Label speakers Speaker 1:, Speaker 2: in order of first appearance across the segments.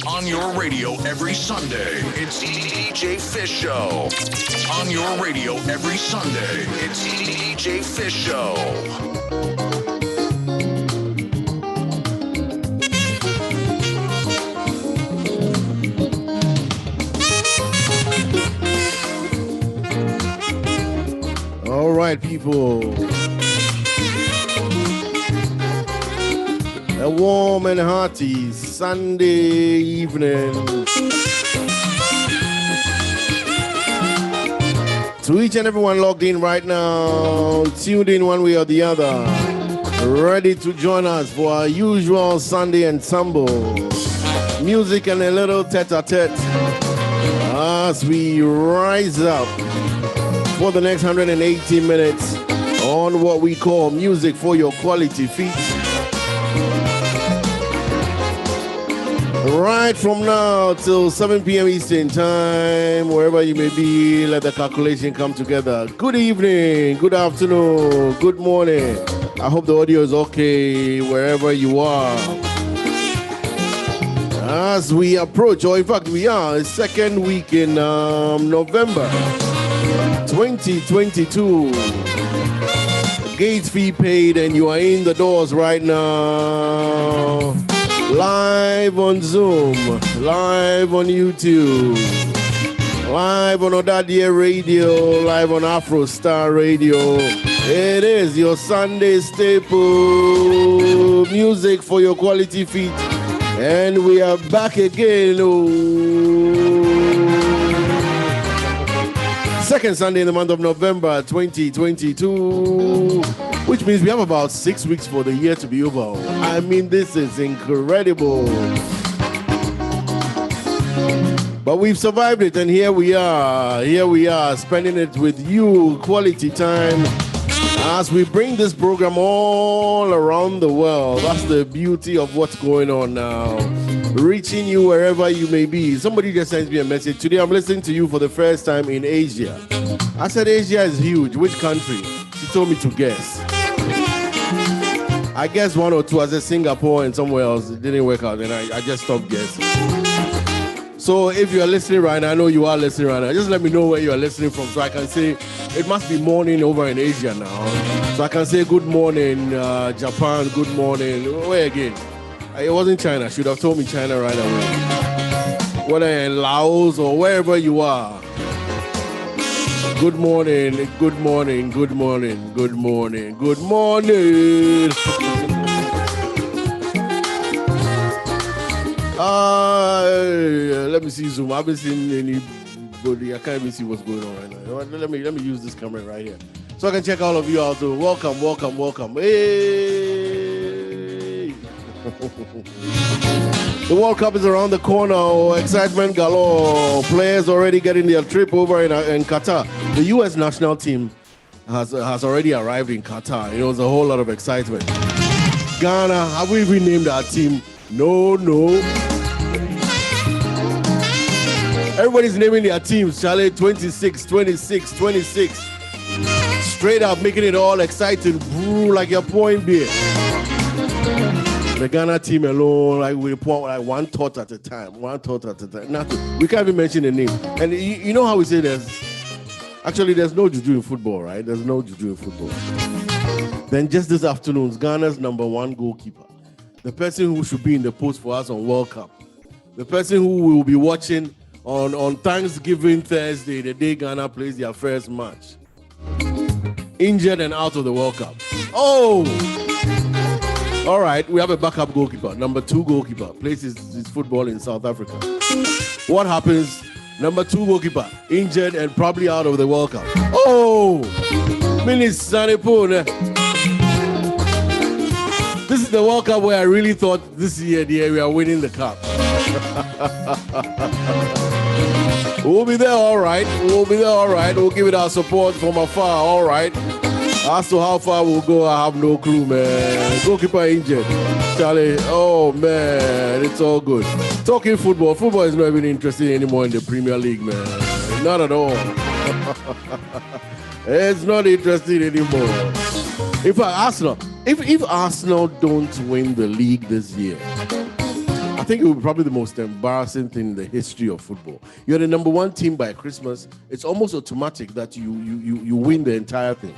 Speaker 1: On your radio every Sunday, it's DJ Fish Show. On your radio every Sunday, it's DJ Fish Show.
Speaker 2: All right, people. A warm and hearty Sunday evening to each and everyone logged in right now, tuned in one way or the other, ready to join us for our usual Sunday ensemble, music and a little tete-a-tete as we rise up for the next 180 minutes on what we call music for your quality feet. Right from now till 7 p.m. Eastern Time, wherever you may be, let the calculation come together. Good evening, good afternoon, good morning. I hope the audio is okay wherever you are. As we approach, or in fact we are, the second week in November 2022. Gate fee paid and you are in the doors right now. Live on Zoom, live on YouTube, live on Odadia Radio, live on Afro Star Radio. It is your Sunday staple music for your quality feet. And we are back again. Second Sunday in the month of November 2022. Which means we have about 6 weeks for the year to be over. I mean, this is incredible. But we've survived it, and here we are, spending it with you, quality time, as we bring this program all around the world. That's the beauty of what's going on now. Reaching you wherever you may be. Somebody just sent me a message. Today I'm listening to you for the first time in Asia. I said Asia is huge. Which country? She told me to guess. I guess one or two. I said Singapore and somewhere else. It didn't work out, and I just stopped guessing. So if you are listening right now, I know you are listening right now. Just let me know where you are listening from, so I can say it must be morning over in Asia now. So I can say good morning, Japan. Good morning. Where again? It wasn't China. Should have told me China right away. Whether in Laos or wherever you are. Good morning, good morning, good morning, good morning, good morning. Let me see Zoom. I haven't seen anybody. I can't even see what's going on right now. Let me use this camera right here so I can check all of you out too. Welcome, welcome, welcome. Hey! The World Cup is around the corner. Excitement galore. Players already getting their trip over in Qatar. The U.S. national team has already arrived in Qatar. You know, there's a whole lot of excitement. Ghana, have we renamed our team? No. Everybody's naming their teams. Charlie, 26. Straight up, making it all exciting. Brew like you're pouring beer. The Ghana team alone, like we pour like one thought at a time. Nothing. We can't even mention the name. And you know how we say there's no juju in football, right? There's no juju in football. Then just this afternoon, Ghana's number one goalkeeper, the person who should be in the post for us on World Cup, the person who will be watching on Thanksgiving Thursday, the day Ghana plays their first match, injured and out of the World Cup. Oh! All right, we have a backup goalkeeper, number 2 goalkeeper, plays his football in South Africa. What happens? Number 2 goalkeeper, injured and probably out of the World Cup. Oh! This is the World Cup where I really thought this year we are winning the cup. We'll be there, all right. We'll give it our support from afar, all right. As to how far we'll go, I have no clue, man. Goalkeeper injured. Charlie, oh, man, it's all good. Talking football is not even interesting anymore in the Premier League, man. Not at all. It's not interesting anymore. In fact, Arsenal, if Arsenal don't win the league this year, I think it would be probably the most embarrassing thing in the history of football. You're the number one team by Christmas. It's almost automatic that you win the entire thing.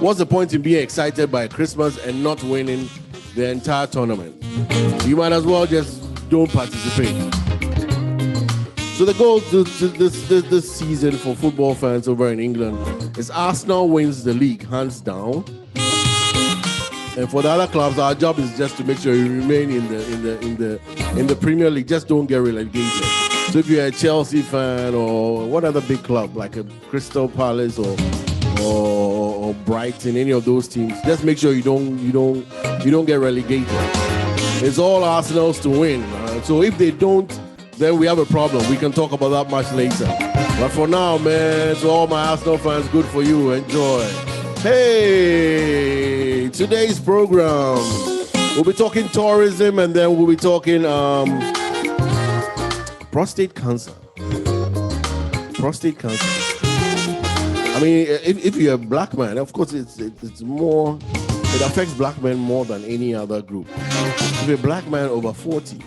Speaker 2: What's the point in being excited by Christmas and not winning the entire tournament? You might as well just don't participate. So the goal this season for football fans over in England is Arsenal wins the league hands down. And for the other clubs, our job is just to make sure you remain in the Premier League. Just don't get relegated. So if you're a Chelsea fan or what other big club like a Crystal Palace or Brighton, any of those teams, just make sure you don't get relegated. It's all Arsenal's to win. So if they don't, then we have a problem. We can talk about that much later. But for now, man, to all my Arsenal fans, good for you. Enjoy. Hey, today's program, we'll be talking tourism and then we'll be talking prostate cancer. Prostate cancer. I mean, if you're a black man, of course, it's more, it affects black men more than any other group. If you're a black man over 40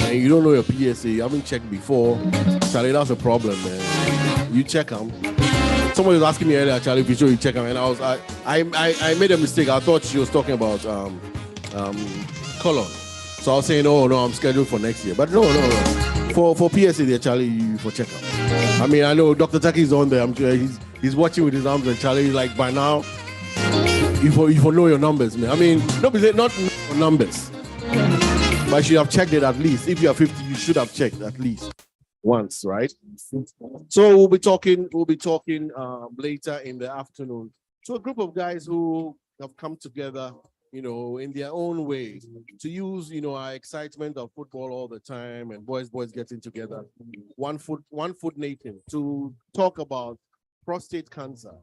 Speaker 2: and you don't know your PSA, you haven't checked before, Charlie, that's a problem, man. You check them. Somebody was asking me earlier, Charlie, if you show you check them, and I made a mistake. I thought she was talking about colon. So I was saying, oh no, I'm scheduled for next year. But no. For PSA there, Charlie, you for checkup. I mean, I know Dr. Taki is on there. I'm sure he's watching with his arms, and Charlie, like by now, you for know your numbers, man. I mean, not numbers, but you should have checked it at least. If you are 50, you should have checked at least once, right? So we'll be talking later in the afternoon. So a group of guys who have come together, in their own way to use, our excitement of football all the time and boys getting together, one foot nation, to talk about prostate cancer.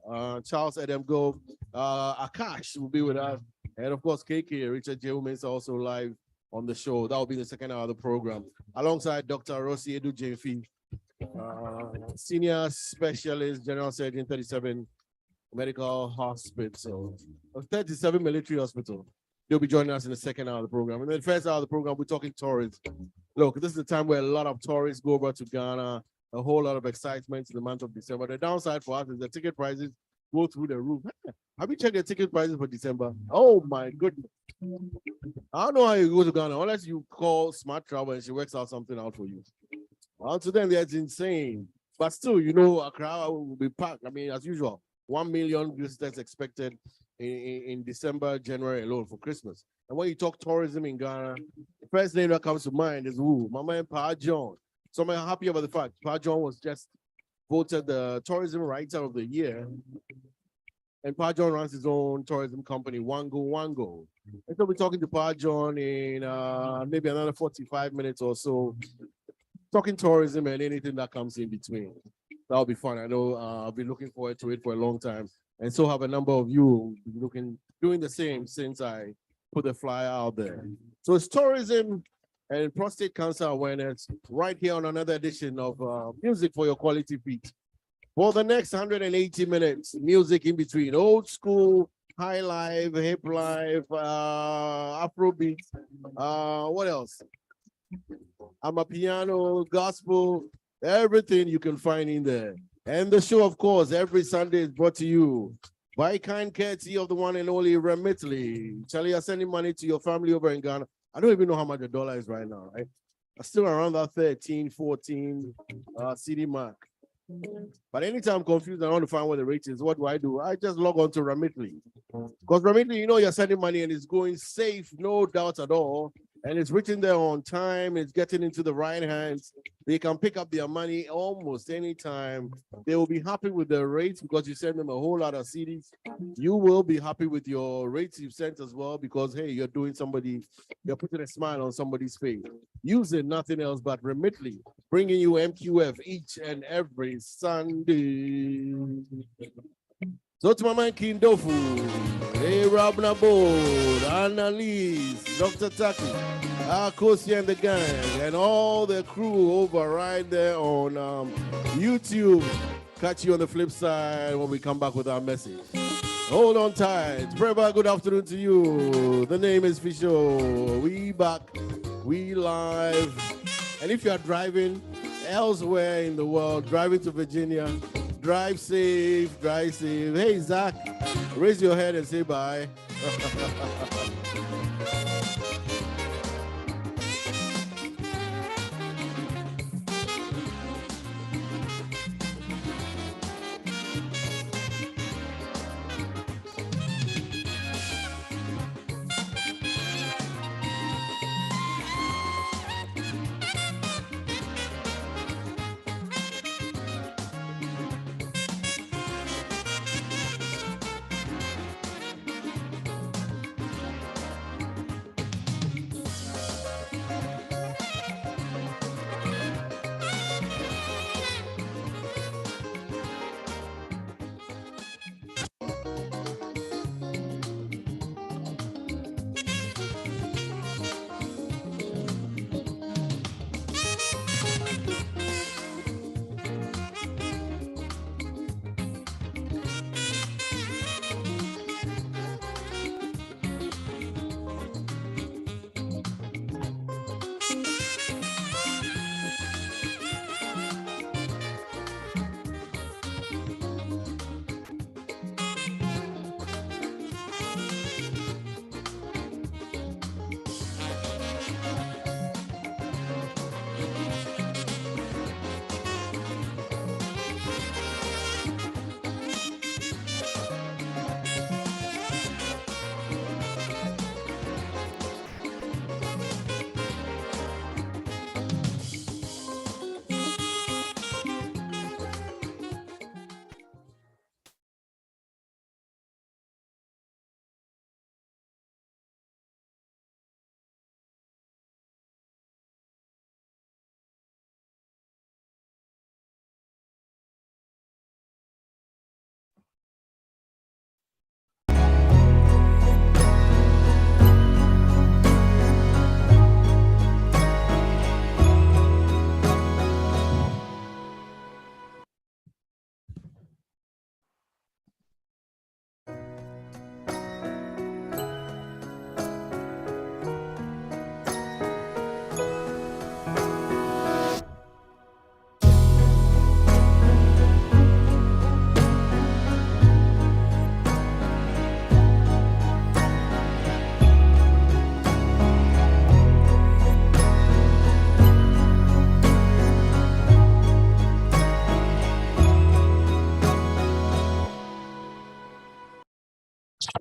Speaker 2: Charles Adam Gove, Akash will be with us, and of course KK Richard J. is also live on the show. That will be the second hour of the program, alongside Dr. Rosi Edu Jemfi, senior specialist, general surgeon, 37 medical hospital, 37 military hospital. They'll be joining us in the second hour of the program. And then the first hour of the program, we're talking tourists. Look, this is the time where a lot of tourists go over to Ghana, a whole lot of excitement in the month of December. The downside for us is the ticket prices go through the roof. Have you checked the ticket prices for December? Oh my goodness. I don't know how you go to Ghana unless you call Smart Travel and she works out something out for you. To them, that's insane. But still, Accra will be packed. I mean, as usual. 1 million visitors expected in December, January alone for Christmas. And when you talk tourism in Ghana, the first name that comes to mind is my man Paa John. So I'm happy about the fact Paa John was just voted the tourism writer of the year. And Paa John runs his own tourism company, Wango. And so we're talking to Paa John in maybe another 45 minutes or so, talking tourism and anything that comes in between. That'll be fun. I know I've been looking forward to it for a long time. And so have a number of you doing the same since I put the flyer out there. So it's tourism and prostate cancer awareness right here on another edition of Music for Your Quality Feet. For the next 180 minutes, music in between, old school, high life, hip life, Afrobeat, what else? Amapiano, gospel, everything you can find in there. And the show, of course, every Sunday is brought to you by kind courtesy of the one and only Remitly. Charlie, you're sending money to your family over in Ghana. I don't even know how much the dollar is right now, right? I'm still around that 13, 14 CD mark. But anytime I'm confused, I want to find what the rate is. What do? I just log on to Remitly. Because Remitly, you're sending money and it's going safe, no doubt at all. And it's written there on time. It's getting into the right hands. They can pick up their money almost anytime. They will be happy with the rates because you send them a whole lot of CDs. You will be happy with your rates you've sent as well because, hey, you're putting a smile on somebody's face. Using nothing else but Remitly, bringing you MQF each and every Sunday. So to my man King Dofu, hey Rob Nabo, Annalise, Dr. Taki, Kosi and the gang, and all the crew over right there on YouTube. Catch you on the flip side when we come back with our message. Hold on tight. Brother, good afternoon to you. The name is Fisho. We back. We live. And if you are driving elsewhere in the world, driving to Virginia, drive safe, drive safe. Hey, Zach, raise your head and say bye.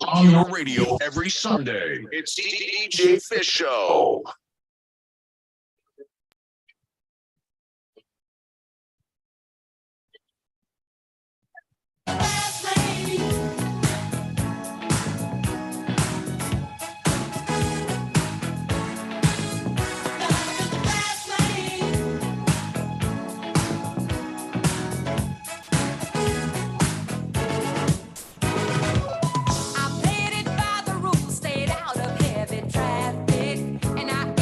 Speaker 1: On your radio every Sunday, it's DJ Fish Show.
Speaker 3: I played it by the rules, stayed out of heavy traffic, and I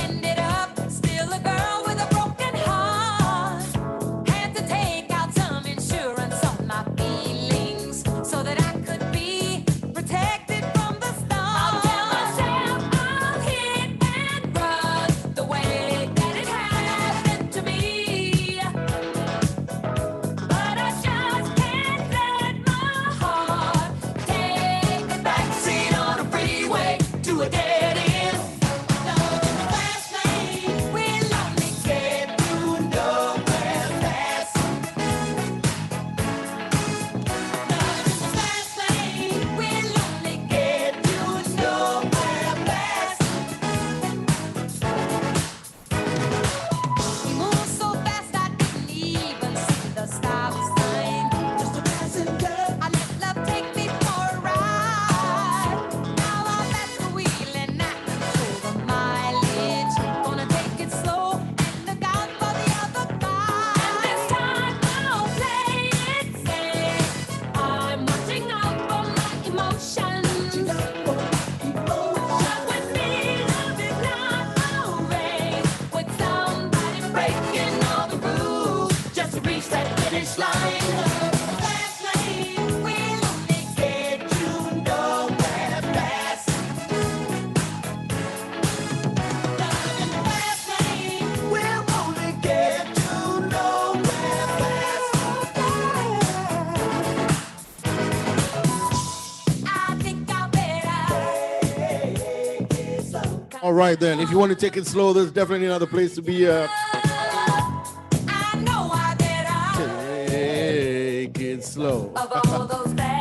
Speaker 2: All right, then. If you want to take it slow, there's definitely another place to be. Take it slow.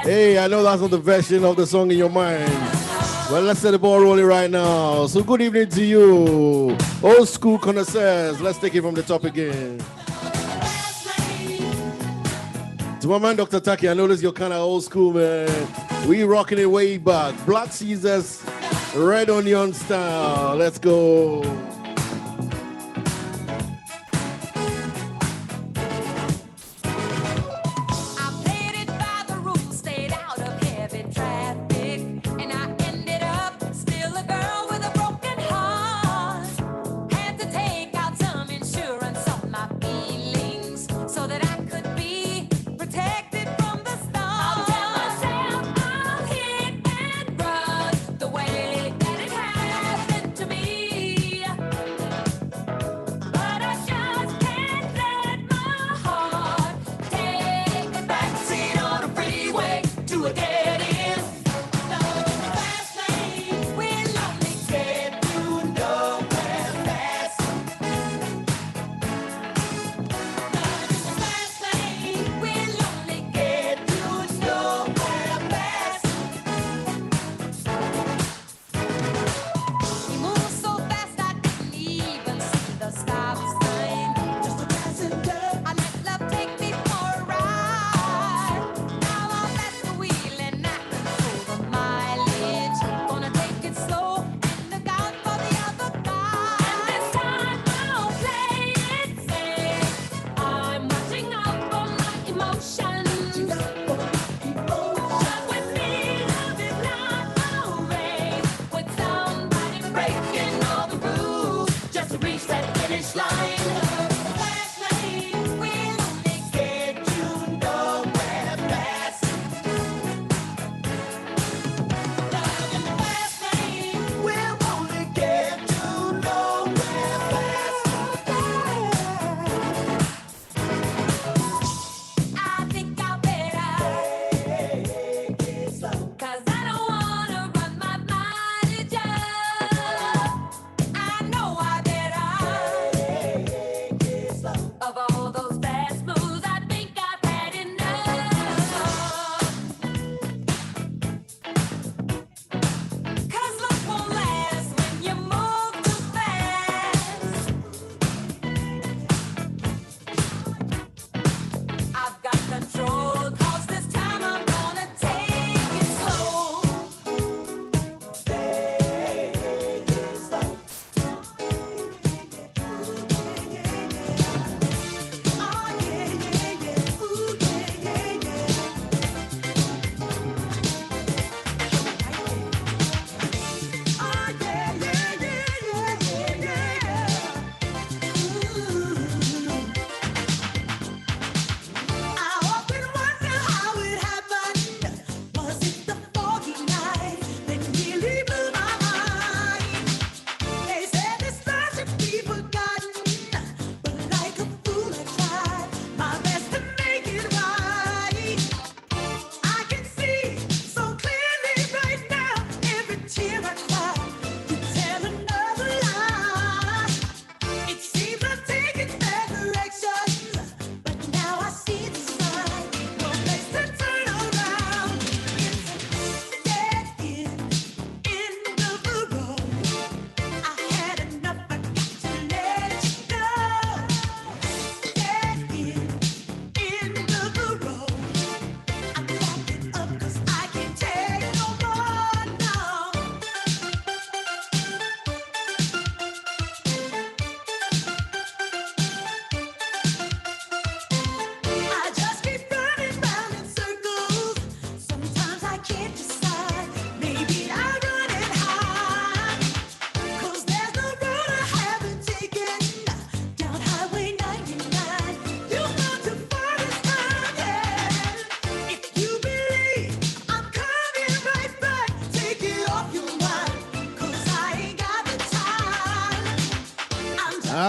Speaker 2: Hey, I know that's not the version of the song in your mind. Well, let's set the ball rolling right now. So good evening to you, old school connoisseurs. Let's take it from the top again. To my man, Dr. Taki, I notice you're kind of old school, man. We rocking it way back. Black Caesars, Red Onion style. Let's go.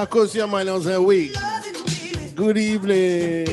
Speaker 2: Kosia Miners and week. Good evening.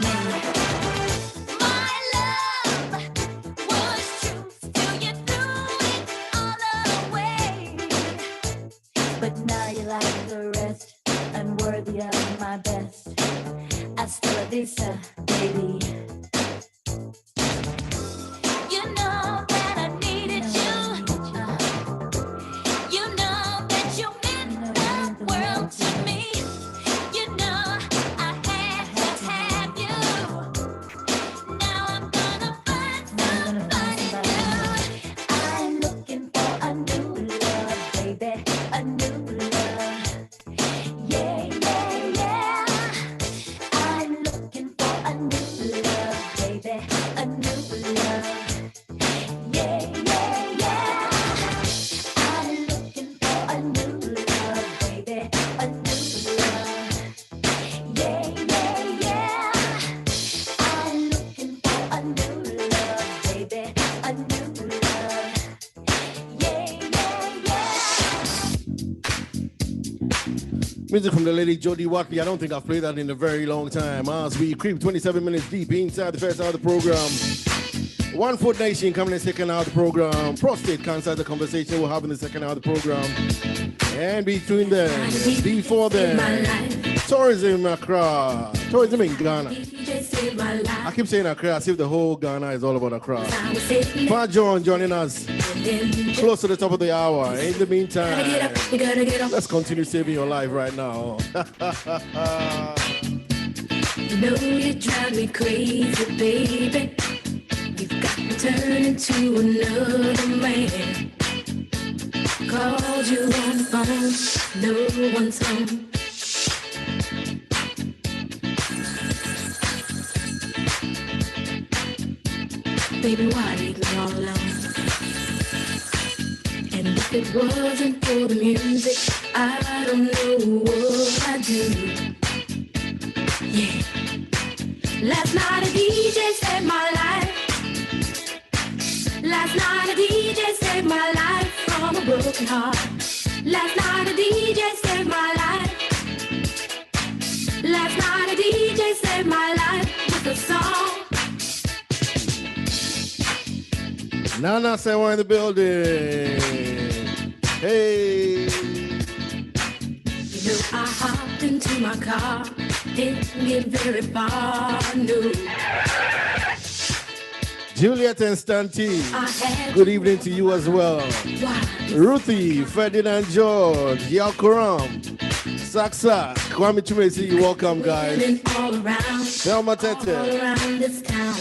Speaker 3: tell me. My love was true till you threw it all away. But now you're like the rest, unworthy of my best. Hasta la vista, baby. You know that I needed you. You know that you meant the world to me. You know I had to have you. Now I'm gonna find somebody new. I'm looking for a new love, baby, a new love. Yeah, yeah, yeah. I'm looking for a new love, baby, a new love. Yeah, yeah, yeah. I'm looking for a new love, baby, a new love. Yeah, yeah, yeah. I'm looking for a new love, baby, a new love. Yeah, yeah, yeah.
Speaker 2: Music from the lady Jodie Watley. I don't think I've played that in a very long time. As we creep 27 minutes deep inside the first hour of the program. One Foot Nation coming in the second hour of the program. Prostate cancer, the conversation we'll have in the second hour of the program. And between them, before them, tourism Accra, tourism in Ghana. I keep saying Accra as if the whole Ghana is all about Accra. Paa John joining us close to the top of the hour. In the meantime, let's continue saving your life right now.
Speaker 3: You know you drive me crazy, baby. You've got me turning to another man. Called you on the phone, no one's home. Baby, why leave me all alone? And if it wasn't for the music, I don't know what I'd do. Yeah. Last night a DJ saved my life. Last night a DJ saved my life from a broken heart. Last night a DJ saved my life. Last night a DJ saved my life with a song.
Speaker 2: Nana said we're in the building. Hey.
Speaker 3: You know I hopped into my car, didn't get very far, no.
Speaker 2: Juliet and Stanty, good evening to you as well. Ruthie, Ferdinand George, Yakuram, Saksa, Kwame Chumesi, you welcome guys. Selma Tete.
Speaker 3: All around this town.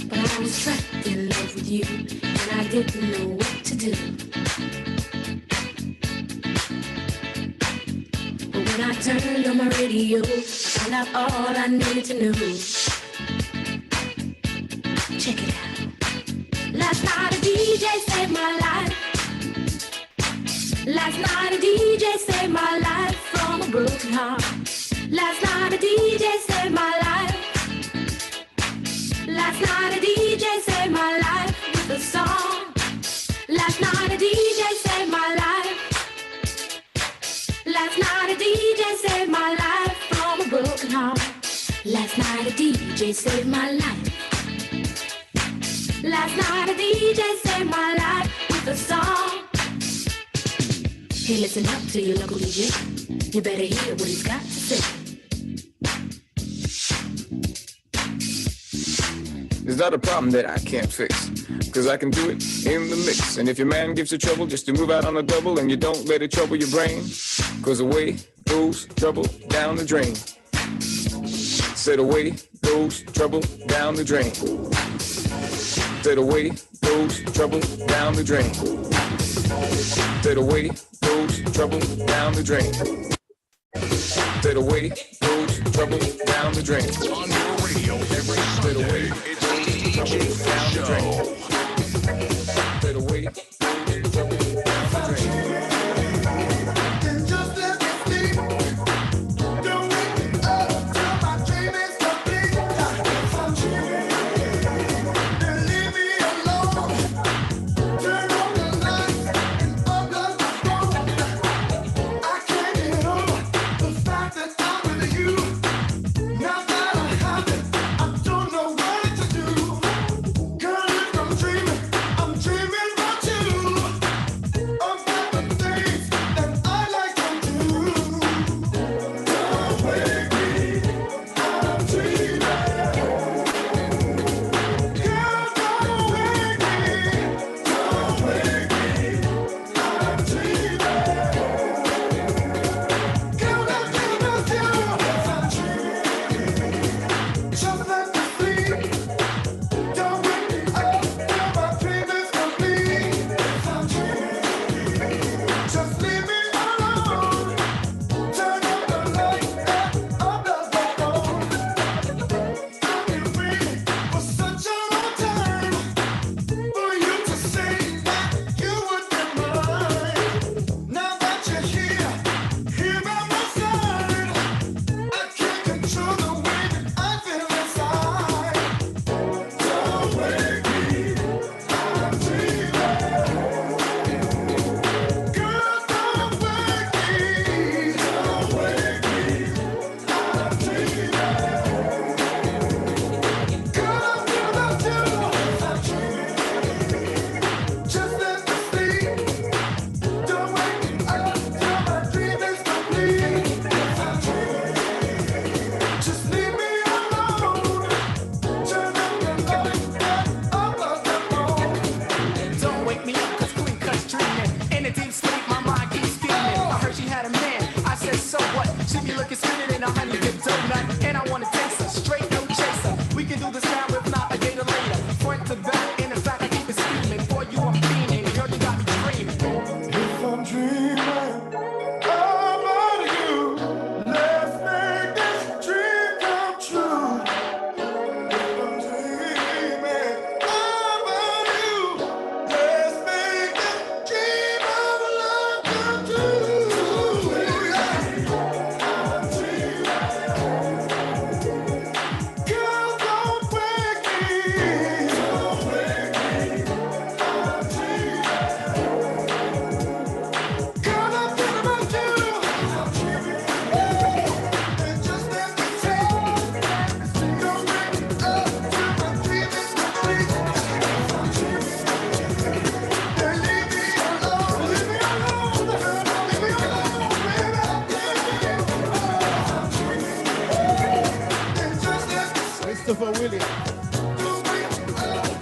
Speaker 3: But I was trapped in love with you, and I didn't know what to do. But when I turned on my radio, I found out all I needed to know. Check it out. Last night a DJ saved my life. Last night a DJ saved my life from a broken heart. Last night a DJ saved my life. Last night a DJ saved my life with a song. Last night a DJ saved my life. Last night a DJ saved my life from a broken heart. Last night a DJ saved my life. Last night a DJ saved my life with a song. Hey, listen up to your local DJ. You better hear what he's got to say.
Speaker 4: It's not a problem that I can't fix, cause I can do it in the mix. And if your man gives you trouble just to move out on a double, and you don't let it trouble your brain, cause away goes trouble down the drain. Said away goes trouble down the drain. Said away goes trouble down the drain. Said away goes trouble down the drain. Said away goes trouble down the drain.
Speaker 1: On your radio every Sunday, it's DJ Show.
Speaker 4: Said away goes trouble down the drain.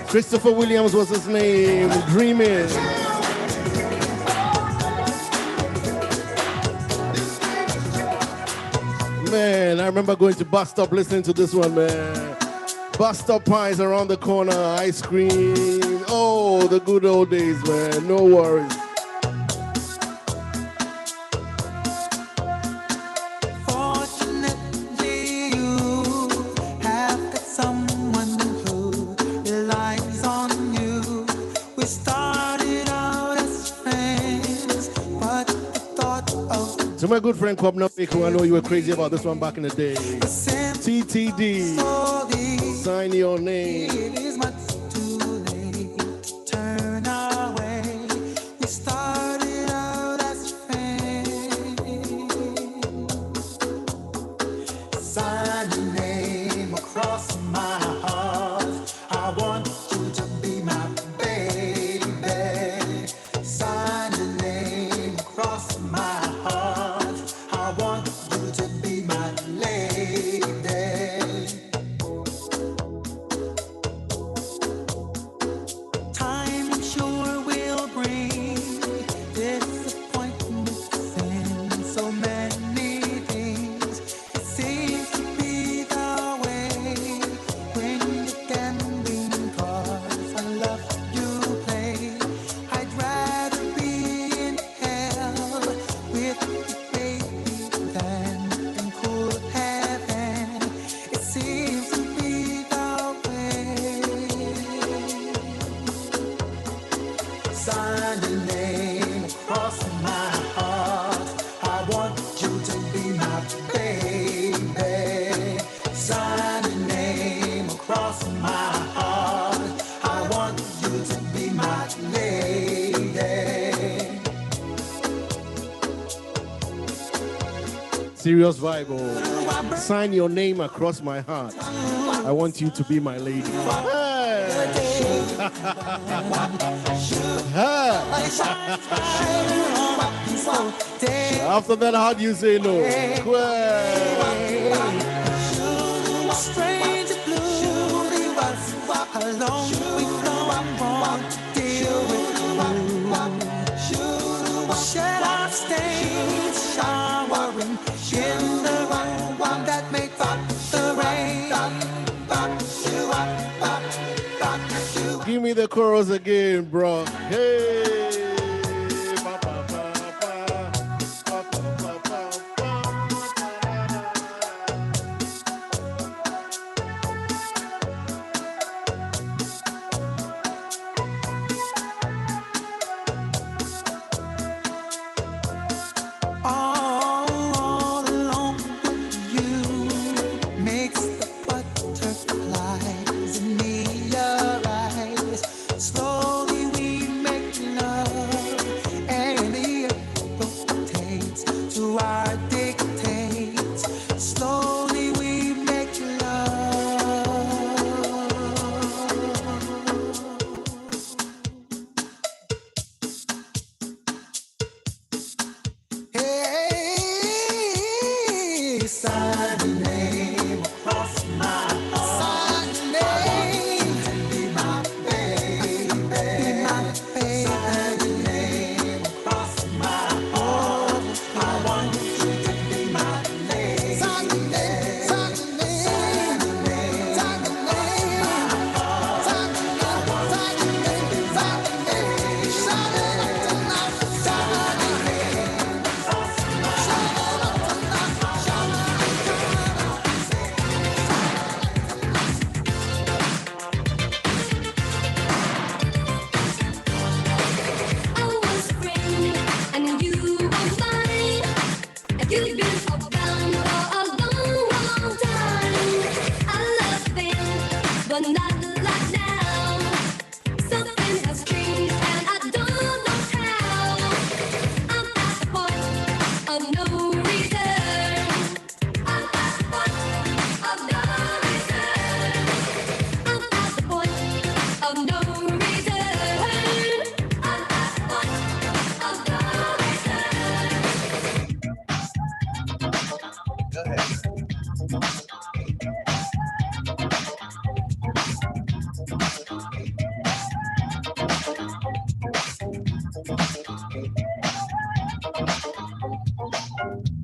Speaker 2: Christopher Williams was his name. Dreaming. Man, I remember going to bus stop listening to this one, man. Bus stop pies around the corner, ice cream. Oh, the good old days, man. No worries.
Speaker 5: Fortunately, you have got someone who relies on you. We started out as friends, but the thought of
Speaker 2: To my good friend Kwabna Pico, I know you were crazy about this one back in the day. TTD, sign your name.
Speaker 5: it is much too late to turn away. We started out as friends. Sign your name across my heart. I want you to be my baby. Sign your name across my heart. I want you to be my lady. Time I'm sure will bring disappointments and so many things. It seems to be the way when you can be, 'cause I love you play. I'd rather be in hell with you, baby, than in cool heaven. It seems to be the way. Sign your name across my heart. I want you to be my baby. Sign your name across my heart. I want you to be my lady.
Speaker 2: Serious vibe. Oh. Sign your name across my heart. I want you to be my lady. Hey. Hey. After that, how do you say no? Well.
Speaker 5: Strange blue was alone. We don't want to deal with you. Shed our stains, showering in the one that made up the rain.
Speaker 2: Give me the chorus again, bro. Hey. Ba, ba, ba, ba. Ba, ba, ba, ba,
Speaker 5: All alone with you makes the butterflies in me arise. Slowly we make love, and the earth rotates to our dictates. Slowly we make love. Hey, sign your name across my heart. Sign your name. Be my baby. Be my baby. Sign your name across my heart. I want you to be my lady. Sign your name. Sign your name. Sign your name. Sign your name. Sign your name. Sign your name. Sign your name. Sign it up tonight. Sign your name. Sign it up tonight.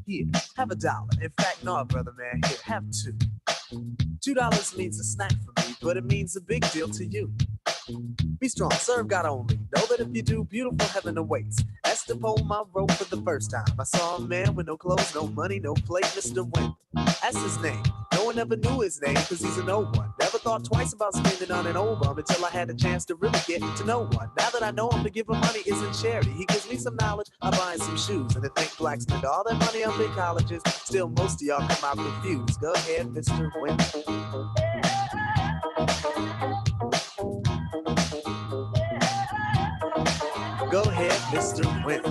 Speaker 6: Here, have $1. In fact, no, brother man, here, have two. $2 means a snack for me, but it means a big deal to you. Be strong, serve God only. Know that if you do, beautiful heaven awaits. Esther pulled my rope for the first time. I saw a man with no clothes, no money, no plate, Mr. Wimp. That's his name. No one ever knew his name, cause he's an old one. Never thought twice about spending on an old bum until I had a chance to really get to know one. Now that I know him, to give him money isn't charity. He gives me some knowledge, I buy him some shoes. And to think blacks spend all their money on big colleges, still most of y'all come out confused. Go ahead, Mr. Wimp. Go ahead, Mr. Wimp.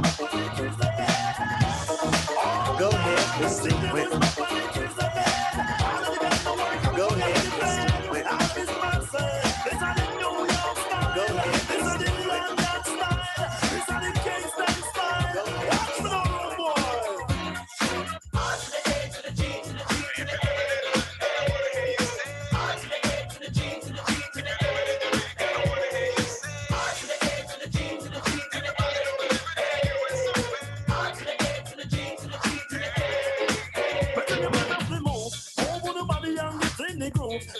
Speaker 6: Go ahead, Mr. Wimp. Go ahead, Mr. Wimp. Go ahead,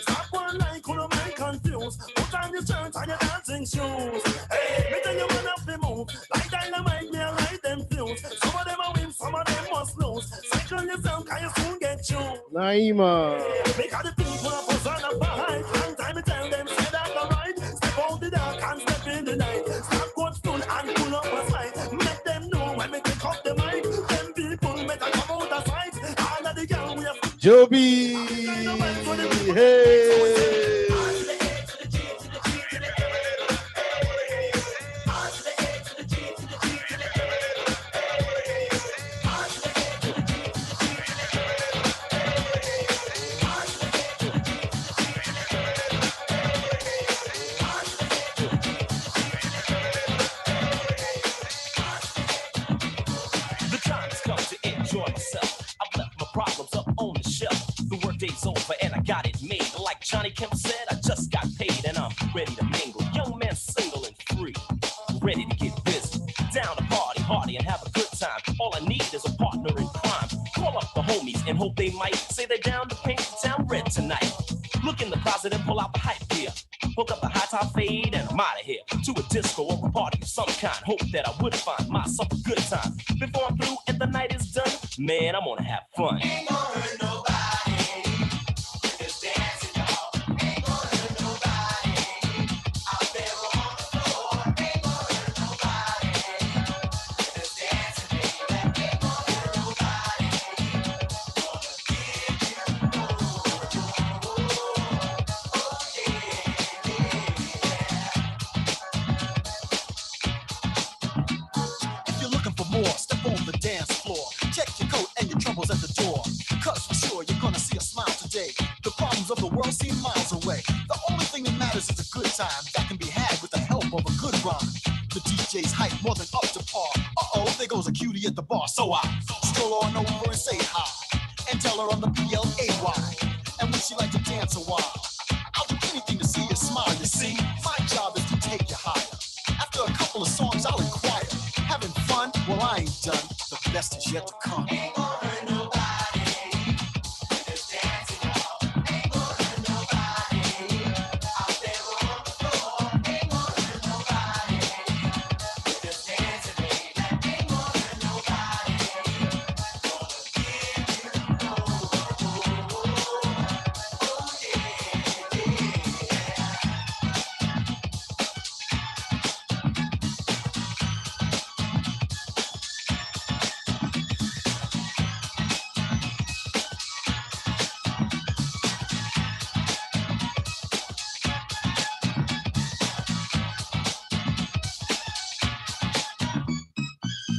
Speaker 5: Stop one line, could have been confused. Put on your shirt and your dancing shoes. Hey, me tell you man have to move. Like dynamite, me and light them fuse. Some of them are win, some of them must lose. Cycle yourself, can you soon get you?
Speaker 2: Naima.
Speaker 5: Because the people are put on a fight. Long time I tell them, say that's alright. Step out the dark and step in the night. Stop coach stool and pull up a slide. Make them know when we take up the mic. Them people better come out of sight. All of the girls we have
Speaker 2: Joby. Hey.
Speaker 7: The time has come to enjoy myself. I've left my problems up on the shelf. The workday's over and I got it made. Like Johnny Kemp said, I just got paid and I'm ready to mingle. Young man, single and free, ready to get busy. Down to party, hardy, and have a good time. All I need is a partner in crime. Call up the homies and hope they might say they're down to paint the town red tonight. Look in the closet and pull out the hype gear. Hook up the high top fade and I'm out of here. To a disco or a party of some kind. Hope that I would find myself a good time. Before I'm through and the night is done, man, I'm gonna have fun. Ain't gonna hurt nobody. Just dancing, y'all. Ain't gonna hurt nobody. Out there on the floor. Ain't gonna hurt nobody. Just dancing, baby. Ain't gonna hurt nobody.
Speaker 8: If you're looking for more, step on the dance floor. Check your coat and your troubles at the door. Cause for sure you're gonna see a smile today. The problems of the world seem miles away. The only thing that matters is a good time that can be had with the help of a good rhyme. The DJ's hype more than up to par. Uh-oh, there goes a cutie at the bar. So I stroll on over and say hi. And tell her I'm the PLAY. And would she like to dance a while? I'll do anything to see you smile, you see. My job is to take you higher. After a couple of songs, I'll inquire. Having fun? Well, I ain't done. The best is yet to come. Ain't gonna hurt nobody. Just dancing, y'all. Ain't gonna hurt nobody. Out there on the floor. Ain't gonna hurt nobody. Just dancing, baby. Ain't gonna hurt nobody.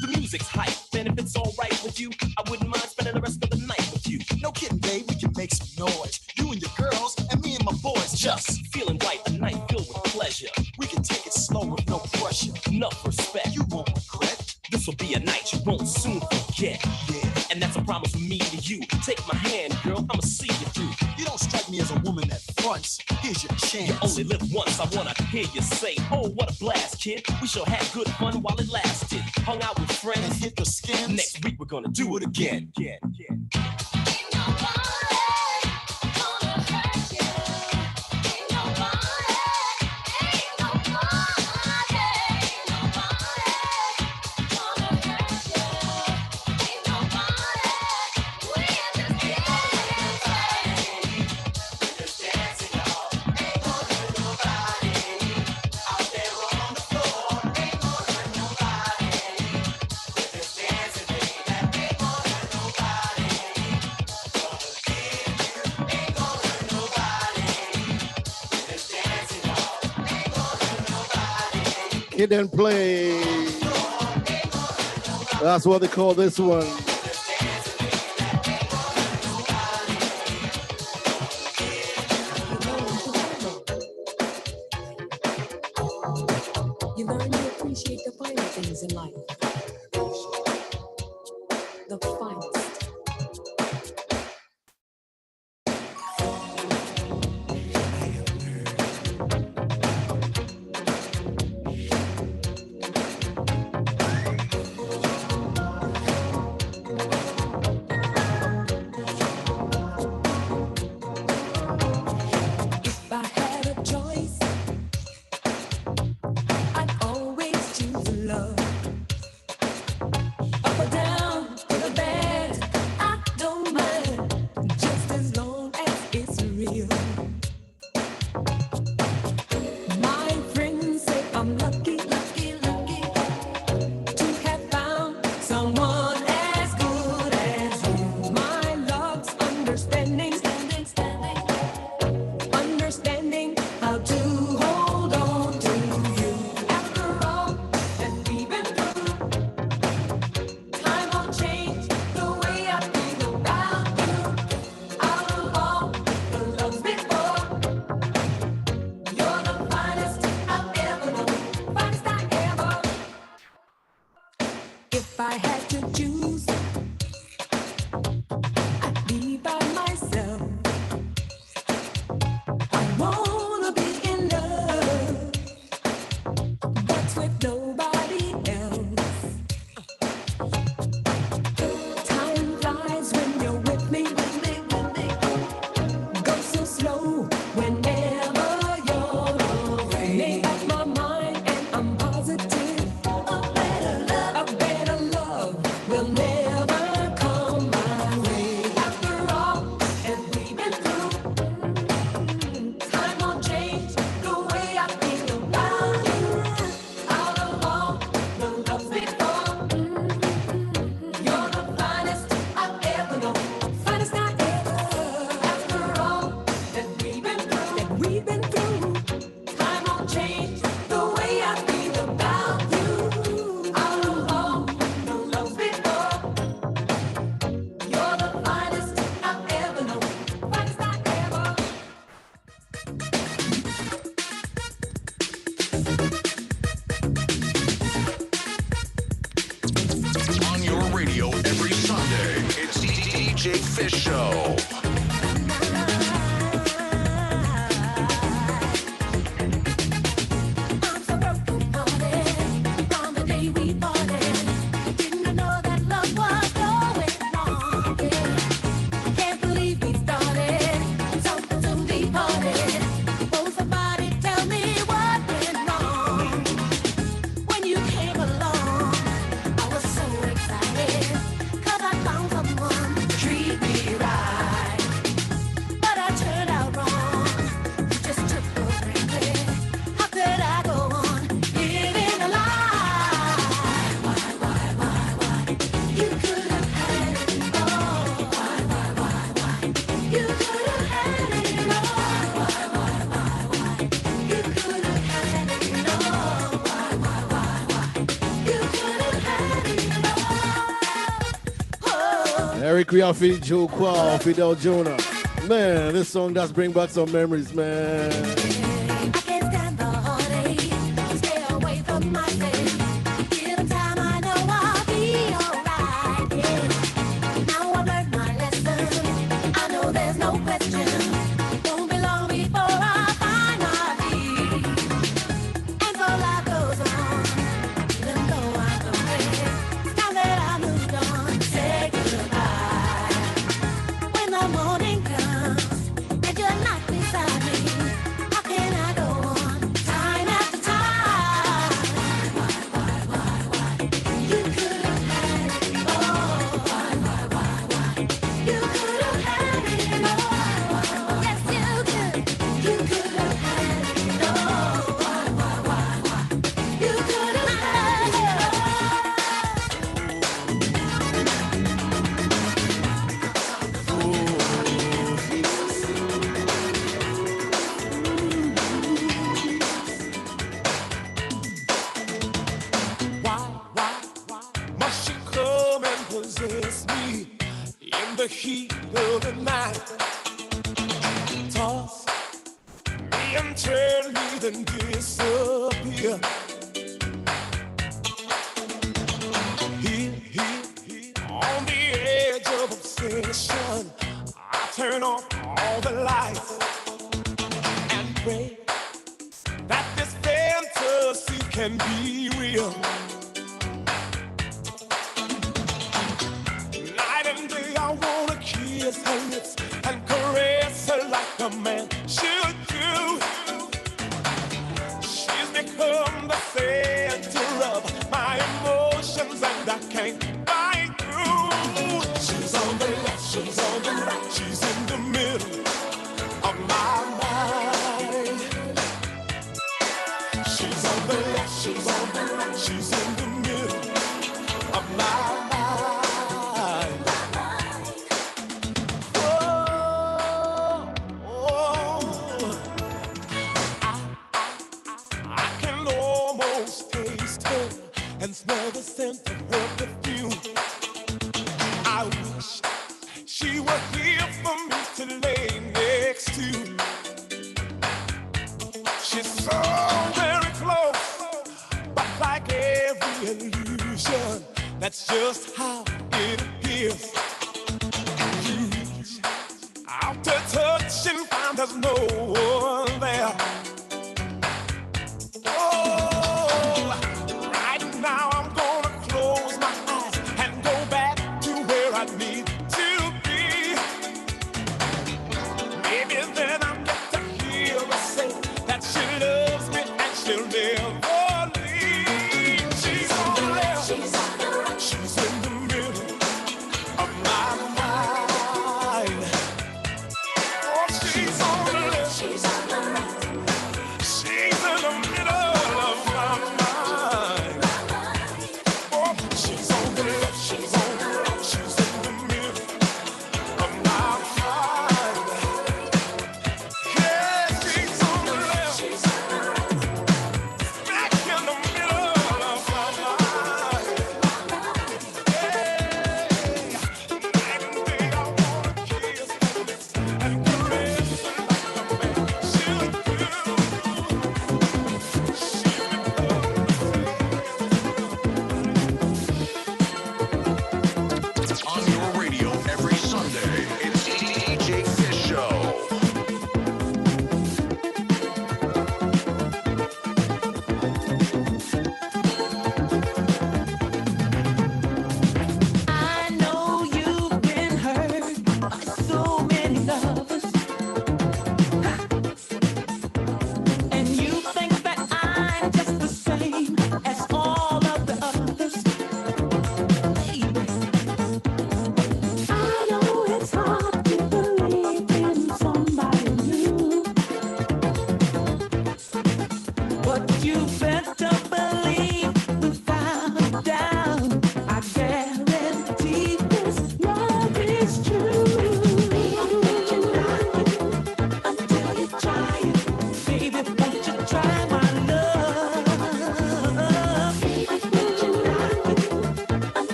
Speaker 7: The music's hype, and if it's alright with you, I wouldn't mind spending the rest of the night with you.
Speaker 8: No kidding, babe, we can make some noise. You and your girls, and me and my boys.
Speaker 7: Just feeling right, a night filled with pleasure.
Speaker 8: We can take it slow with no pressure.
Speaker 7: Enough respect.
Speaker 8: You won't regret.
Speaker 7: This'll be a night you won't soon forget.
Speaker 8: Yeah.
Speaker 7: and that's a promise from me to you. Take my hand, girl, I'ma see you through.
Speaker 8: You don't strike me as a woman that fronts. Here's your chance.
Speaker 7: You only live once, I wanna hear you say, oh, what a blast, kid. We sure had good fun while it lasted. Hung out with
Speaker 8: And
Speaker 7: friends.
Speaker 8: hit the skins.
Speaker 7: Next week we're gonna do it again.
Speaker 3: Ain't nobody gonna hurt you. Ain't nobody, ain't nobody, ain't nobody gonna hurt you. Ain't nobody, we're just dancing, y'all. Ain't gonna hurt nobody out there on the floor. Ain't gonna hurt nobody. We're just dancing, baby. Ain't gonna hurt nobody. Ain't gonna hurt nobody. We're just dancing, y'all. Ain't gonna hurt nobody.
Speaker 2: Kid and play. That's what they call this one.
Speaker 9: You learn to appreciate the finer things in life. The finest. If I had a choice, I'd always choose love. Up or down, good or bad, I don't mind, just as long as it's real. My friends say I'm lucky, lucky, lucky to have found someone as good as you. My love's understanding, understanding how to hold on to you. After all that we've been through, time won't change the way I feel about you. Out of all the loves before, you're the finest I've ever known, finest I ever. If I had to choose, I'd be by myself. I wanna be in love, but with nobody else. Time flies when you're with me. Go so slow whenever you're away. Made up my mind and I'm positive. A better love will never come my way. After all that we've been through, time won't change the way I feel about you. Out of all the loves before, you're the finest I've ever known, finest I ever. After all that we've been through, time won't change the way I feel about you. Out of all the loves before, you're the finest I've ever known, finest I ever.
Speaker 1: On your radio every Sunday, it's DJ Fish Show.
Speaker 3: I'm so broken-hearted from the day we parted. Didn't know that love was going wrong. Can't believe we started something so departed. Won't somebody tell me what went wrong? When you came along, I was so excited 'cause I found someone to treat me right. But I turned out wrong. You just took for granted. How could I go on living a lie? Why? You could have had it all. Why? You could have had it all. Why? You could have had it all. Why? You could have had it all. Oh.
Speaker 2: Eric Riaffi, Joe Qual, Fidel Jonah. Man, this song does bring back some memories, man.
Speaker 3: I can't stand the heartache. Stay away from my face. Give 'em time, I know I'll be alright. Yeah.
Speaker 10: possess me in the heat of the night. Toss me and turn me, then disappear. Here, on the edge of obsession, I turn off all the lights and pray that this fantasy can be real. Night and day I wanna kiss her lips and caress her like a man should do. She's become the center of my emotions and I can't fight through. She's on the left, she's on the right, she's in the middle of my mind. She's on the left, she's on the right, she's in the middle of my mind. I can almost taste her and smell the scent of her perfume. I wish she were here for me to lay next to. She's so very close, but like every illusion, that's just how it appears. You reach out to touch and find there's no one there. Oh, right now I'm gonna close my eyes and go back to where I need to be. Maybe then I'll get to hear her say that she loves me and she'll never leave. She's on the left, she's on the right, she's in the middle of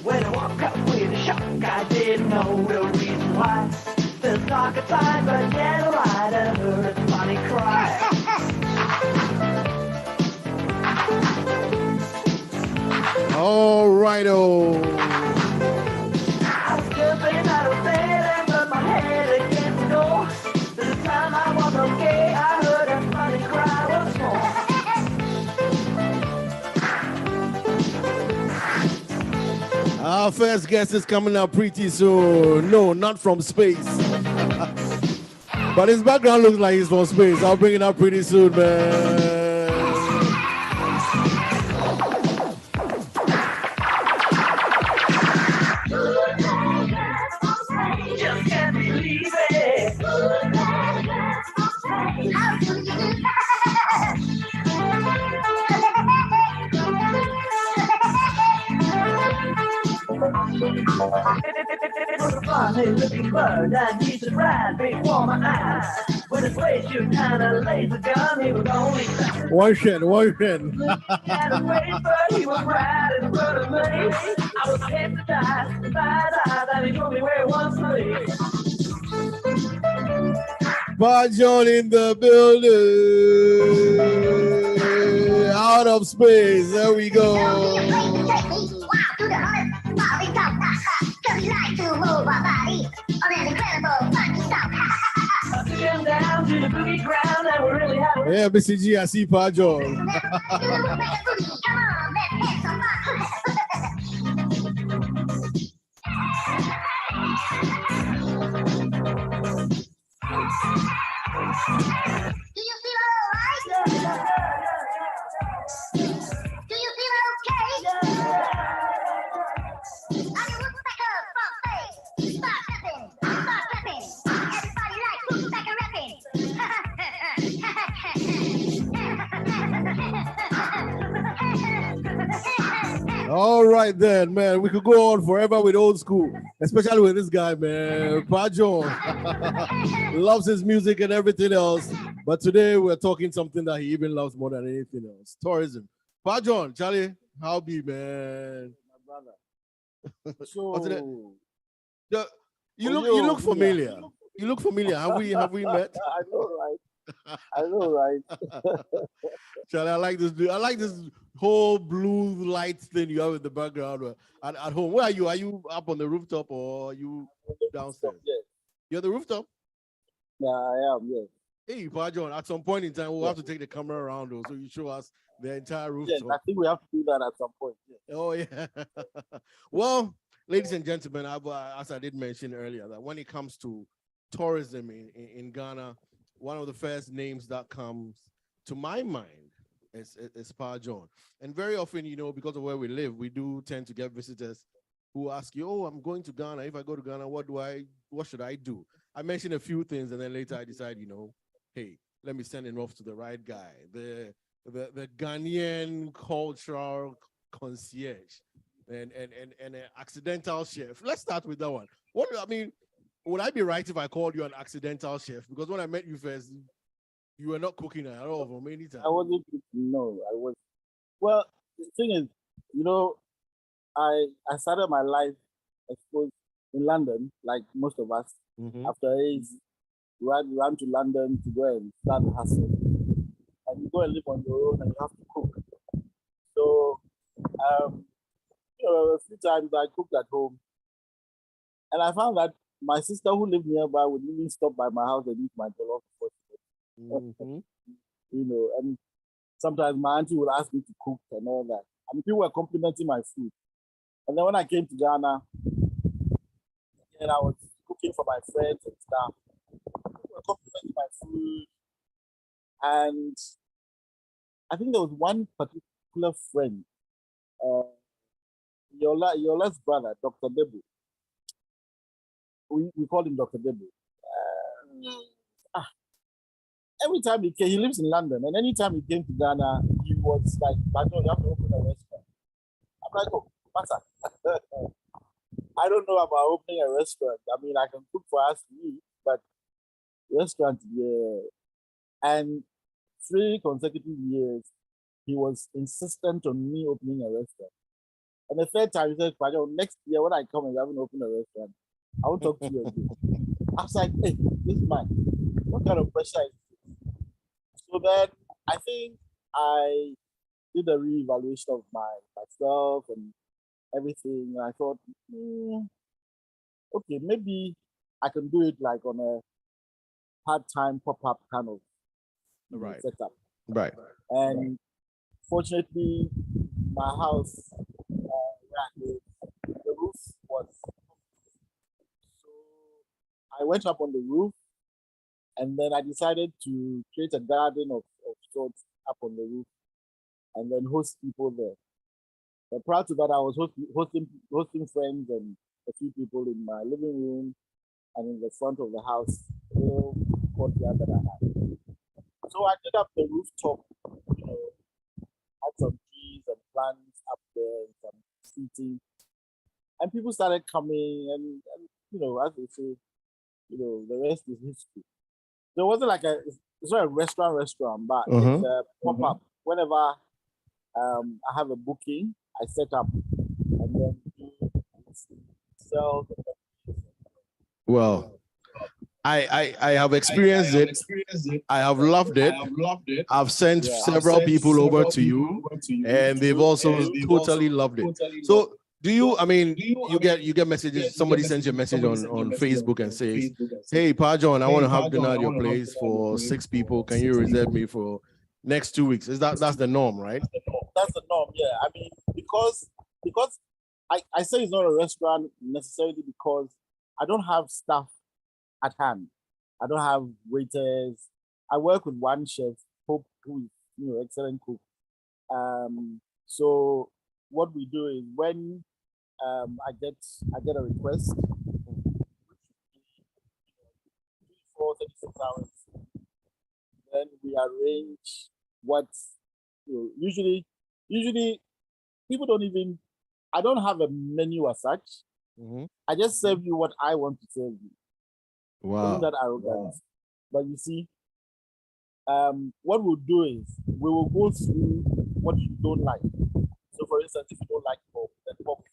Speaker 11: When I woke up with a shock, I didn't know the reason why. Felt dark inside, but yellow light, I heard a funny cry.
Speaker 2: All right, oh.
Speaker 11: I was jumping out of bed and put my head against the door. This time I was okay, I heard a funny cry once more.
Speaker 2: Our first guest is coming up pretty soon. No, not from space. But his background looks like he's from space. I'll bring it up pretty soon, man.
Speaker 11: Just can't believe it. It was a funny looking bird and he stood right before my eyes. With his waist shoot and a laser gun, he was only
Speaker 2: One shed.
Speaker 11: at a face, but he was right in front of me. I was hypnotized by his eyes and he told me where it was to be.
Speaker 2: Paa John in the building. Out of space. There we go.
Speaker 11: Down to the boogie ground and we really had a
Speaker 2: Yeah, BCG, I see Paa John.
Speaker 3: Do you feel alright? Do you feel okay? Are you looking back up from space? Start clapping, start clapping. Everybody like looking back and rapping.
Speaker 2: All right then, man. We could go on forever with old school, especially with this guy, man. Paa John loves his music and everything else. But today we're talking something that he even loves more than anything else: tourism. Paa John, Charlie, how be, man?
Speaker 12: My brother.
Speaker 2: What's it?
Speaker 12: So,
Speaker 2: You look familiar. You look familiar. Have we met?
Speaker 12: I know, right? I know, right?
Speaker 2: Charlie, I like this. I like this whole blue light thing you have in the background at home. Where are you? Are you up on the rooftop or are you downstairs?
Speaker 12: Yes.
Speaker 2: You're the rooftop?
Speaker 12: Yeah, I am, yes.
Speaker 2: Hey, Paa John, at some point in time, we'll have to take the camera around though, so you show us the entire rooftop.
Speaker 12: Yes, I think we have to do that at some point. Yes.
Speaker 2: Oh, yeah. Well, ladies and gentlemen, as I did mention earlier, that when it comes to tourism in Ghana, one of the first names that comes to my mind is Paa John. And very often, because of where we live, we do tend to get visitors who ask you, oh, I'm going to Ghana. If I go to Ghana, what should I do? I mentioned a few things, and then later I decide, hey, let me send it off to the right guy, the Ghanaian cultural concierge and an accidental chef. Let's start with that one. Would I be right if I called you an accidental chef? Because when I met you first, you were not cooking at all for many times.
Speaker 12: I wasn't, no, I was. Well, the thing is, I started my life, I suppose, in London, like most of us.
Speaker 2: Mhm.
Speaker 12: After age, we ran to London to go and start the hustle. And you go and live on your own and you have to cook. So, a few times I cooked at home. And I found that my sister who lived nearby would even stop by my house and eat my jollof before she left.
Speaker 2: Mhm.
Speaker 12: And sometimes my auntie would ask me to cook and all that. And people were complimenting my food. And then when I came to Ghana, and I was cooking for my friends and stuff, people were complimenting my food. And I think there was one particular friend your last brother, Dr. Debu. We call him Dr. Debu. Every time he lives in London, and anytime he came to Ghana, he was like, "PaJohn, you have to open a restaurant." I'm like, "Oh, master, I don't know about opening a restaurant. I mean, I can cook for us to eat, but restaurant, yeah." And 3 consecutive years, he was insistent on me opening a restaurant. And the 3rd time, he said, "PaJohn, next year when I come and you haven't opened a restaurant, I won't talk to you again." I was like, "Hey, this man, what kind of pressure is this?" So then I think I did a reevaluation of myself and everything. And I thought, okay, maybe I can do it like on a part-time pop-up kind of
Speaker 2: Right.
Speaker 12: setup.
Speaker 2: Right.
Speaker 12: And fortunately, my house, where I live, the roof was. So I went up on the roof, and then I decided to create a garden of sorts up on the roof, and then host people there. But prior to that, I was hosting friends and a few people in my living room and in the front of the house, the little courtyard that I had. So I did up the rooftop, had some trees and plants up there and some seating. And people started coming and as they say, the rest is history. There wasn't like it's not a restaurant, but it's a pop-up. Whenever I have a booking, I set up and then sell.
Speaker 2: Well, I have experienced it. I have loved it. I've sent several people over to you, and they've also totally loved it. So do you, I mean, you get messages, somebody sends you a message on Facebook and says, "Hey, PaJohn, I want to have dinner at your place for 6 people. Can you reserve me for next 2 weeks?" That's the norm, right?
Speaker 12: That's the norm, yeah. I mean, because I say it's not a restaurant necessarily because I don't have staff at hand. I don't have waiters. I work with one chef, Hope, who is excellent cook. So what we do is when I get a request, 36 hours, then we arrange what usually people don't even. I don't have a menu as such. I just serve you what I want to serve you.
Speaker 2: Wow.
Speaker 12: Isn't that arrogant? But you see, what we'll do is we will go through what you don't like. So, for instance, if you don't like pork, then pork.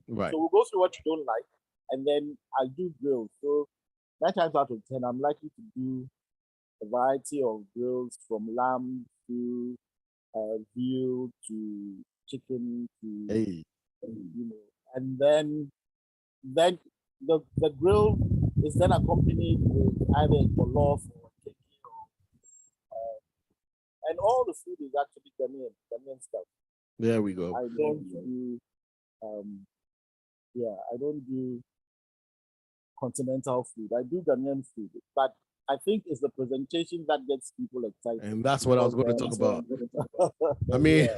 Speaker 2: Right.
Speaker 12: So we'll go through what you don't like, and then I'll do grills. So 9 times out of 10, I'm likely to do a variety of grills from lamb to veal to chicken to and then the grill is then accompanied with either jollof or turkey and all the food is actually Ghanaian stuff.
Speaker 2: There we go.
Speaker 12: I don't do I don't do continental food. I do Ghanaian food, but I think it's the presentation that gets people excited.
Speaker 2: And that's what I was going to talk about. I mean,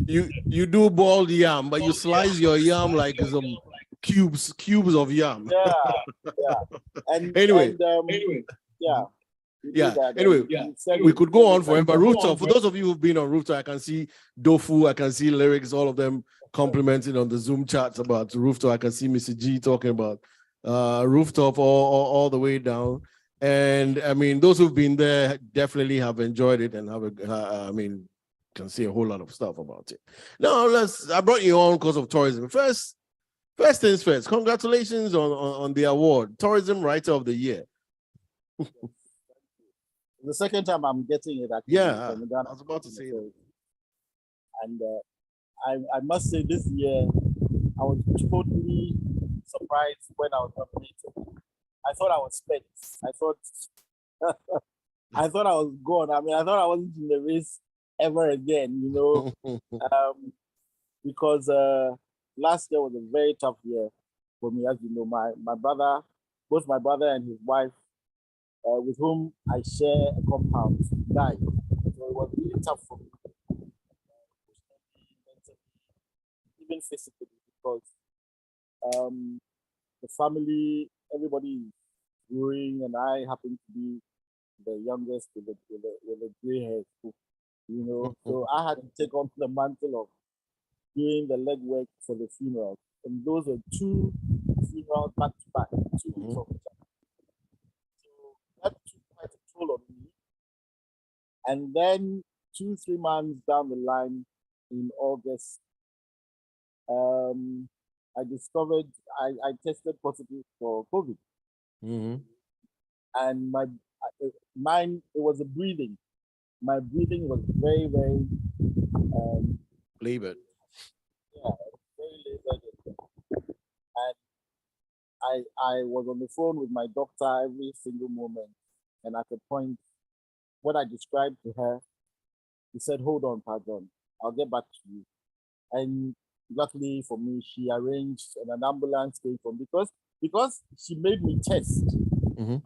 Speaker 2: you do boiled yam, but you slice your yam like some cubes of yam.
Speaker 12: Yeah. And
Speaker 2: anyway, Anyway, we could go on forever. Rooftop. For those of you who've been on Rooftop, I can see Dofu, I can see Lyrics, all of them complimenting on the Zoom chats about Rooftop. I can see Mr. G talking about Rooftop all the way down. And I mean, those who've been there definitely have enjoyed it and can see a whole lot of stuff about it. Now, I brought you on because of tourism. First things first, congratulations on the award, Tourism Writer of the Year.
Speaker 12: The second time I'm getting it. Actually,
Speaker 2: yeah, I was about to say that.
Speaker 12: And I must say this year, I was totally surprised when I was nominated. I thought I was spent. I thought I was gone. I mean, I thought I wasn't in the race ever again, because last year was a very tough year for me. As you know, my brother, both my brother and his wife, with whom I share a compound, died. So it was really tough for me. even physically, because the family, everybody is growing, and I happen to be the youngest with the gray hair, you know. So I had to take on the mantle of doing the legwork for the funeral. And those were 2 funerals back to back, 2 weeks of each other. So that took quite a toll on me. And then 2-3 months down the line, in August, I discovered I tested positive for COVID. And mine, it was a breathing. My breathing was very, very
Speaker 2: labored.
Speaker 12: Yeah, very labored. And I was on the phone with my doctor every single moment. And at a point, what I described to her, he said, "Hold on, Paa John, I'll get back to you." And luckily for me, she arranged, and an ambulance came from, because she made me test.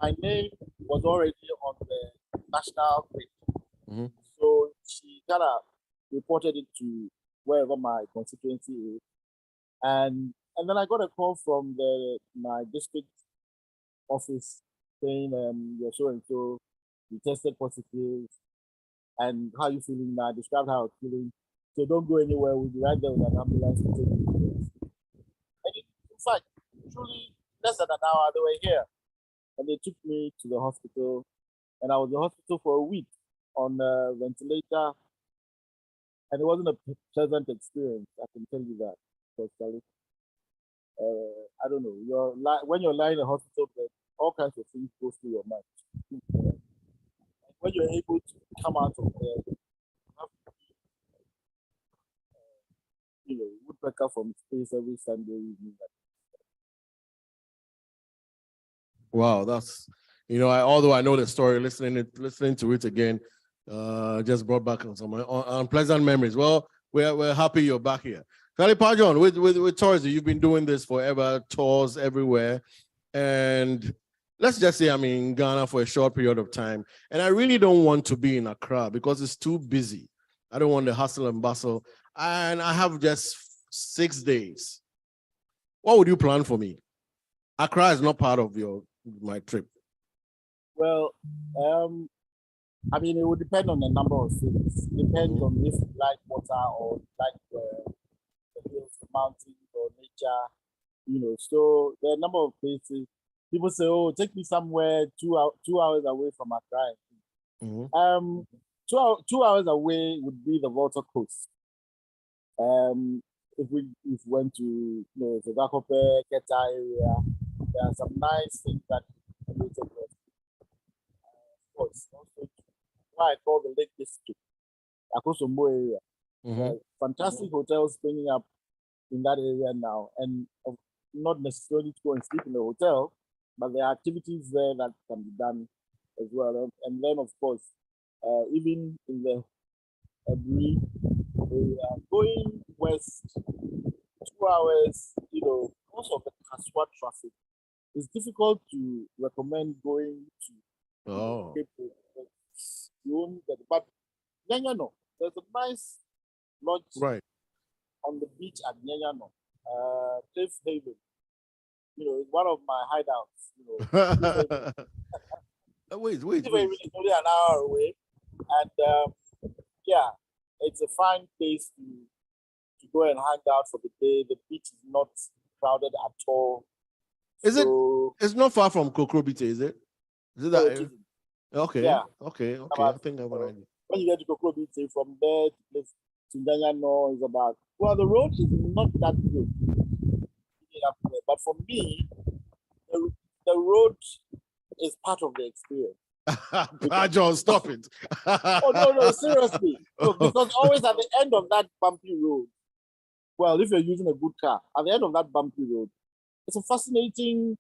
Speaker 12: My name was already on the national grid. So she kind of reported it to wherever my constituency is. And then I got a call from my district office saying, "You're so and so, you tested positive, and how you feeling now?" I described how I was feeling. "So don't go anywhere, we'll be right there with an ambulance to take you." And in fact, truly less than an hour they were here. And they took me to the hospital, and I was in the hospital for a week on a ventilator. And it wasn't a pleasant experience, I can tell you that. Because, I don't know, when you're lying in a hospital bed, all kinds of things go through your mind. And when you're able to come out of there, you have to be, woodpecker from space every Sunday evening.
Speaker 2: Wow, that's, although I know the story, listening to it again, just brought back some unpleasant memories. Well, we're happy you're back here. Paa John, with tourism, you've been doing this forever, tours everywhere. And let's just say I'm in Ghana for a short period of time. And I really don't want to be in Accra because it's too busy. I don't want the hustle and bustle. And I have just 6 days. What would you plan for me? Accra is not part of my trip.
Speaker 12: Well, I mean, it would depend on a number of things. Depends on if you like water or like the hills, the mountains, or nature. So there are a number of places. People say, "Oh, take me somewhere 2 hours away from Accra." 2 hours away would be the Volta Coast. If we went to the Gakope, Keta area, there are some nice things that of course, also what I call the Lake District, Akosombo area. Fantastic hotels springing up in that area now, and not necessarily to go and sleep in the hotel, but there are activities there that can be done as well. And then, of course, even in the Aburi area, going west 2 hours, because of the Kaswa traffic, it's difficult to recommend going to Cape Town. But Nyanyano, there's a nice lodge on the beach at Nyanyano, Cliff Haven. It's one of my hideouts.
Speaker 2: Wait.
Speaker 12: Cliff Haven is only an hour away, and yeah, it's a fine place to go and hang out for the day. The beach is not crowded at all.
Speaker 2: It's not far from Kokrobite, is it? Is it that area? Okay.
Speaker 12: Yeah.
Speaker 2: Okay. I think I have an idea.
Speaker 12: When you get to Kokrobite, from there to Nyanyano is about, the road is not that good. But for me, the road is part of the experience.
Speaker 2: Paa John, stop it.
Speaker 12: Oh, no, seriously. No, because always at the end of that bumpy road, if you're using a good car, at the end of that bumpy road, it's a fascinating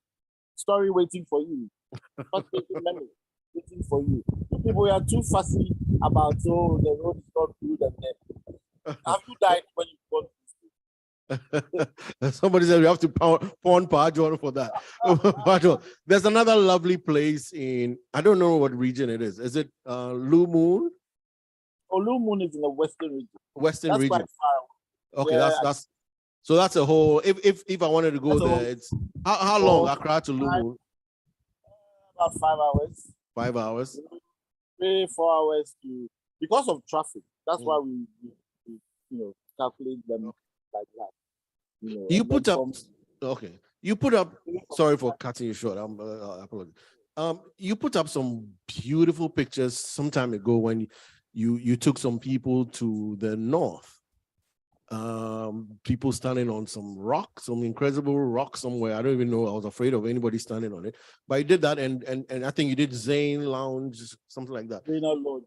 Speaker 12: story waiting for you. Fascinating memory waiting for you. You people are too fussy about, the road is not good, and then have you died when you got
Speaker 2: Somebody said we have to pawn Paa John for that. Paa John, there's another lovely place in, I don't know what region it is. Is it Blue Moon?
Speaker 12: Oh, Blue Moon is in the western region.
Speaker 2: Western
Speaker 12: That's
Speaker 2: region.
Speaker 12: quite far away.
Speaker 2: Okay,
Speaker 12: Yeah,
Speaker 2: that's So that's a whole. If I wanted to go
Speaker 12: That's a
Speaker 2: there,
Speaker 12: whole-
Speaker 2: it's how long Accra to Lumu?
Speaker 12: About 5 hours.
Speaker 2: 5 hours.
Speaker 12: 3-4 hours to because of traffic. That's why we calculate them like that.
Speaker 2: You
Speaker 12: and
Speaker 2: put
Speaker 12: then
Speaker 2: up. Okay. You put up. Sorry for cutting you short. I apologize. You put up some beautiful pictures some time ago when you took some people to the north. People standing on some rock, some incredible rock somewhere. I don't even know. I was afraid of anybody standing on it. But you did that, and I think you did Zane Lounge, something like that.
Speaker 12: Zena Lodge.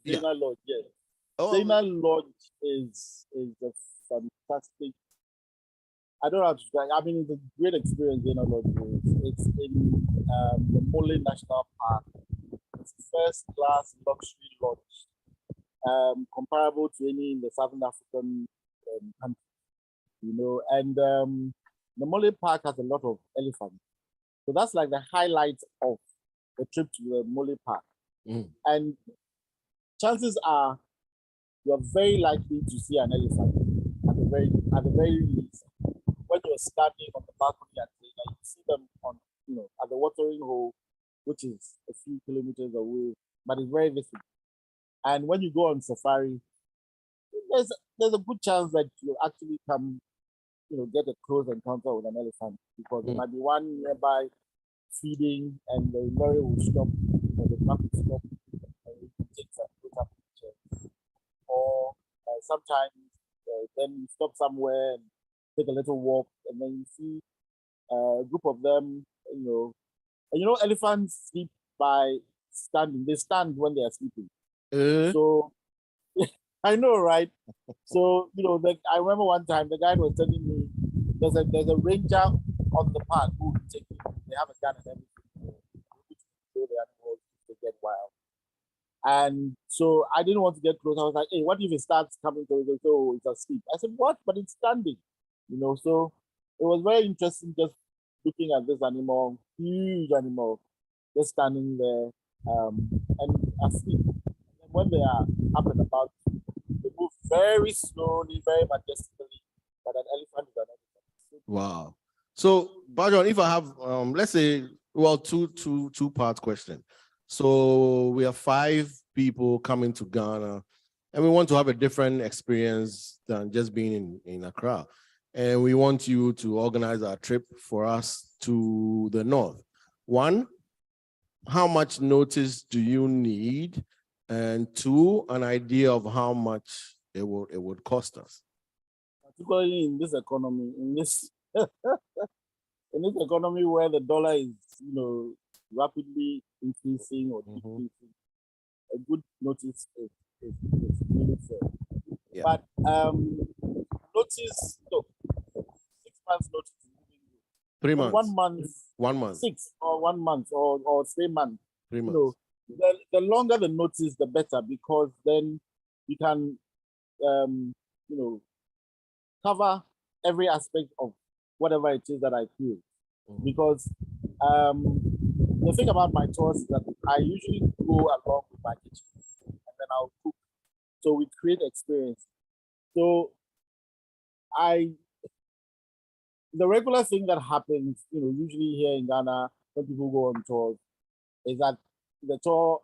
Speaker 12: Zena Lodge, yes.
Speaker 2: Oh,
Speaker 12: Zena Lodge is a fantastic. I don't know how to describe. I mean, it's a great experience. Zena Lodge is. It's in the Mole National Park. It's first-class luxury lodge, comparable to any in the Southern African country, and the Mole Park has a lot of elephants. So that's like the highlight of the trip to the Mole Park. And chances are you're very likely to see an elephant at the very least. When you're standing on the balcony at Zena, you see them on, at the watering hole, which is a few kilometers away, but it's very visible. And when you go on safari, there's a good chance that you'll actually come, get a close encounter with an elephant because there might be one nearby feeding and the lorry will stop, the truck will stop, and you can take some good pictures. Or sometimes then you stop somewhere and take a little walk, and then you see a group of them, elephants sleep by standing. They stand when they are sleeping. So I know, right? So I remember one time the guy was telling me there's a ranger on the park who will take you. They have a gun and everything. So the animals to get wild. And so I didn't want to get close. I was like, hey, what if it starts coming to us? Oh, it's asleep. I said, what? But it's standing. So it was very interesting just looking at this animal, huge animal, just standing there and asleep. And when they are up and about, they move very slowly, very majestically, but an elephant is an elephant.
Speaker 2: Wow. So, PaJohn, if I have, let's say, two-part question. So we have 5 people coming to Ghana, and we want to have a different experience than just being in Accra. And we want you to organize our trip for us to the north. 1, how much notice do you need? And 2, an idea of how much it would cost us.
Speaker 12: Particularly in this economy, in this economy where the dollar is, rapidly increasing or decreasing, a good notice is really fair.
Speaker 2: Yeah.
Speaker 12: But notice, 6 months notice is giving you
Speaker 2: 3 months.
Speaker 12: 1 month,
Speaker 2: 1 month.
Speaker 12: 6 or 1 month or 3 months.
Speaker 2: 3 months.
Speaker 12: The longer the notice, the better, because then you can, cover every aspect of whatever it is that I feel. Because the thing about my tours is that I usually go along with my kitchen and then I'll cook. So we create experience. So the regular thing that happens, usually here in Ghana when people go on tours is that the tour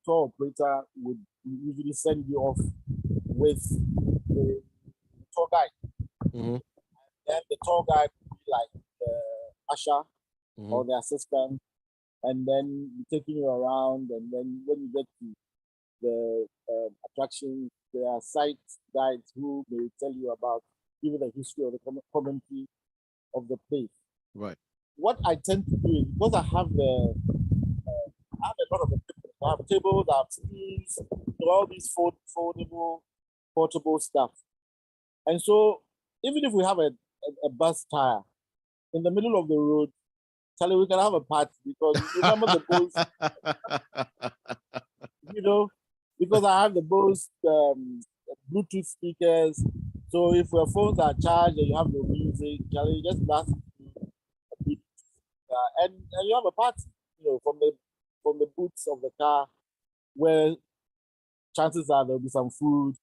Speaker 12: operator would usually send you off with the tour guide. Then the tour guide would be like the usher or the assistant, and then taking you around. And then when you get to the attractions, there are site guides who may tell you about even the history of the community of the place.
Speaker 2: Right.
Speaker 12: What I tend to do is because I have a lot of equipment. I have tables, I have stools, all these foldable, portable stuff. And so even if we have a bus tire in the middle of the road, Charlie, we can have a party because remember the Bose, because I have the Bose Bluetooth speakers. So if your phones are charged and you have no music, Charlie, just blast it and you have a party, from the boots of the car, where chances are there'll be some food,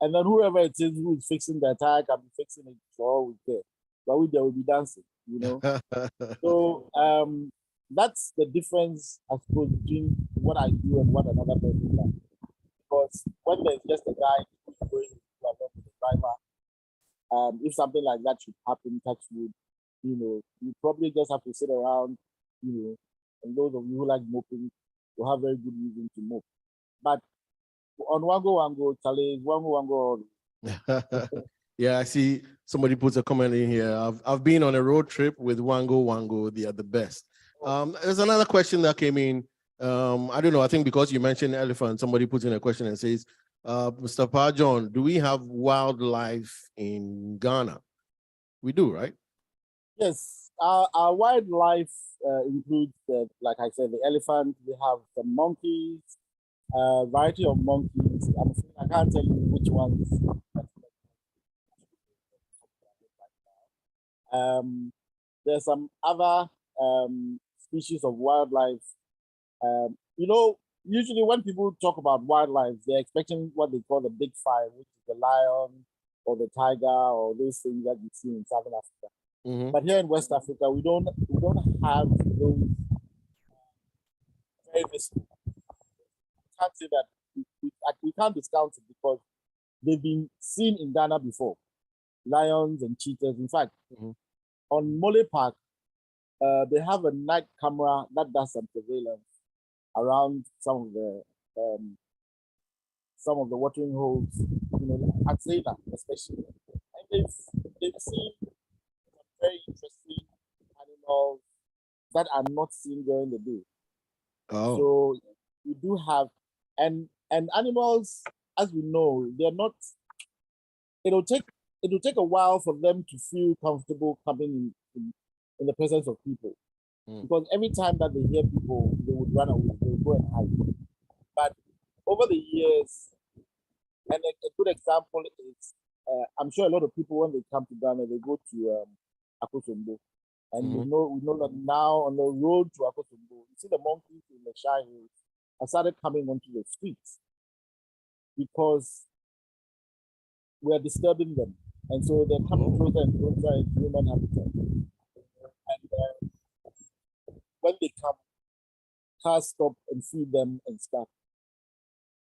Speaker 12: And then whoever it is who is fixing the attack can be fixing it for all we care. But we there will be dancing, you know. So that's the difference, I suppose, between what I do and what another person does. Because when there's just a guy who's going along with the driver, if something like that should happen, touch wood, you know, you probably just have to sit around, you know, and those of you who like moping will have very good reason to mope. But on Wango, Charlie, Wango.
Speaker 2: Yeah, I see somebody puts a comment in here. I've been on a road trip with Wango. They are the best. There's another question that came in. I don't know. I think because you mentioned elephant, somebody puts in a question and says, Mr. Paa John, do we have wildlife in Ghana? We do, right?
Speaker 12: Yes, our wildlife includes, like I said, the elephant. We have the monkeys, variety of monkeys. I can't tell you which ones. There's some other species of wildlife. You know, usually when people talk about wildlife, they're expecting what they call the big five, which is the lion or the tiger or those things that you see in Southern Africa. But here in West Africa, we don't have those very visible. Can't say that we can't discount it because they've been seen in Ghana before. Lions and cheetahs. In fact, on Mole Park, they have a night camera that does some surveillance around some of the watering holes, you know, at Zelle especially. And they've seen some very interesting animals that are not seen during the day.
Speaker 2: Oh.
Speaker 12: So we do have, and animals, as we know, they're not. It'll take a while for them to feel comfortable coming in the presence of people, because every time that they hear people, they would run away. They would go and hide. But over the years, and a good example is, I'm sure a lot of people when they come to Ghana, they go to Akosombo. And we know that now on the road to Akosombo, you see the monkeys in the Shire Hills have started coming onto the streets because we are disturbing them. And so they're coming closer and closer into human habitat. And when they come, cars stop and feed them and stuff.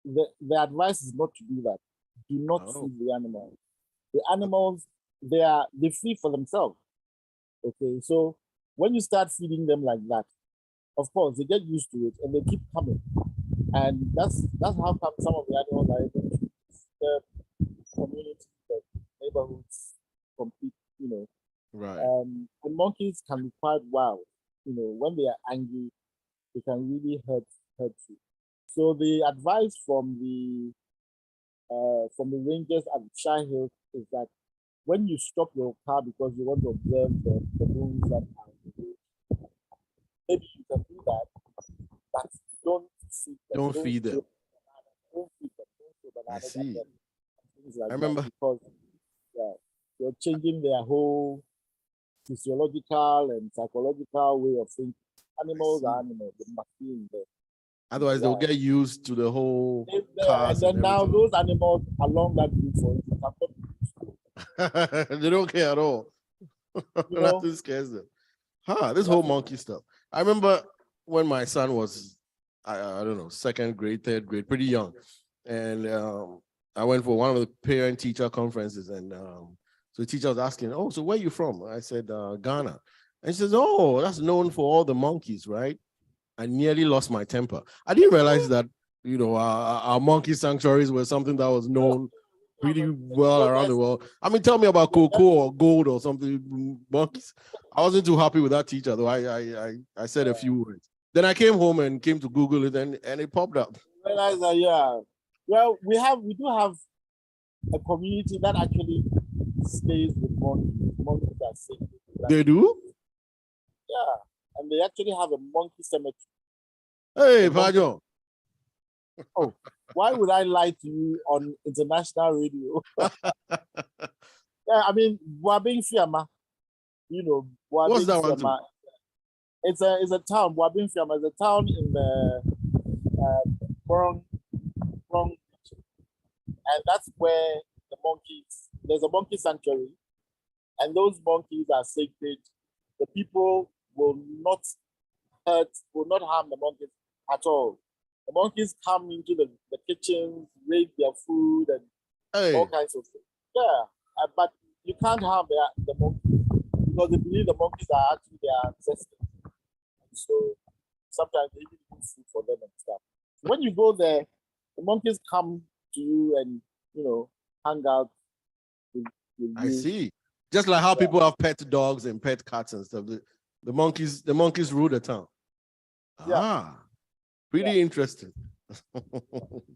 Speaker 12: The advice is not to do that. Do not feed the animals. The animals, they feed for themselves. Okay, so when you start feeding them like that, of course they get used to it and they keep coming, and that's how come some of the animals are able to disturb communities, the neighborhoods, compete, you know.
Speaker 2: Right.
Speaker 12: And monkeys can be quite wild, you know. When they are angry, they can really hurt you. So the advice from the rangers at Shire Hills is that when you stop your car because you want to observe the moons that are on the road, maybe you can do that, but don't feed them.
Speaker 2: Don't feed them.
Speaker 12: Don't feed them. Don't feed them.
Speaker 2: I see.
Speaker 12: Things like
Speaker 2: I remember.
Speaker 12: that, because you're changing their whole physiological and psychological way of thinking. Animals are animals. They must be in there.
Speaker 2: Otherwise, they'll get used to the whole cars.
Speaker 12: And then now those animals along that route, for instance, have got
Speaker 2: they don't care at all. Nothing scares them. This whole monkey stuff. I remember when my son was, I don't know, second grade, third grade, pretty young. And I went for one of the parent-teacher conferences. And so the teacher was asking, oh, so where are you from? I said, Ghana. And she says, oh, that's known for all the monkeys, right? I nearly lost my temper. I didn't realize that, you know, our monkey sanctuaries were something that was known pretty well around the world. I mean, tell me about cocoa or gold or something, monkeys. I wasn't too happy with that teacher, though. I said a few words. Then I came home and came to Google it, and it popped up.
Speaker 12: Realize that, yeah. Well, we do have a community that actually stays with monkeys. Monkeys are sacred.
Speaker 2: They do?
Speaker 12: Yeah, and they actually have a monkey cemetery.
Speaker 2: Hey, Paa John.
Speaker 12: Oh, why would I lie to you on international radio? Yeah, I mean, Boabing Fiama, you know,
Speaker 2: What's that one?
Speaker 12: Fiama. It's a town. Boabing Fiama is a town in the Prong region. And that's where the monkeys, there's a monkey sanctuary, and those monkeys are sacred. The people will not harm the monkeys at all. The monkeys come into the kitchen, raid their food, and all kinds of things. Yeah, but you can't harm the monkeys because they believe the monkeys are actually their ancestors. And so sometimes they even do food for them and stuff. When you go there, the monkeys come to you and, hang out with you.
Speaker 2: I see. Just like how people have pet dogs and pet cats and stuff. The monkeys rule the town.
Speaker 12: Yeah.
Speaker 2: Pretty interesting.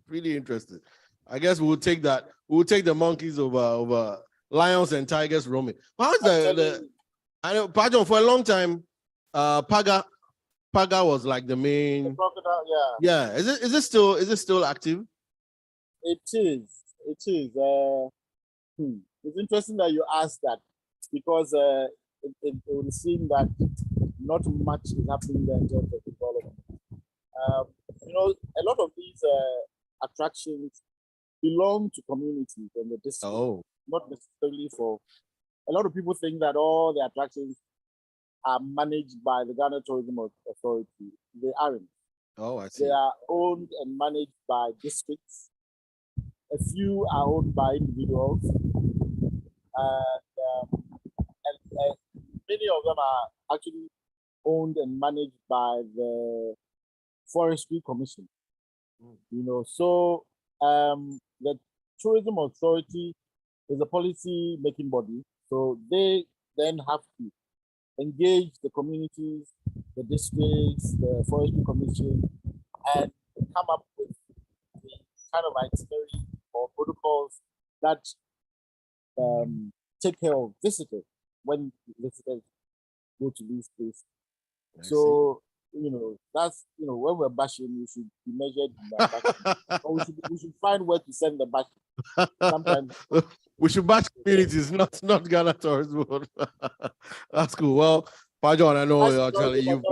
Speaker 2: Pretty interesting. I guess we'll take that. We'll take the monkeys over lions and tigers roaming. How is I know Paa John, for a long time, Paga was like the main.
Speaker 12: The crocodile, yeah.
Speaker 2: Yeah. Is it still active?
Speaker 12: It is. It's interesting that you asked that because it would seem that not much is happening there in terms of development. A lot of these attractions belong to communities and the district, not necessarily for. A lot of people think that all the attractions are managed by the Ghana Tourism Authority. They aren't.
Speaker 2: Oh, I see.
Speaker 12: They are owned and managed by districts. A few are owned by individuals, and many of them are actually owned and managed by the Forestry Commission. So the Tourism Authority is a policy making body. So they then have to engage the communities, the districts, the Forestry Commission, and come up with the kind of itinerary or protocols that take care of visitors when visitors go to these places. So, that's, when we're bashing, we should be measured in our bashing. Or we should find where to send the bashing. Sometimes
Speaker 2: we should bash communities, not Ghana Tourism Board. That's cool. Well, Paa John, I know actually you.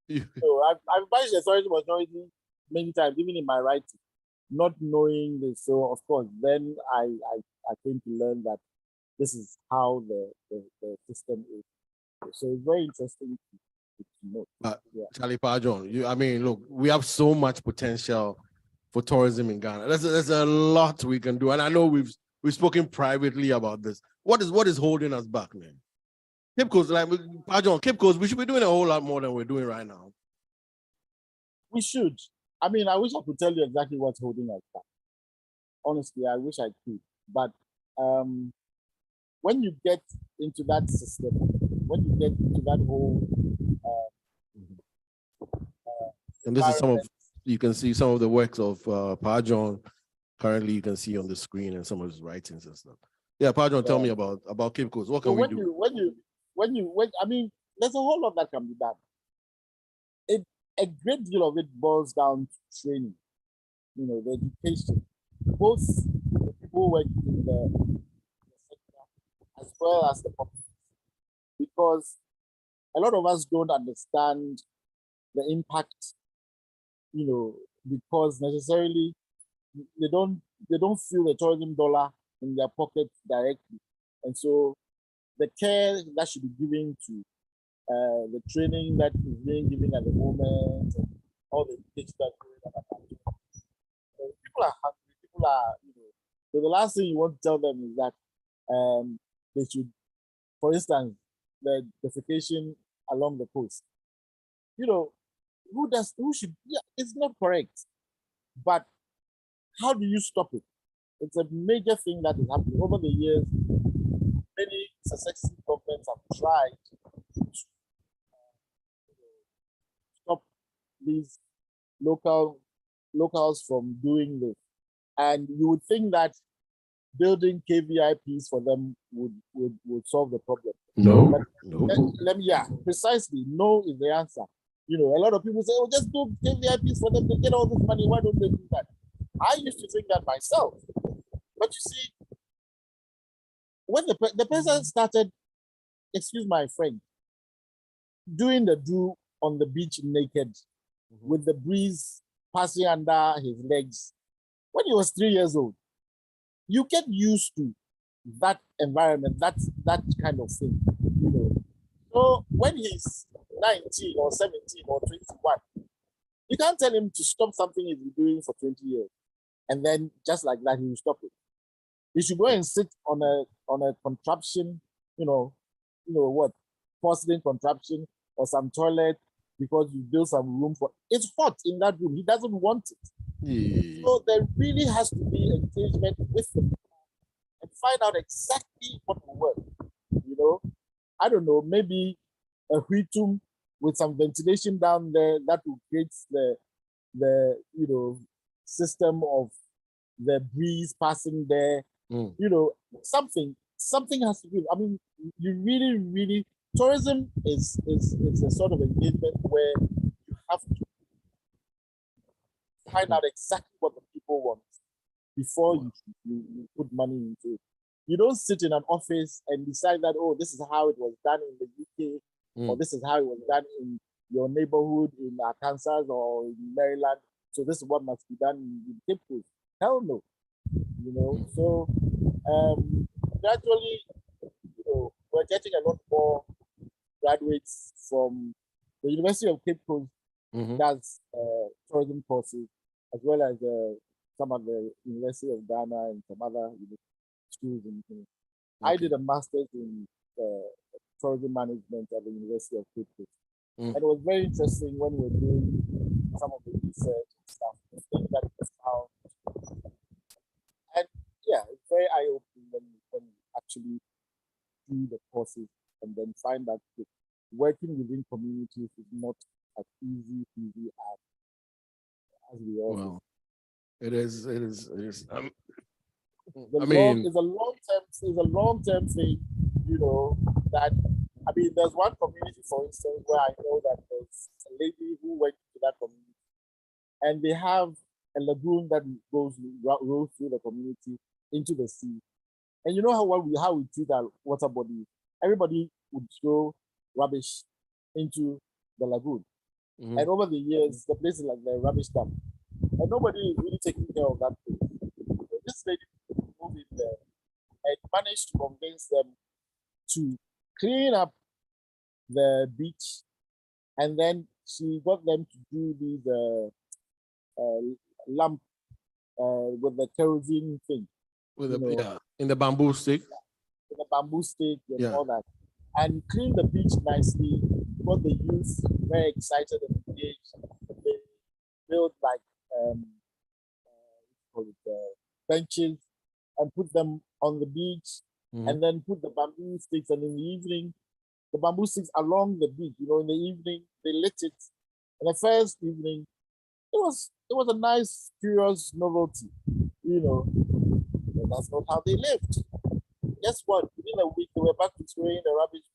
Speaker 12: I've bashed the Tourism Authority many times, even in my writing, not knowing this. So of course, then I came to learn that this is how the system is. So it's very interesting to know.
Speaker 2: Charlie Paa John, look, we have so much potential for tourism in Ghana. There's a lot we can do, and I know we've spoken privately about this. What is holding us back, man? Cape Coast, like Paa John, Cape Coast, we should be doing a whole lot more than we're doing right now.
Speaker 12: We should. I wish I could tell you exactly what's holding us back. Honestly, I wish I could. But when you get into that system, when you get into that whole
Speaker 2: and this is you can see some of the works of Paa John. Currently, you can see on the screen and some of his writings and stuff. Yeah, Paa John, tell me about Cape Coast. What can we do?
Speaker 12: There's a whole lot that can be done. A great deal of it boils down to training, the education, both the people working in the sector as well as the public, because a lot of us don't understand the impact, because necessarily they don't feel the tourism dollar in their pocket directly, and so the care that should be given to the training that is being given at the moment, and all the education that's going on at the moment. People are hungry. People are, so the last thing you want to tell them is that they should, for instance, the defecation along the coast. Who should? Yeah, it's not correct. But how do you stop it? It's a major thing that is happening over the years. Many successive governments have tried to stop these locals from doing this, and you would think that building KVIPs for them would solve the problem.
Speaker 2: No,
Speaker 12: precisely. No is the answer. A lot of people say, "Oh, just do KVIPs for them to get all this money. Why don't they do that?" I used to think that myself, but you see, when the person started, excuse my French, doing the do on the beach naked, with the breeze passing under his legs, when he was 3 years old, you get used to that environment, that kind of thing, you know. So when he's 19 or 17 or 21, you can't tell him to stop something he's been doing for 20 years, and then just like that he will stop it. He should go and sit on a contraption, you know what, porcelain contraption or some toilet because you build some room for. It's hot in that room. He doesn't want it.
Speaker 2: Yeah.
Speaker 12: So there really has to be engagement with them and find out exactly what will work. You know, I don't know, maybe a huitum with some ventilation down there that will create the system of the breeze passing there.
Speaker 2: Mm.
Speaker 12: You know, something has to be. I mean, you really tourism is a sort of engagement where you have to find out exactly what the people want before you put money into it. You don't sit in an office and decide that, oh, this is how it was done in the UK, or this is how it was done in your neighborhood in Arkansas or in Maryland. So this is what must be done in Cape Coast. Hell no. You know, so gradually, you know, we're getting a lot more graduates from the University of Cape Coast does tourism courses, as well as some of the University of Ghana and some other schools. I did a master's in tourism management at the University of Cape Coast. And it was very interesting when we were doing some of the research and stuff, the things that we found. And yeah, it's very eye-opening when you actually do the courses and then find that working within communities is not as easy as we all know.
Speaker 2: It is.
Speaker 12: It's a long-term thing, you know, that, I mean, there's one community, for instance, where I know that there's a lady who went to that community, and they have a lagoon that rolls through the community into the sea. And you know how we treat our water bodies. Everybody would throw rubbish into the lagoon. And over the years, the place is like the rubbish dump. And nobody is really taking care of that place. So this lady moved in there and managed to convince them to clean up the beach. And then she got them to do these lamp with the kerosene thing.
Speaker 2: With in the bamboo stick.
Speaker 12: In the bamboo stick and all that. And clean the beach nicely. Got the youth very excited and engaged. They built like benches and put them on the beach, and then put the bamboo sticks. And in the evening, the bamboo sticks along the beach. You know, in the evening they lit it. And the first evening, it was a nice, curious novelty. You know, but that's not how they lived. Guess what? Within a week, they were back to throwing the rubbish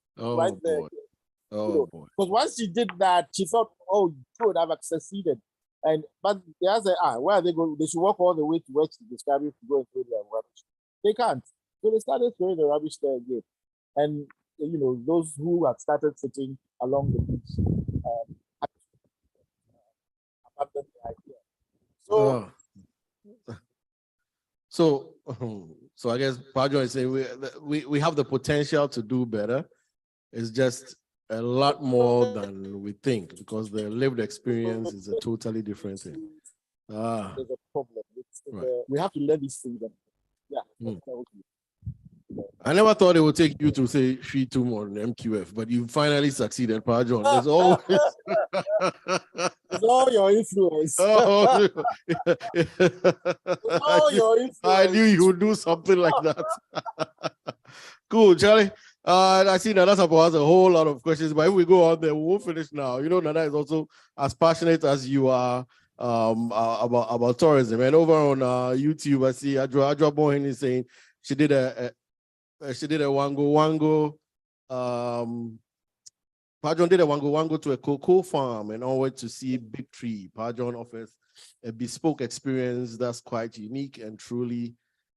Speaker 12: there.
Speaker 2: Oh, boy.
Speaker 12: Because once she did that, she thought, oh, you could have succeeded. But they asked her, where are they going? They should walk all the way to where she's describing to go and throw their rubbish. They can't. So they started throwing the rubbish there again. And, you know, those who had started sitting along the beach abandoned the idea.
Speaker 2: So I guess Paa John is saying we have the potential to do better. It's just a lot more than we think, because the lived experience is a totally different thing.
Speaker 12: There's a problem. We have to learn these things.
Speaker 2: I never thought it would take you to say Shitum or MQF, but you finally succeeded, Paa John. There's always
Speaker 12: it's all your influence. Your influence.
Speaker 2: I knew you would do something like that. Cool, Charlie. I see Nana Sapo has a whole lot of questions, but if we go on there, we won't finish now. You know, Nana is also as passionate as you are about tourism. And over on YouTube, I see Adra Bohin is saying she did a wango. Paa John did a wango to a cocoa farm and all went to see Big Tree. Paa John offers a bespoke experience that's quite unique and truly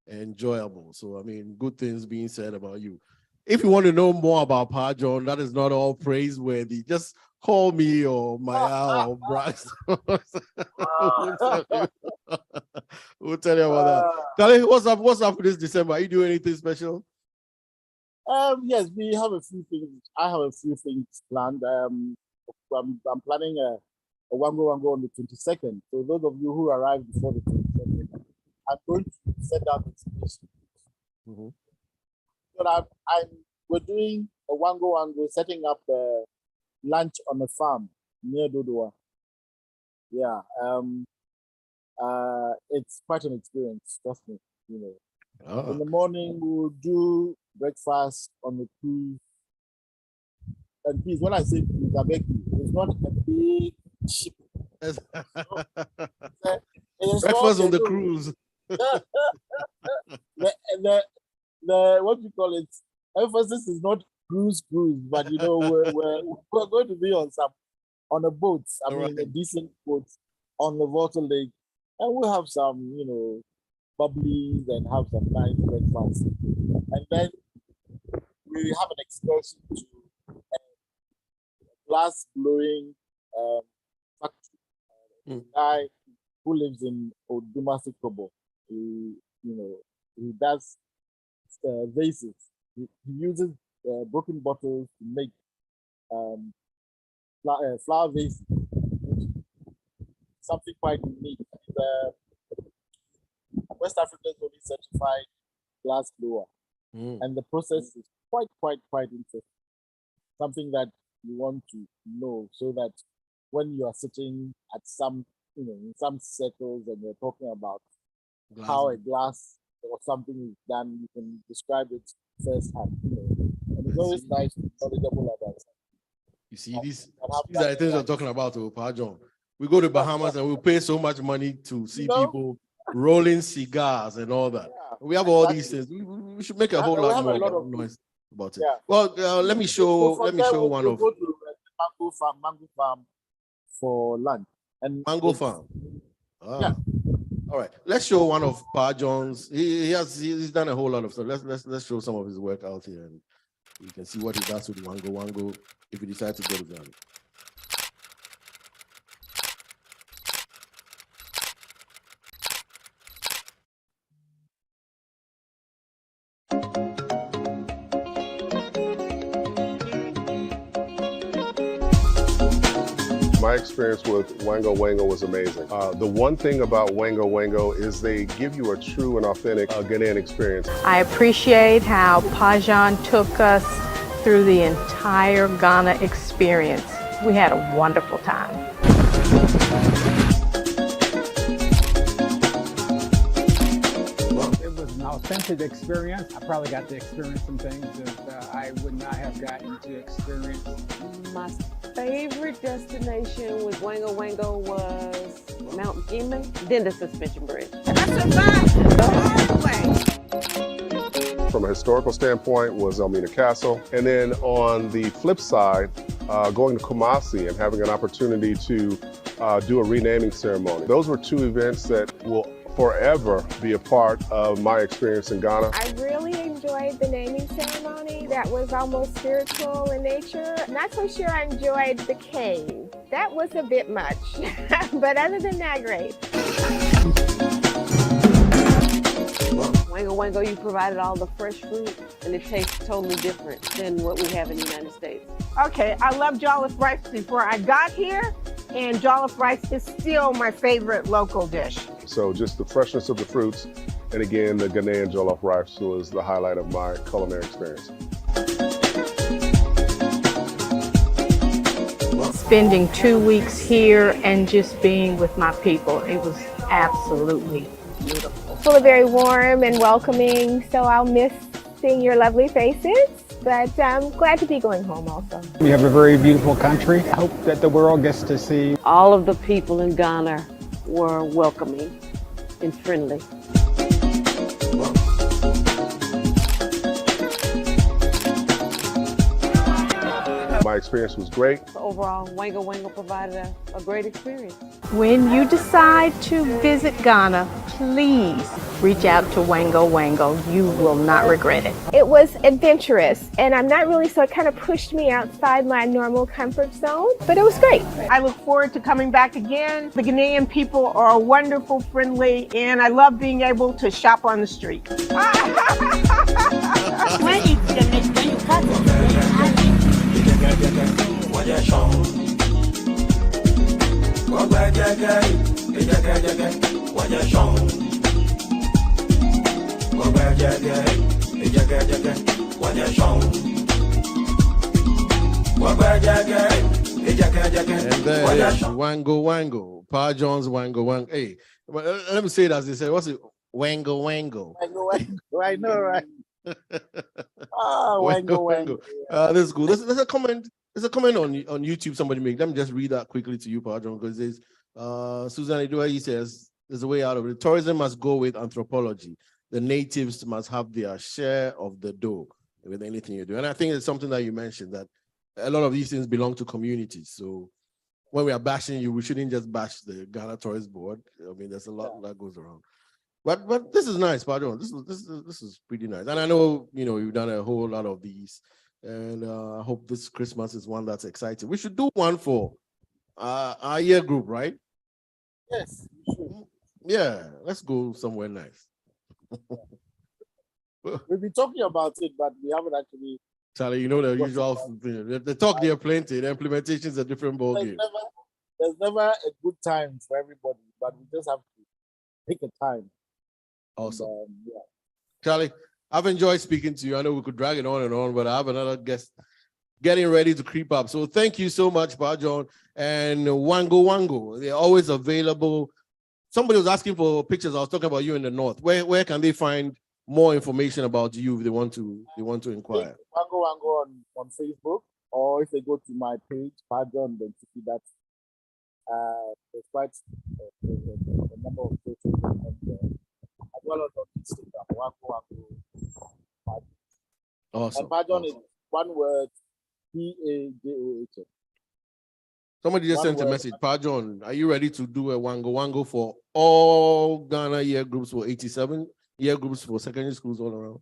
Speaker 2: enjoyable. So, I mean, good things being said about you. If you want to know more about Paa John, that is not all praiseworthy. Just call me or Maya or Brax. We'll tell you about that. Kale, what's up with this December? Are you doing anything special?
Speaker 12: Yes, we have a few things. I have a few things planned. I'm planning a Wango on the 22nd. So those of you who arrive before the 22nd, I'm going to send out information. So we're doing a Wango, setting up lunch on a farm near Dodua. Yeah, it's quite an experience, trust me. You know, in the morning we'll do breakfast on the cruise. And please, when I say cruise, I beg you, it's not a big ship.
Speaker 2: Breakfast on the cruise.
Speaker 12: the what you call it? Emphasis is not cruise, but you know we're going to be on a boat. I mean, a decent boat on the Water Lake, and we'll have some, you know, bubblies and have some nice breakfast, and then we have an excursion to a glass blowing factory. A guy who lives in Odumasi Kobo. He does vases. He uses broken bottles to make flower vases. Something quite unique. West Africa's only certified glass blower, and the process is quite interesting. Something that you want to know, so that when you are sitting at some, you know, in some circles and you're talking about how a glass or something is done, you can describe it firsthand. You know, and it's always nice to be knowledgeable about it.
Speaker 2: You see, these are the things we're talking about, Paa John. We go to Bahamas and we pay so much money to see people rolling cigars and all that. Yeah, we have all these things. We should make a whole lot more noise about it. Yeah. Well, let me show one of
Speaker 12: go to mango farm for lunch. And
Speaker 2: mango farm. Yeah. All right. Let's show one of Paa John's. He's done a whole lot of stuff. Let's show some of his work out here, and you can see what he does with Wango if he decides to go to Ghana.
Speaker 13: My experience with Wango was amazing. The one thing about Wango is they give you a true and authentic Ghanaian experience.
Speaker 14: I appreciate how PaJohn took us through the entire Ghana experience. We had a wonderful time.
Speaker 15: It was an authentic experience. I probably got to experience some things that I would not have gotten to experience.
Speaker 16: My favorite destination with Wango was Mount Gimli, then the suspension bridge.
Speaker 13: From a historical standpoint was Elmina Castle. And then on the flip side, going to Kumasi and having an opportunity to do a renaming ceremony. Those were two events that will forever be a part of my experience in Ghana.
Speaker 17: I really enjoyed the naming ceremony. That was almost spiritual in nature. Not so sure I enjoyed the cave. That was a bit much, but other than that, great.
Speaker 16: Wango, you provided all the fresh fruit, and it tastes totally different than what we have in the United States.
Speaker 14: Okay, I loved jollof rice before I got here, and jollof rice is still my favorite local dish.
Speaker 13: So just the freshness of the fruits, and again, the Ghanaian jollof rice was the highlight of my culinary experience.
Speaker 14: Spending 2 weeks here and just being with my people, it was absolutely beautiful.
Speaker 17: People are very warm and welcoming, so I'll miss seeing your lovely faces, but I'm glad to be going home also.
Speaker 15: We have a very beautiful country. I hope that the world gets to see.
Speaker 16: All of the people in Ghana were welcoming and friendly.
Speaker 13: My experience was great.
Speaker 16: So overall, Wango Wango provided a great experience.
Speaker 14: When you decide to visit Ghana, please reach out to Wango Wango. You will not regret it.
Speaker 17: It was adventurous, and I'm not really, so it kind of pushed me outside my normal comfort zone, but it was great.
Speaker 18: I look forward to coming back again. The Ghanaian people are wonderful, friendly, and I love being able to shop on the street.
Speaker 9: When it's the next when you cut
Speaker 2: And there is Wango Wango, Paa John's Wango Wango. Hey, but let me say it as they say. What's it? Wango Wango.
Speaker 12: I know, right? Wango Wango.
Speaker 2: This is cool. There's a comment. There's a comment on YouTube somebody made. Let me just read that quickly to you, Paa John, because there's Susan Edua, he says there's a way out of it. Tourism must go with anthropology. The natives must have their share of the dough with anything you do. And I think it's something that you mentioned, that a lot of these things belong to communities. So when we are bashing you, we shouldn't just bash the Ghana Tourist Board. I mean, there's a lot that goes around. But this is nice, Paa John. This is pretty nice. And I know, you've done a whole lot of these. And I hope this Christmas is one that's exciting. We should do one for our year group, right?
Speaker 12: Yes.
Speaker 2: Yeah, let's go somewhere nice.
Speaker 12: We've been talking about it, but we haven't actually.
Speaker 2: Charlie, the usual thing. The talk there plenty. The implementation is a different ballgame.
Speaker 12: There's never a good time for everybody, but we just have to pick a time.
Speaker 2: Awesome.
Speaker 12: Yeah.
Speaker 2: Charlie, I've enjoyed speaking to you. I know we could drag it on, but I have another guest getting ready to creep up. So thank you so much, Paa John. And Wango Wango, they're always available. Somebody was asking for pictures. I was talking about you in the north. Where can they find more information about you if they want to inquire?
Speaker 12: Wango Wango on Facebook, or if they go to my page, Paa John, then to see that there's quite a number of photos as well as on Instagram. Wango Wango.
Speaker 2: Awesome.
Speaker 12: And Paa John is one word, PaJohn.
Speaker 2: Somebody just sent a message. Paa John, are you ready to do a Wango Wango for all Ghana year groups for 87 year groups for secondary schools all around?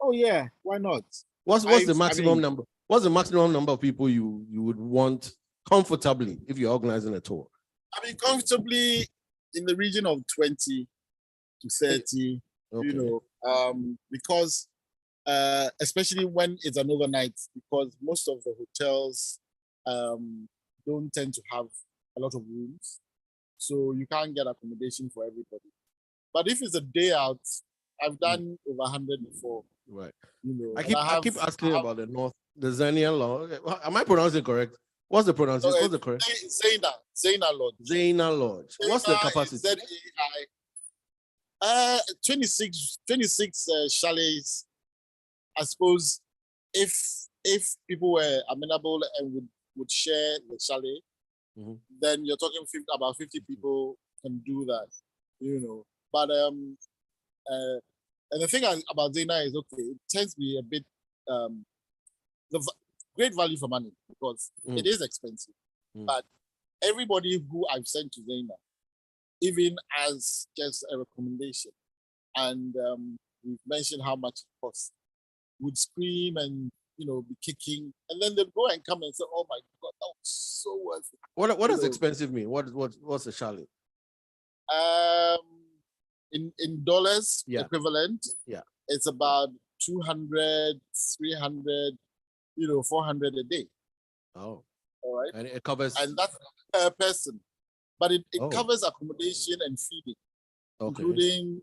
Speaker 12: Oh yeah, why not?
Speaker 2: What's the maximum number? What's the maximum number of people you would want comfortably if you're organizing a tour?
Speaker 12: I mean, comfortably in the region of 20 to 30. Okay. Because especially when it's an overnight, because most of the hotels don't tend to have a lot of rooms, so you can't get accommodation for everybody. But if it's a day out, I've done over 100 before.
Speaker 2: Right. I keep asking about the north, the Zanian Lodge. Am I pronouncing it correct? What's the pronunciation? What's the correct?
Speaker 12: Zena Lodge.
Speaker 2: Zena Lodge. What's the capacity?
Speaker 12: Z-A-I. 26 chalets. I suppose if people were amenable and would share the chalet, then you're talking about 50 people can do that, But and the thing about Zena is, okay, it tends to be a bit great value for money because it is expensive. But everybody who I've sent to Zena, even as just a recommendation, and we've mentioned how much it costs, would scream and be kicking, and then they'd go and come and say, "Oh my God, that was so worth it."
Speaker 2: What does expensive mean? What's a chalet?
Speaker 12: In dollars equivalent, it's about 200, 300, 400 a day.
Speaker 2: Oh,
Speaker 12: all right,
Speaker 2: and it covers,
Speaker 12: and that's per person, but it covers accommodation and feeding, including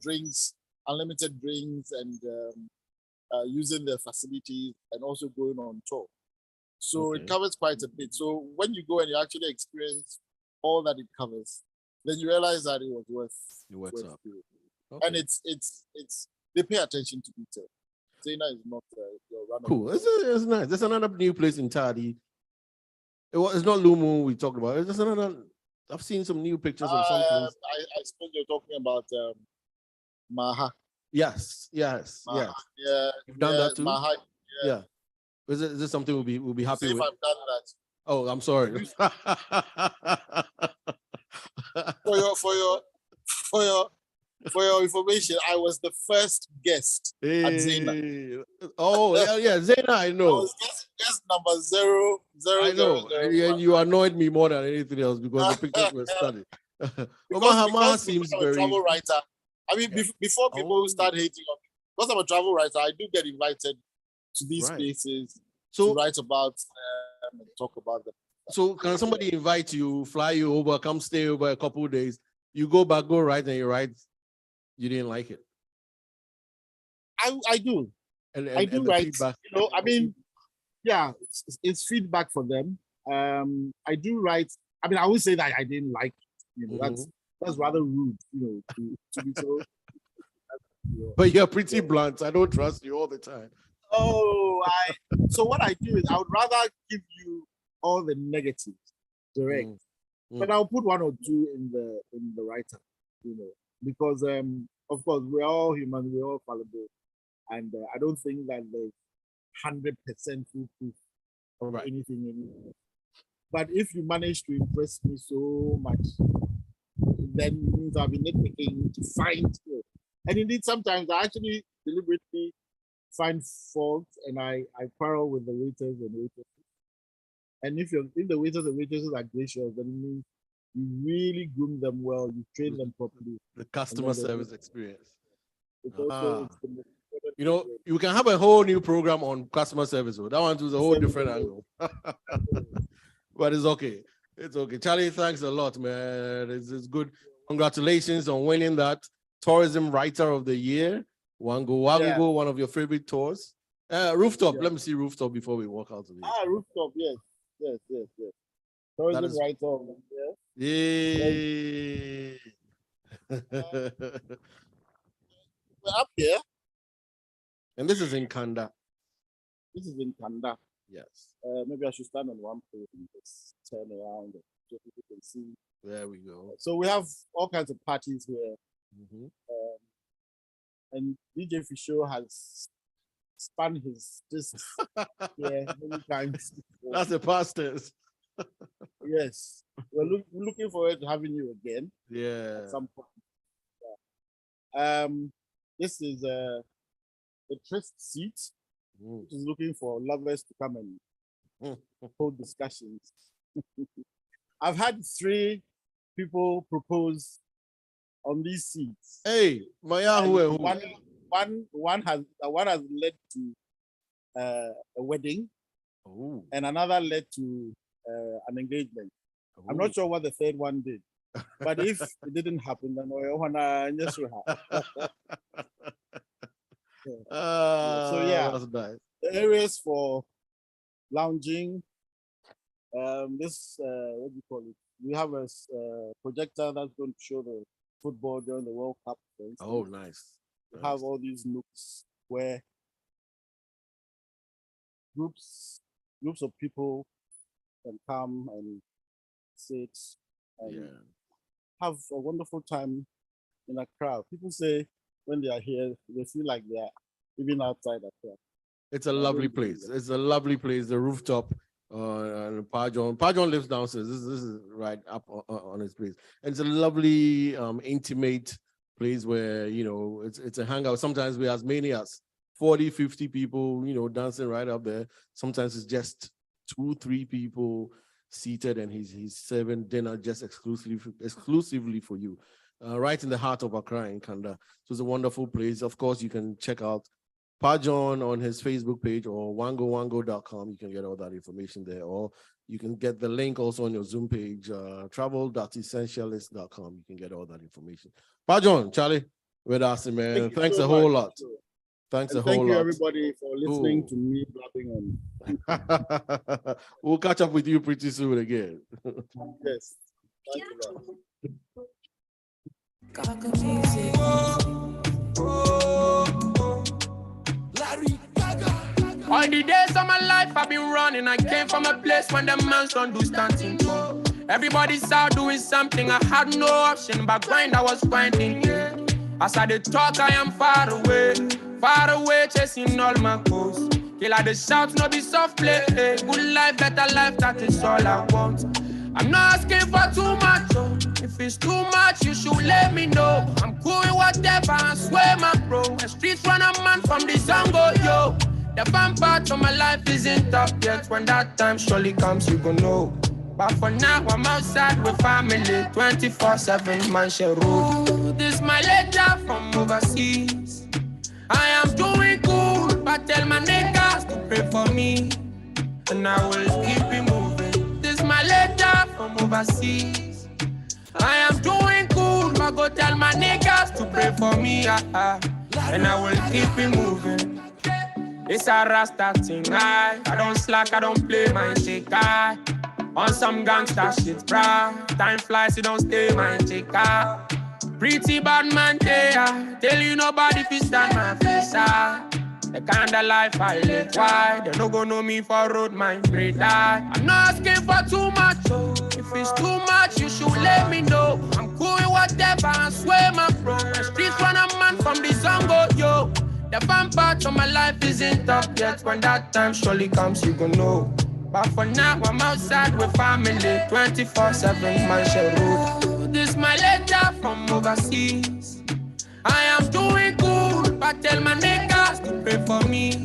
Speaker 12: drinks, unlimited drinks, and using the facilities, and also going on tour. So it covers quite a bit. So when you go and you actually experience all that it covers, then you realize that it was worth it. And it's they pay attention to detail. Zena is not your run.
Speaker 2: Cool. It's nice. There's another new place in Tadi. It's not Lumu we talked about. It's just another. I've seen some new pictures of something.
Speaker 12: I suppose you're talking about Maha.
Speaker 2: Yes.
Speaker 12: Maha.
Speaker 2: Yeah. You've done that too.
Speaker 12: Maha.
Speaker 2: Yeah. Is this something we'll be happy
Speaker 12: See if
Speaker 2: with?
Speaker 12: I've done that.
Speaker 2: Oh, I'm sorry.
Speaker 12: For your information, I was the first guest at Zena.
Speaker 2: Oh, yeah, Zena, I
Speaker 12: I
Speaker 2: know.
Speaker 12: was guest number 0, 0,
Speaker 2: I know. And you annoyed me more than anything else because the pictures were stunning.
Speaker 12: Because
Speaker 2: seems
Speaker 12: I'm a
Speaker 2: very
Speaker 12: travel writer. I mean, before people start hating on me, because I'm a travel writer, I do get invited to these places to write about them and talk about them.
Speaker 2: So can somebody invite you, fly you over, come stay over a couple of days? You go back, go write, and you write. You didn't like it.
Speaker 12: I do.
Speaker 2: And
Speaker 12: I do
Speaker 2: the
Speaker 12: write.
Speaker 2: feedback.
Speaker 12: You know, I mean, yeah, it's feedback for them. I do write. I mean, I would say that I didn't like it. You know, that's rather rude. You know, to be so.
Speaker 2: But you're pretty blunt. I don't trust you all the time.
Speaker 12: Oh, so what I do is I would rather give you all the negatives direct, but I'll put one or two in the write-up, you know, because of course we're all human, we're all fallible, and I don't think that there's 100% foolproof or anything anymore. But if you manage to impress me so much, then it means I've been nitpicking to find skill. And indeed, sometimes I actually deliberately find fault and I quarrel with the waiters and waitresses. And if the waiters and waitresses are gracious, then it means you really groom them well, you train them properly.
Speaker 2: The customer service experience.
Speaker 12: It's also,
Speaker 2: you know, you can have a whole new program on customer service. That one was a whole different angle. But it's okay. It's okay. Charlie, thanks a lot, man. It's good. Congratulations on winning that Tourism Writer of the Year. Wango, one of your favorite tours. Rooftop. Let me see Rooftop before we walk out of here.
Speaker 12: Rooftop, yes. Tourism Writer of the Year.
Speaker 2: Yay.
Speaker 12: We're up here.
Speaker 2: And this is in Kanda.
Speaker 12: This is in Kanda.
Speaker 2: Yes.
Speaker 12: Maybe I should stand on one place and just turn around so people can see.
Speaker 2: There we go.
Speaker 12: So we have all kinds of parties here. And DJ Fisho has spun his discs here many times.
Speaker 2: That's the past tense.
Speaker 12: Yes. We're looking forward to having you again.
Speaker 2: Yeah.
Speaker 12: At some point. Yeah. This is the tryst seat, which is looking for lovers to come and hold discussions. I've had 3 people propose on these seats.
Speaker 2: Hey, Maya,
Speaker 12: one has led to a wedding, and another led to an engagement. I'm not sure what the third one did, but if it didn't happen, then so yeah,
Speaker 2: that's nice.
Speaker 12: The areas for lounging. This what do you call it? We have a projector that's going to show the football during the World Cup.
Speaker 2: Oh, nice.
Speaker 12: We have all these nooks where groups of people can come and sit and have a wonderful time in a crowd. People say when they are here, they feel like they are even outside Accra.
Speaker 2: It's a lovely place. It's a lovely place. The rooftop. And Paa John. Paa John lives downstairs. This is right up on his place. And it's a lovely, intimate place where, you know, it's a hangout. Sometimes we have as many as 40, 50 people, you know, dancing right up there. Sometimes it's just 2-3 people seated and he's serving dinner just exclusively for you. Right in the heart of Accra in Kanda. So it's a wonderful place. Of course, you can check out PaJohn on his Facebook page or wango.com. You can get all that information there, or you can get the link also on your Zoom page, travel.essentialist.com. You can get all that information. PaJohn, Charlie, with us, man. Thanks a whole lot. Thank you,
Speaker 12: everybody, for listening to me blabbing on.
Speaker 2: We'll catch up with you pretty soon again.
Speaker 12: Yes. Thank you.
Speaker 19: All the days of my life I've been running. I came from a place when the man don't do stunting. Everybody's out doing something. I had no option, but grind I was finding. As I did talk, I am far away chasing all my goals. Killer the shouts, no be soft play. Good life, better life, that is all I want. I'm not asking for too much, oh. If it's too much, you should let me know. I'm cool with whatever, I swear, my bro. The streets run a man from the Zango, yo. The fun part of my life isn't up yet. When that time surely comes, you gon' know. But for now, I'm outside with family, 24/7, man, share road. This my letter from overseas. I am doing good, but tell my niggas to pray for me, and I will keep it moving. This my letter from overseas. I am doing good, but go tell my niggas to pray for me, and I will keep it moving. It's a Rasta thing, I don't slack, I don't play my shake, on some gangsta shit, brah. Time flies, you don't stay my chick, Pretty bad man, tell you nobody fi stand my face, The kind of life I live, why? They no go know me for road, my great eye. I'm not asking for too much, oh. If it's too much, you should let me know. I'm cool with whatever, I swear, my bro. The streets run a man from the Zango, yo. The fun part of my life isn't up yet. When that time surely comes, you gon' know. But for now, I'm outside with family, 24/7, man, share road. This my letter from overseas. I am doing good, but tell my niggas to pray for me,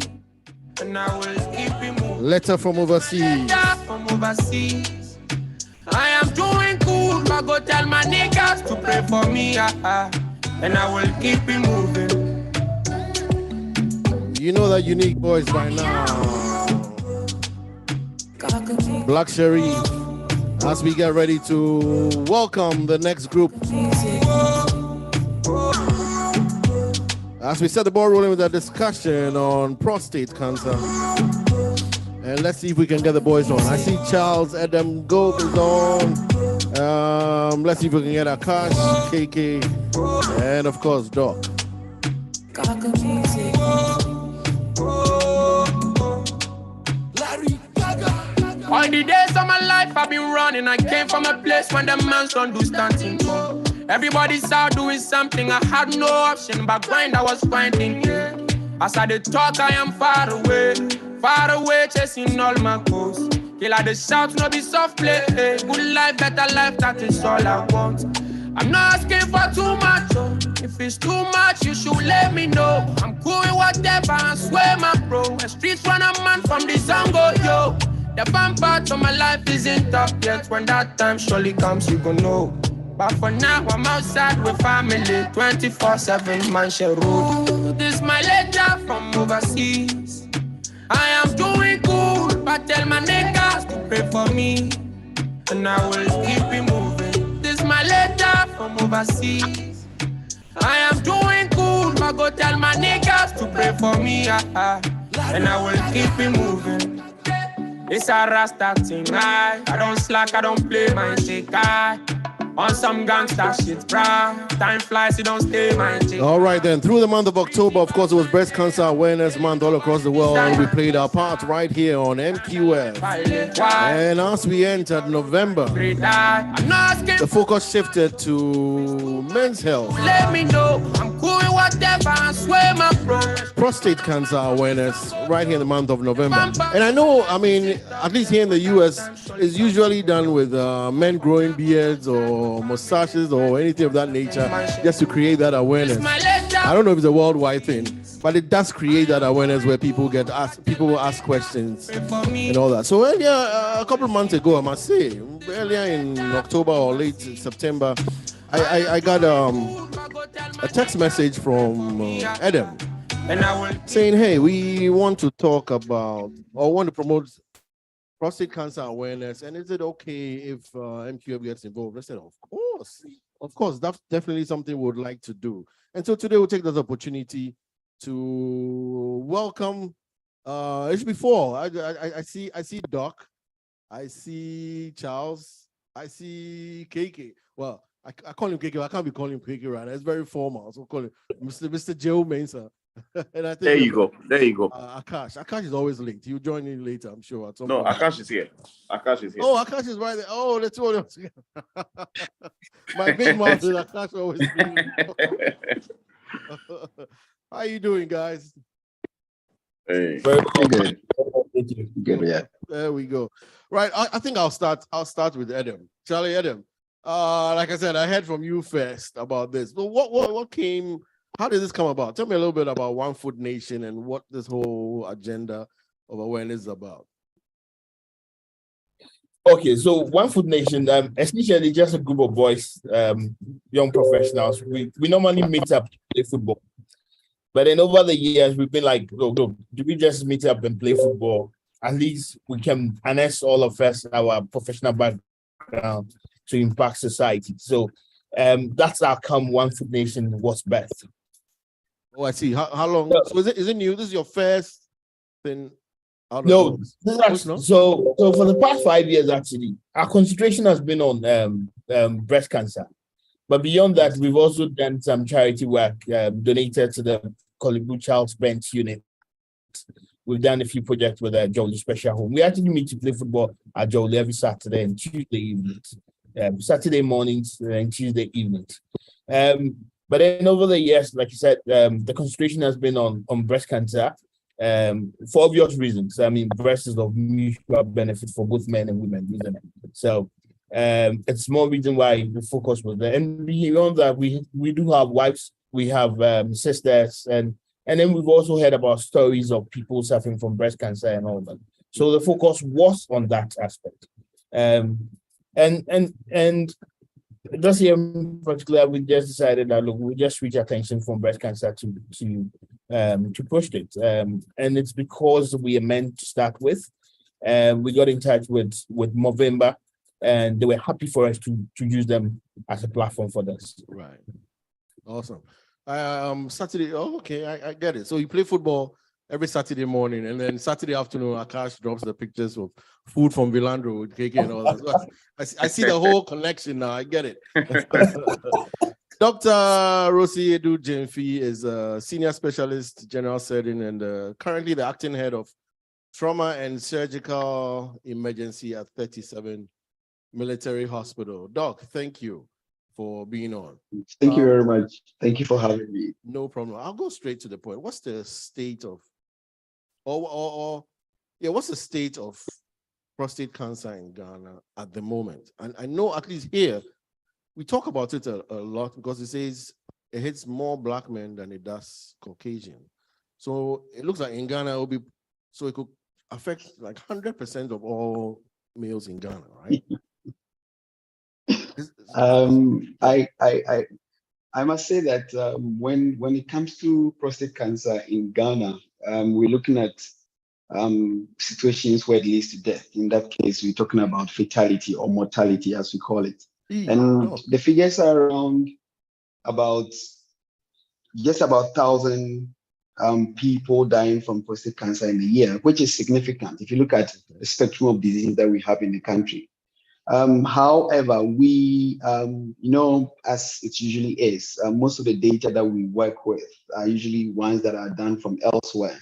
Speaker 19: and I will keep it moving.
Speaker 2: Letter from overseas.
Speaker 19: Letter from overseas. I am doing good, but go tell my niggas to pray for me, and I will keep it moving.
Speaker 2: You know that unique voice by now. Black Sherry, as we get ready to welcome the next group. As we set the ball rolling with a discussion on prostate cancer. And let's see if we can get the boys on. I see Charles, Adam Gope is on. Let's see if we can get Akash, KK, and of course Doc.
Speaker 19: All the days of my life I've been running. I came from a place when the man don't do stunting. Everybody's out doing something. I had no option, but grind I was finding. As I did talk, I am far away, chasing all my goals. Killer the shouts, no be soft play. Good life, better life, that is all I want. I'm not asking for too much, oh. If it's too much, you should let me know. I'm cool with whatever, I swear, my bro. The streets run a man from the Zango, yo. The fun part of my life isn't up yet. When that time surely comes, you gon' know. But for now, I'm outside with family, 24/7, man, share road. This my letter from overseas. I am doing good, but tell my niggas to pray for me, and I will keep it moving. This my letter from overseas. I am doing good, but go tell my niggas to pray for me, and I will keep it moving. It's a Rasta thing, I don't slack, I don't play my shake, on some gangsta shit, brah. Time flies, you don't stay my chick.
Speaker 2: All right then, through the month of October, of course, it was Breast Cancer Awareness Month all across the world, and we played our part right here on MQF. And as we entered November, the focus shifted to men's health.
Speaker 19: Let me know, I'm cool with whatever, I swear, my bro.
Speaker 2: Prostate cancer awareness right here in the month of November. And I know, I mean, at least here in the US, it's usually done with men growing beards or mustaches or anything of that nature, just to create that awareness. I don't know if it's a worldwide thing, but it does create that awareness where people will ask questions and all that. So earlier, a couple of months ago, I must say, earlier in October or late September, I got a text message from Adam saying, hey, we want to talk about or want to promote prostate cancer awareness, and is it okay if MQF gets involved? I said, of course, that's definitely something we would like to do. And so today we'll take this opportunity to welcome. It's before I see Doc, I see Charles, I see KK. Well, I call him KK. I can't be calling him KK right now. It's very formal. So I'll call him Mr. Joe Mensah. And I think
Speaker 20: there you go.
Speaker 2: Akash is always late. He'll join in later, I'm sure.
Speaker 20: No, point. Akash is here.
Speaker 2: Oh, Akash is right there. Oh, let's all else. My big mouth is Akash always. How you doing, guys?
Speaker 20: Hey,
Speaker 12: Very
Speaker 20: good.
Speaker 12: Thank you.
Speaker 20: Good, yeah.
Speaker 2: There we go. Right. I think I'll start with Adam. Charlie, Adam. Like I said, I heard from you first about this. But what came? How did this come about? Tell me a little bit about One Foot Nation and what this whole agenda of awareness is about.
Speaker 12: Okay, so One Foot Nation, essentially just a group of boys, young professionals. We normally meet up to play football. But then over the years, we've been like, look, do we just meet up and play football? At least we can harness all of us, our professional background, to impact society. So that's how come One Foot Nation was birthed.
Speaker 2: Oh, I see. How long? So is it new? This is your first thing out of
Speaker 12: No,
Speaker 2: those?
Speaker 12: this is actually, so for the past 5 years, actually, our concentration has been on breast cancer. But beyond that, we've also done some charity work, donated to the Kolibu Child's Bench Unit. We've done a few projects with Jolie Special Home. We actually meet to play football at Jolie every Saturday and Tuesday evenings, Saturday mornings and Tuesday evenings. But then over the years, like you said, the concentration has been on breast cancer for obvious reasons. I mean, breast is of mutual benefit for both men and women, isn't it? So it's more reason why the focus was there. And beyond that, we do have wives, we have sisters, and then we've also heard about stories of people suffering from breast cancer and all that. So the focus was on that aspect. And this year in particular, we just decided that look, we just switch attention from breast cancer to prostate. And it's because we are meant to start with. We got in touch with Movember, and they were happy for us to use them as a platform for this.
Speaker 2: Right. Awesome. Saturday. Oh, okay. I get it. So you play football every Saturday morning, and then Saturday afternoon, Akash drops the pictures of food from Vilandro with cake and all that. So I see the whole connection now. I get it. Dr. Rosie Edu Jemfi is a senior specialist, general surgeon, and currently the acting head of trauma and surgical emergency at 37 Military Hospital. Doc, thank you for being on.
Speaker 20: Thank you very much. Thank you for having me.
Speaker 2: No problem. I'll go straight to the point. What's the state of, what's the state of prostate cancer in Ghana at the moment? And I know at least here, we talk about it a lot because it says it hits more black men than it does Caucasian. So it looks like in Ghana, it could affect like 100% of all males in Ghana, right?
Speaker 20: I must say that when it comes to prostate cancer in Ghana, we're looking at situations where it leads to death. In that case, we're talking about fatality or mortality, as we call it. And the figures are around just about 1,000 people dying from prostate cancer in a year, which is significant if you look at the spectrum of disease that we have in the country. However, we, as it usually is, most of the data that we work with are usually ones that are done from elsewhere.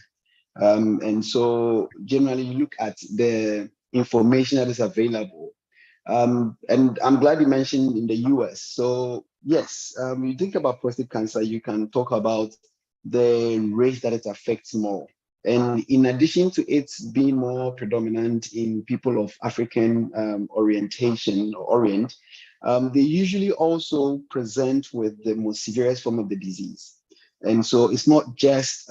Speaker 20: And so generally you look at the information that is available. And I'm glad you mentioned in the US. So yes, you think about prostate cancer, you can talk about the race that it affects more. And in addition to it being more predominant in people of African orientation or orient, they usually also present with the most severest form of the disease. And so it's not just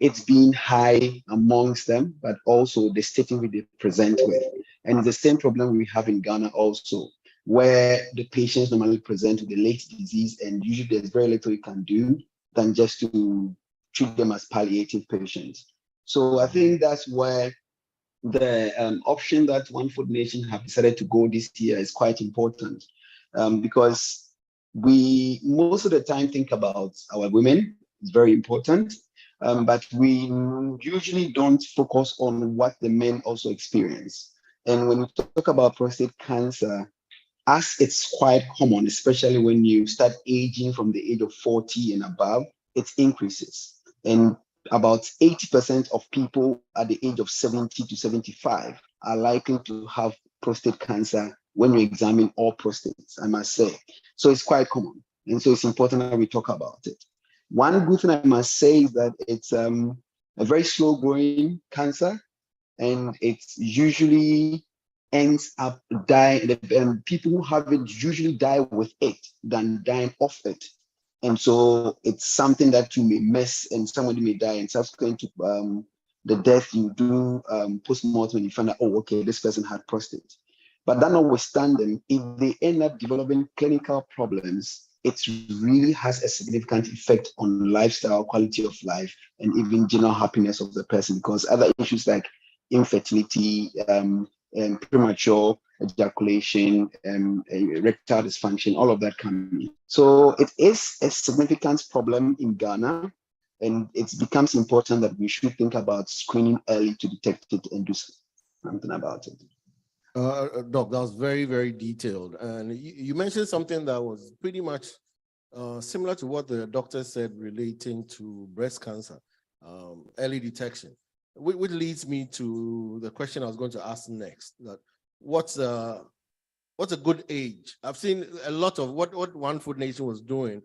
Speaker 20: it's being high amongst them, but also the state in which they present with. And the same problem we have in Ghana also, where the patients normally present with the late disease, and usually there's very little you can do than just to treat them as palliative patients. So I think that's where the option that One Foot Nation have decided to go this year is quite important, because we most of the time think about our women. It's very important, but we usually don't focus on what the men also experience. And when we talk about prostate cancer, as it's quite common, especially when you start aging from the age of 40 and above, it increases. And about 80% of people at the age of 70 to 75 are likely to have prostate cancer when you examine all prostates, I must say. So it's quite common. And so it's important that we talk about it. One good thing I must say is that a very slow growing cancer, and it usually ends up dying. People who have it usually die with it than dying of it. And so it's something that you may miss, and somebody may die, and subsequent to the death, you do post-mortem and you find out, oh, okay, this person had prostate. But that notwithstanding, if they end up developing clinical problems, it really has a significant effect on lifestyle, quality of life, and even general happiness of the person, because other issues like infertility, and premature ejaculation, erectile dysfunction, all of that can be. So it is a significant problem in Ghana, and it becomes important that we should think about screening early to detect it and do something about it.
Speaker 2: Doc, that was very, very detailed. And you mentioned something that was pretty much similar to what the doctor said relating to breast cancer, early detection, which leads me to the question I was going to ask next. That what's a good age? I've seen a lot of what One Food Nation was doing.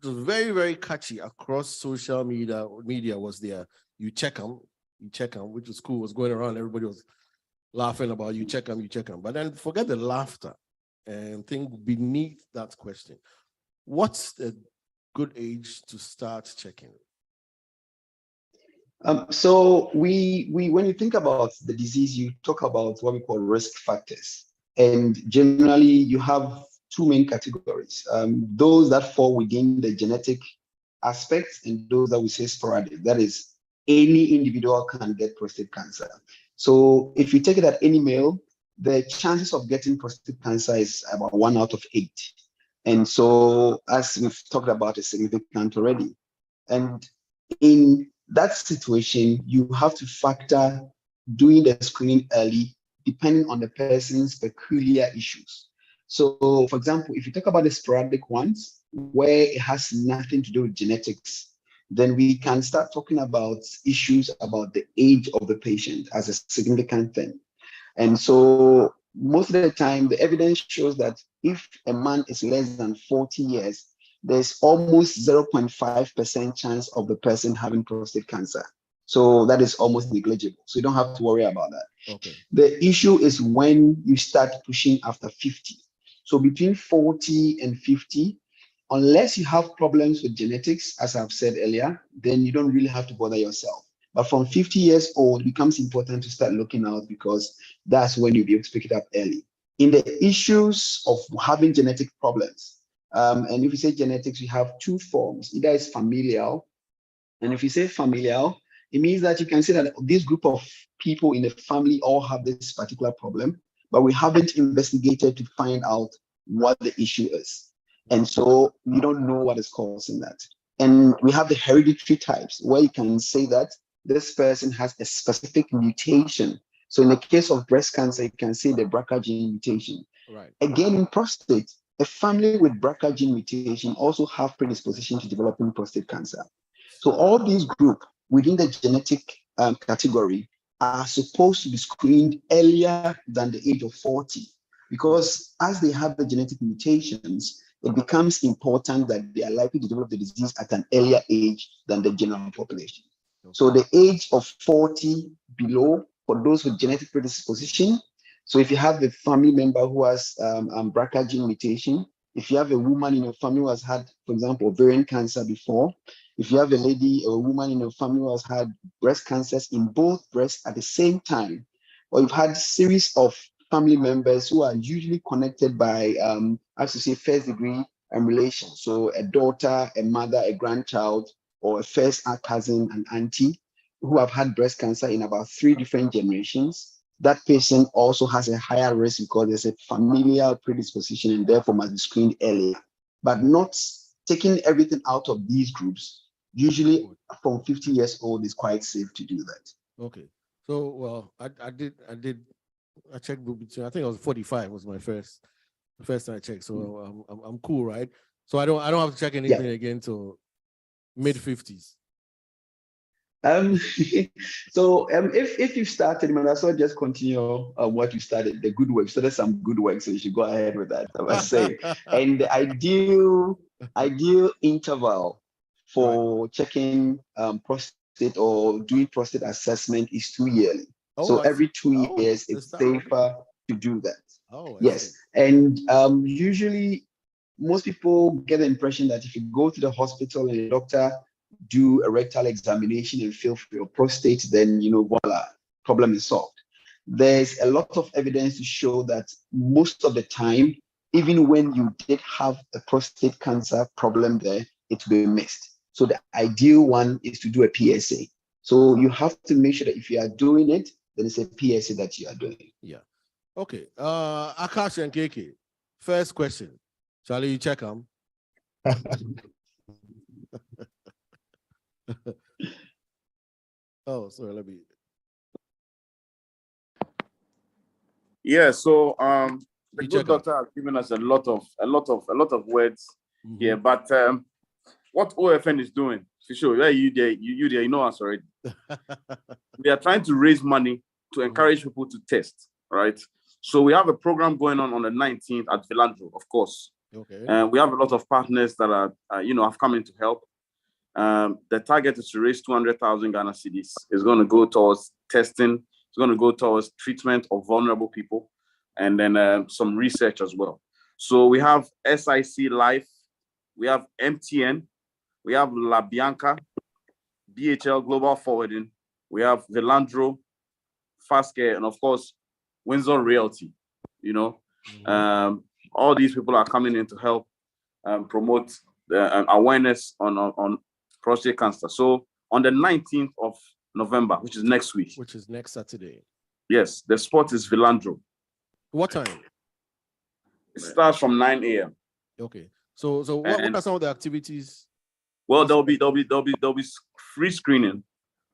Speaker 2: It was very, very catchy across social media. Was there, you check them, which was cool, was going around. Everybody was laughing about you check them. But then forget the laughter and think beneath that question. What's a good age to start checking?
Speaker 20: So we when you think about the disease, you talk about what we call risk factors. And generally you have two main categories. Those that fall within the genetic aspects and those that we say sporadic. That is, any individual can get prostate cancer. So if you take it at any male, the chances of getting prostate cancer is about 1 out of 8. And so, as we've talked about, it's significant already. And in that situation, you have to factor doing the screening early, depending on the person's peculiar issues. So, for example, if you talk about the sporadic ones, where it has nothing to do with genetics, then we can start talking about issues about the age of the patient as a significant thing. And so most of the time, the evidence shows that if a man is less than 40 years, there's almost 0.5% chance of the person having prostate cancer. So that is almost negligible. So you don't have to worry about that.
Speaker 2: Okay.
Speaker 20: The issue is when you start pushing after 50. So between 40 and 50, unless you have problems with genetics, as I've said earlier, then you don't really have to bother yourself. But from 50 years old, it becomes important to start looking out, because that's when you'll be able to pick it up early. In the issues of having genetic problems, and if you say genetics, we have two forms. Either it's familial, and if you say familial, it means that you can say that this group of people in the family all have this particular problem, but we haven't investigated to find out what the issue is. And so we don't know what is causing that. And we have the hereditary types, where you can say that this person has a specific mutation. So in the case of breast cancer, you can say the BRCA gene mutation.
Speaker 2: Right.
Speaker 20: Again, in prostate, a family with BRCA gene mutation also have predisposition to developing prostate cancer. So all these groups within the genetic category are supposed to be screened earlier than the age of 40, because as they have the genetic mutations, it becomes important that they are likely to develop the disease at an earlier age than the general population. So the age of 40 below for those with genetic predisposition. So if you have a family member who has BRCA gene mutation, if you have a woman in your family who has had, for example, ovarian cancer before, if you have a lady or a woman in your family who has had breast cancers in both breasts at the same time, or you've had a series of family members who are usually connected by, as you say, first degree relation. So a daughter, a mother, a grandchild, or a first cousin, an auntie, who have had breast cancer in about 3 different generations, that patient also has a higher risk because there's a familial predisposition and therefore must be screened earlier. But not taking everything out of these groups, usually from 50 years old is quite safe to do that.
Speaker 2: Okay. So, well, I checked between, I think I was 45 was my first time I checked. So I'm cool, right? So I don't have to check anything again till mid 50s.
Speaker 20: If you started, you might as well just continue what you started, the good work. So there's some good work, so you should go ahead with that, I must say. And the ideal interval for checking prostate prostate or doing prostate assessment is 2 yearly.
Speaker 2: Oh,
Speaker 20: So
Speaker 2: I
Speaker 20: every
Speaker 2: see.
Speaker 20: 2
Speaker 2: Oh,
Speaker 20: years,
Speaker 2: it's
Speaker 20: it's
Speaker 2: that.
Speaker 20: safer to do that.
Speaker 2: Oh, I
Speaker 20: Yes,
Speaker 2: see.
Speaker 20: and usually most people get the impression that if you go to the hospital and the doctor do a rectal examination and feel for your prostate, then voila, problem is solved. There's a lot of evidence to show that most of the time, even when you did have a prostate cancer problem there, it will be missed. So the ideal one is to do a PSA. So you have to make sure that if you are doing it, then it's a PSA that you are doing.
Speaker 2: Yeah. Okay. Akash and KK. First question. Charlie, you check them. Oh, sorry, let me.
Speaker 21: Yeah, so the
Speaker 2: You
Speaker 21: good
Speaker 2: check
Speaker 21: doctor has given us a lot of words here, but what OFN is doing, for sure, yeah, you there, you know us already. They are trying to raise money to encourage people to test, right? So we have a program going on the 19th at Vilandro, of course.
Speaker 2: Okay.
Speaker 21: And we have a lot of partners that are, have come in to help. The target is to raise 200,000 Ghana cedis. It's going to go towards testing. It's going to go towards treatment of vulnerable people, and then some research as well. So we have SIC Life, we have MTN, we have La Bianca, BHL Global Forwarding, we have Vilandro, Fast Care, and of course, Windsor Realty. All these people are coming in to help promote the awareness on prostate cancer. So on the 19th of November, which is next week.
Speaker 2: Which is next Saturday.
Speaker 21: Yes, the spot is Vilandro.
Speaker 2: What time?
Speaker 21: It starts from 9 a.m.
Speaker 2: Okay. So what are some of the activities?
Speaker 21: Well, there'll be free screening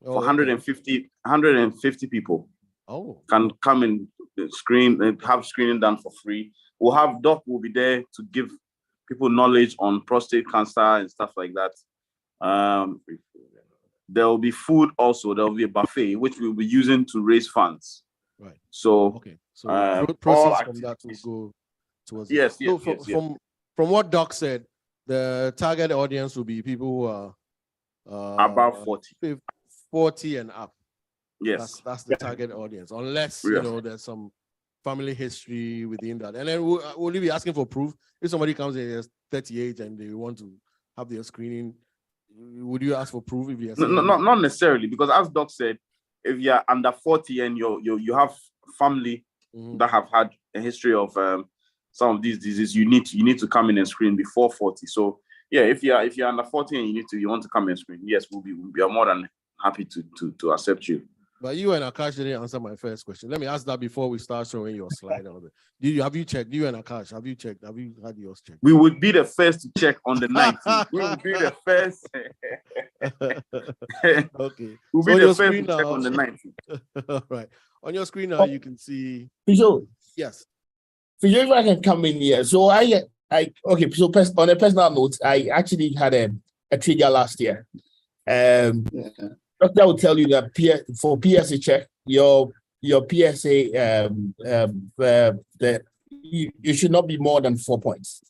Speaker 21: for 150 people.
Speaker 2: Oh.
Speaker 21: Can come and screen and have screening done for free. We'll have Doc will be there to give people knowledge on prostate cancer and stuff like that. There will be food also. There will be a buffet, which we'll be using to raise funds.
Speaker 2: Right.
Speaker 21: So,
Speaker 2: okay. So
Speaker 21: all
Speaker 2: proceeds from that will go towards
Speaker 21: yes,
Speaker 2: it. So
Speaker 21: yes,
Speaker 2: from what Doc said, the target audience will be people who are
Speaker 21: about
Speaker 2: 40 and up.
Speaker 21: Yes,
Speaker 2: that's the target audience, unless there's some family history within that. And then will you be asking for proof if somebody comes in as 38 and they want to have their screening? Would you ask for proof if you
Speaker 21: not necessarily, because as Doc said, if you're under 40 and you have family that have had a history of some of these diseases, you need to come in and screen before 40. So yeah, if you're under 40 and you want to come and screen, yes, we are more than happy to accept you.
Speaker 2: But you and Akash didn't answer my first question. Let me ask that before we start showing your slide. Have you checked? You and Akash, have you checked? Have you had yours checked?
Speaker 21: We would be the first to check on the 19th. We would be the first.
Speaker 2: Okay.
Speaker 21: We'll be the first to check on the 19th.
Speaker 2: All right. On your screen now, you can see.
Speaker 22: PaJohn.
Speaker 2: Yes.
Speaker 22: PaJohn, if I can come in here. So so on a personal note, I actually had a trigger last year. Doctor will tell you that for PSA check, your PSA you should not be more than 4 points.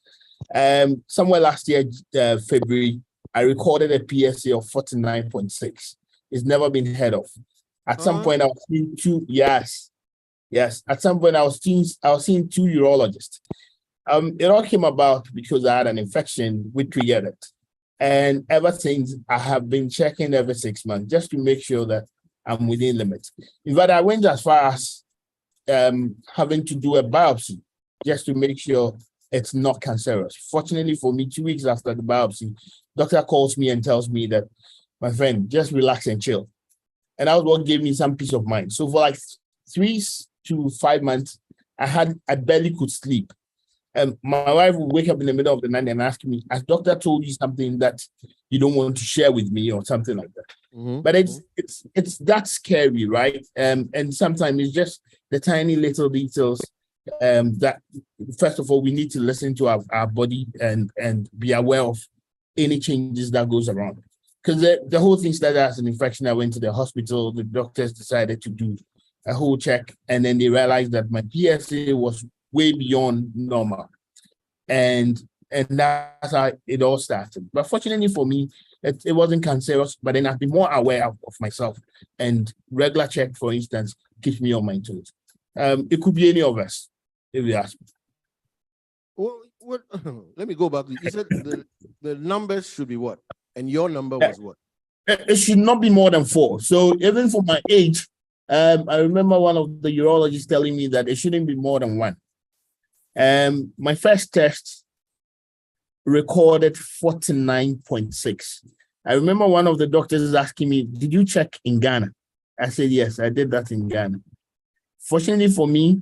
Speaker 22: Somewhere last year, February, I recorded a PSA of 49.6. It's never been heard of. At some point, I was seeing two. Yes. At some point, I was seeing two urologists. It all came about because I had an infection which triggered it. And ever since, I have been checking every 6 months just to make sure that I'm within limits. In fact, I went as far as having to do a biopsy just to make sure it's not cancerous. Fortunately for me, 2 weeks after the biopsy, doctor calls me and tells me that, my friend, just relax and chill. And that was what gave me some peace of mind. So for like 3 to 5 months, I barely could sleep. And my wife would wake up in the middle of the night and ask me, has doctor told you something that you don't want to share with me or something like that? But it's that scary, right? And sometimes it's just the tiny little details that, first of all, we need to listen to our body and be aware of any changes that goes around. Because the whole thing started as an infection. I went to the hospital, the doctors decided to do a whole check, and then they realized that my PSA was way beyond normal. And that's how it all started. But fortunately for me, it wasn't cancerous, but then I've been more aware of myself. And regular check, for instance, keeps me on my toes. It could be any of us, if you ask me.
Speaker 2: Well, what? Let me go back. You said the numbers should be what? And your number was what?
Speaker 22: It should not be more than 4. So even for my age, I remember one of the urologists telling me that it shouldn't be more than 1. My first test recorded 49.6. I remember one of the doctors asking me, "Did you check in Ghana?" I said, "Yes, I did that in Ghana." Fortunately for me,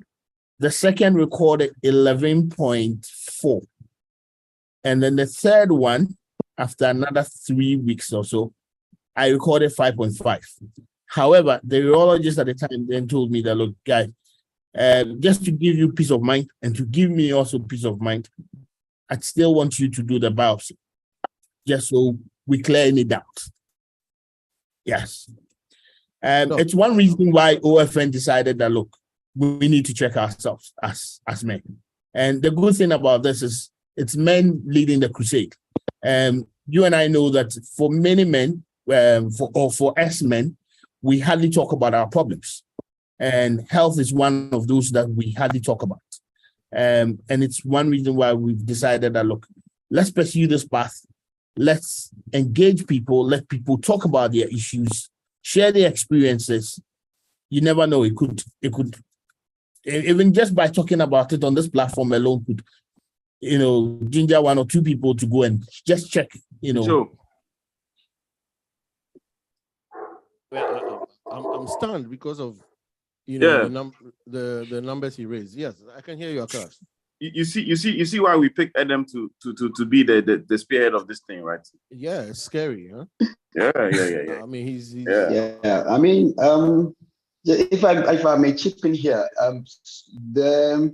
Speaker 22: the second recorded 11.4. And then the third one, after another 3 weeks or so, I recorded 5.5. However, the urologist at the time then told me that, "Look, guys, just to give you peace of mind and to give me also peace of mind, I'd still want you to do the biopsy, just so we clear any doubts." Yes. It's one reason why OFN decided that, look, we need to check ourselves as men. And the good thing about this is it's men leading the crusade. You and I know that for many men, for us men, we hardly talk about our problems. And health is one of those that we hardly talk about. And it's one reason why we've decided that, look, let's pursue this path. Let's engage people, let people talk about their issues, share their experiences. You never know, it could, even just by talking about it on this platform alone could, ginger 1 or 2 people to go and just check,
Speaker 21: Sure.
Speaker 2: I'm stunned because of the numbers he raised. Yes, I can hear you, Akash.
Speaker 21: You see why we picked Adam to be the spearhead of this thing, right?
Speaker 2: Yeah, it's scary, huh?
Speaker 21: Yeah.
Speaker 2: I mean, he's
Speaker 20: Yeah. I mean, if I may chip in here, there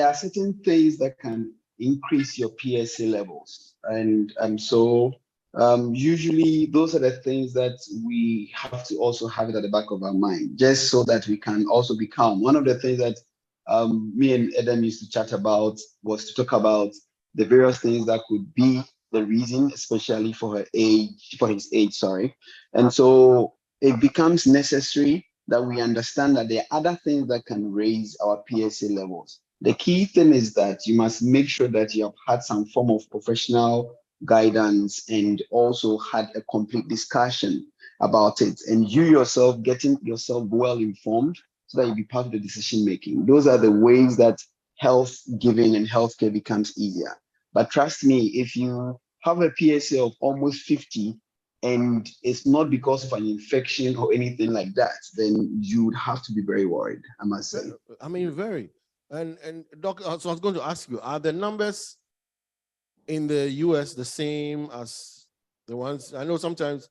Speaker 20: are certain things that can increase your PSA levels, and so usually those are the things that we have to also have it at the back of our mind, just so that we can also be calm. One of the things that me and Adam used to chat about was to talk about the various things that could be the reason, especially for his age, sorry. And so it becomes necessary that we understand that there are other things that can raise our PSA levels. The key thing is that you must make sure that you have had some form of professional guidance and also had a complete discussion about it, and you yourself getting yourself well informed so that you be part of the decision making. Those are the ways that health giving and healthcare becomes easier. But trust me, if you have a PSA of almost 50 and it's not because of an infection or anything like that, then you would have to be very worried, I must say.
Speaker 2: I mean, very. And Doc, so I was going to ask you, are the numbers in the US the same as the ones? I know sometimes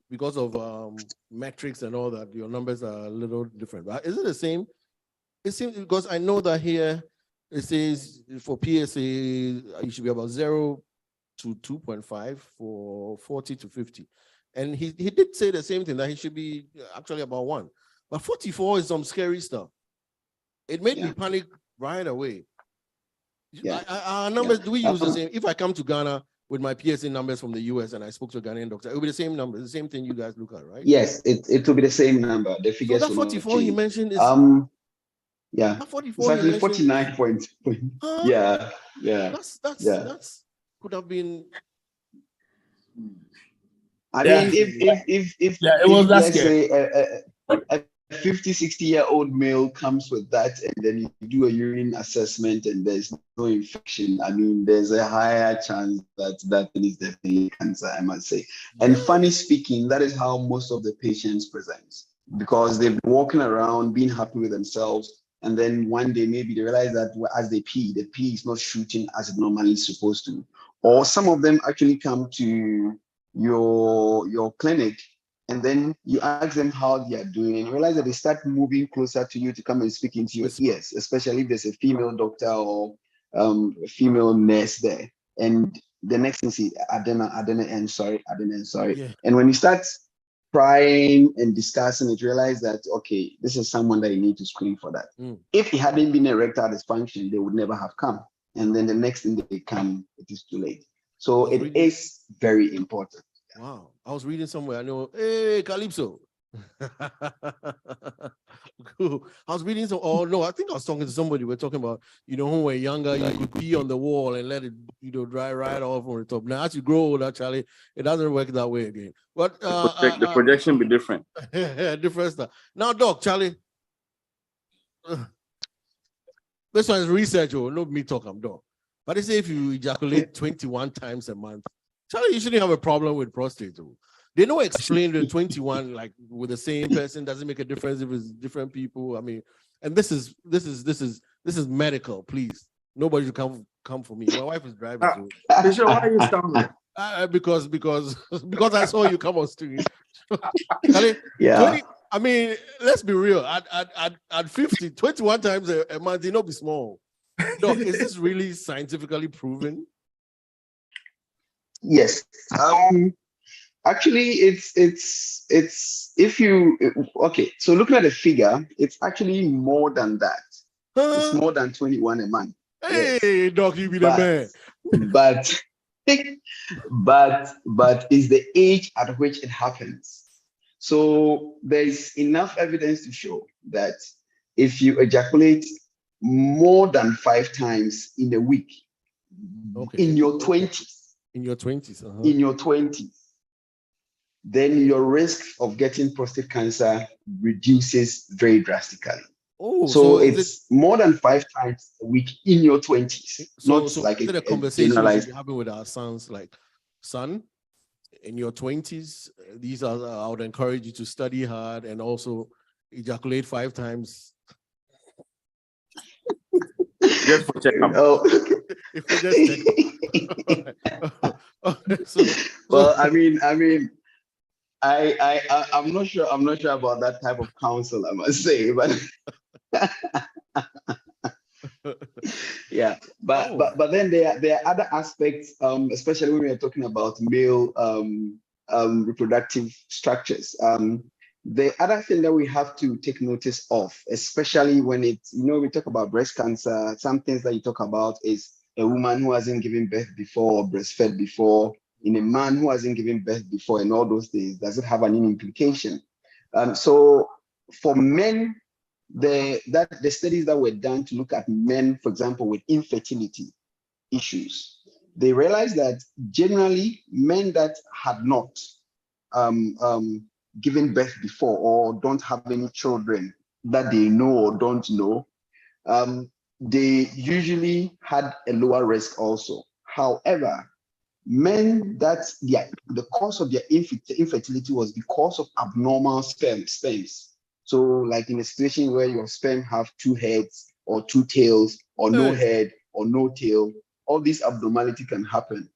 Speaker 2: because of metrics and all that, your numbers are a little different. But is it the same? It seems, because I know that here it says for PSA you should be about 0 to 2.5 for 40 to 50. And he did say the same thing, that he should be actually about 1. But 44 is some scary stuff. It made me panic right away. Our numbers, do we use the same? If I come to Ghana with my PSA numbers from the US and I spoke to a Ghanaian doctor, it will be the same number, the same thing you guys look at, right?
Speaker 20: Yes, it will be the same number. The figures
Speaker 2: so that 44 he mentioned is
Speaker 20: yeah,
Speaker 2: that 44
Speaker 20: it's actually 49 point. Yeah.
Speaker 2: That's could have been.
Speaker 20: I mean, if
Speaker 22: it was that
Speaker 20: let's
Speaker 22: scary.
Speaker 20: say a 50, 60-year-old male comes with that, and then you do a urine assessment and there's no infection, I mean, there's a higher chance that that is definitely cancer, I must say. And funny speaking, that is how most of the patients present, because they've been walking around being happy with themselves, and then one day maybe they realize that as they pee, the pee is not shooting as it normally is supposed to. Or some of them actually come to your clinic, and then you ask them how they are doing, and you realize that they start moving closer to you to come and speak into your ears, especially if there's a female doctor or a female nurse there. And the next thing is adena.
Speaker 2: Yeah.
Speaker 20: And when you start prying and discussing it, realize that, okay, this is someone that you need to screen for that. If it hadn't been erectile dysfunction, they would never have come. And then the next thing they come, it is too late. So it is very important.
Speaker 2: Wow. I was reading somewhere. I know. Hey, Calypso. Cool. I was reading some. Oh no, I think I was talking to somebody. We're talking about, when we're younger, you could pee on the wall and let it, dry right off on the top. Now, as you grow older, Charlie, it doesn't work that way again. But
Speaker 21: the projection be different.
Speaker 2: different stuff. Now, Doc, Charlie, this one is research. Oh, not me talk. I'm Doc. But they say if you ejaculate 21 times a month, Charlie, you shouldn't have a problem with prostate. Oh. They don't explain the 21 like with the same person. Doesn't make a difference if it's different people. I mean, and this is medical. Please, nobody should come for me. My wife is driving.
Speaker 21: Bishop, why are you stumbling?
Speaker 2: Because I saw you come on stream.
Speaker 20: Yeah.
Speaker 2: I mean, let's be real. At 50, 21 times a month, it not be small. Doc, is this really scientifically proven?
Speaker 20: Yes. Actually, it's if you okay. So looking at the figure, it's actually more than that. It's more than 21 a month.
Speaker 2: Hey,
Speaker 20: yes.
Speaker 2: Doc, you be the man.
Speaker 20: But is the age at which it happens. So there's enough evidence to show that if you ejaculate more than 5 times in a week, in your 20s,
Speaker 2: in your 20s,
Speaker 20: in your 20s, then your risk of getting prostate cancer reduces very drastically.
Speaker 2: Oh,
Speaker 20: so it's more than 5 times a week in your 20s.
Speaker 2: So
Speaker 20: like
Speaker 2: is it a conversation we should be having with our sons, like, son, in your 20s, these are, I would encourage you to study hard and also ejaculate 5 times.
Speaker 21: Just for checkup.
Speaker 2: If we just check.
Speaker 20: Well, I mean, I'm not sure about that type of counsel, I must say, but yeah, but then there are other aspects, especially when we are talking about male reproductive structures. The other thing that we have to take notice of, especially when it's, we talk about breast cancer, some things that you talk about is a woman who hasn't given birth before or breastfed before, in a man who hasn't given birth before, and all those things, does it have any implication? So for men, the studies that were done to look at men, for example, with infertility issues, they realized that generally men that had not given birth before or don't have any children that they know or don't know, they usually had a lower risk also. However, men that the cause of their infertility was because of abnormal sperms. So like in a situation where your sperm have 2 heads or 2 tails or no head or no tail, all these abnormality can happen.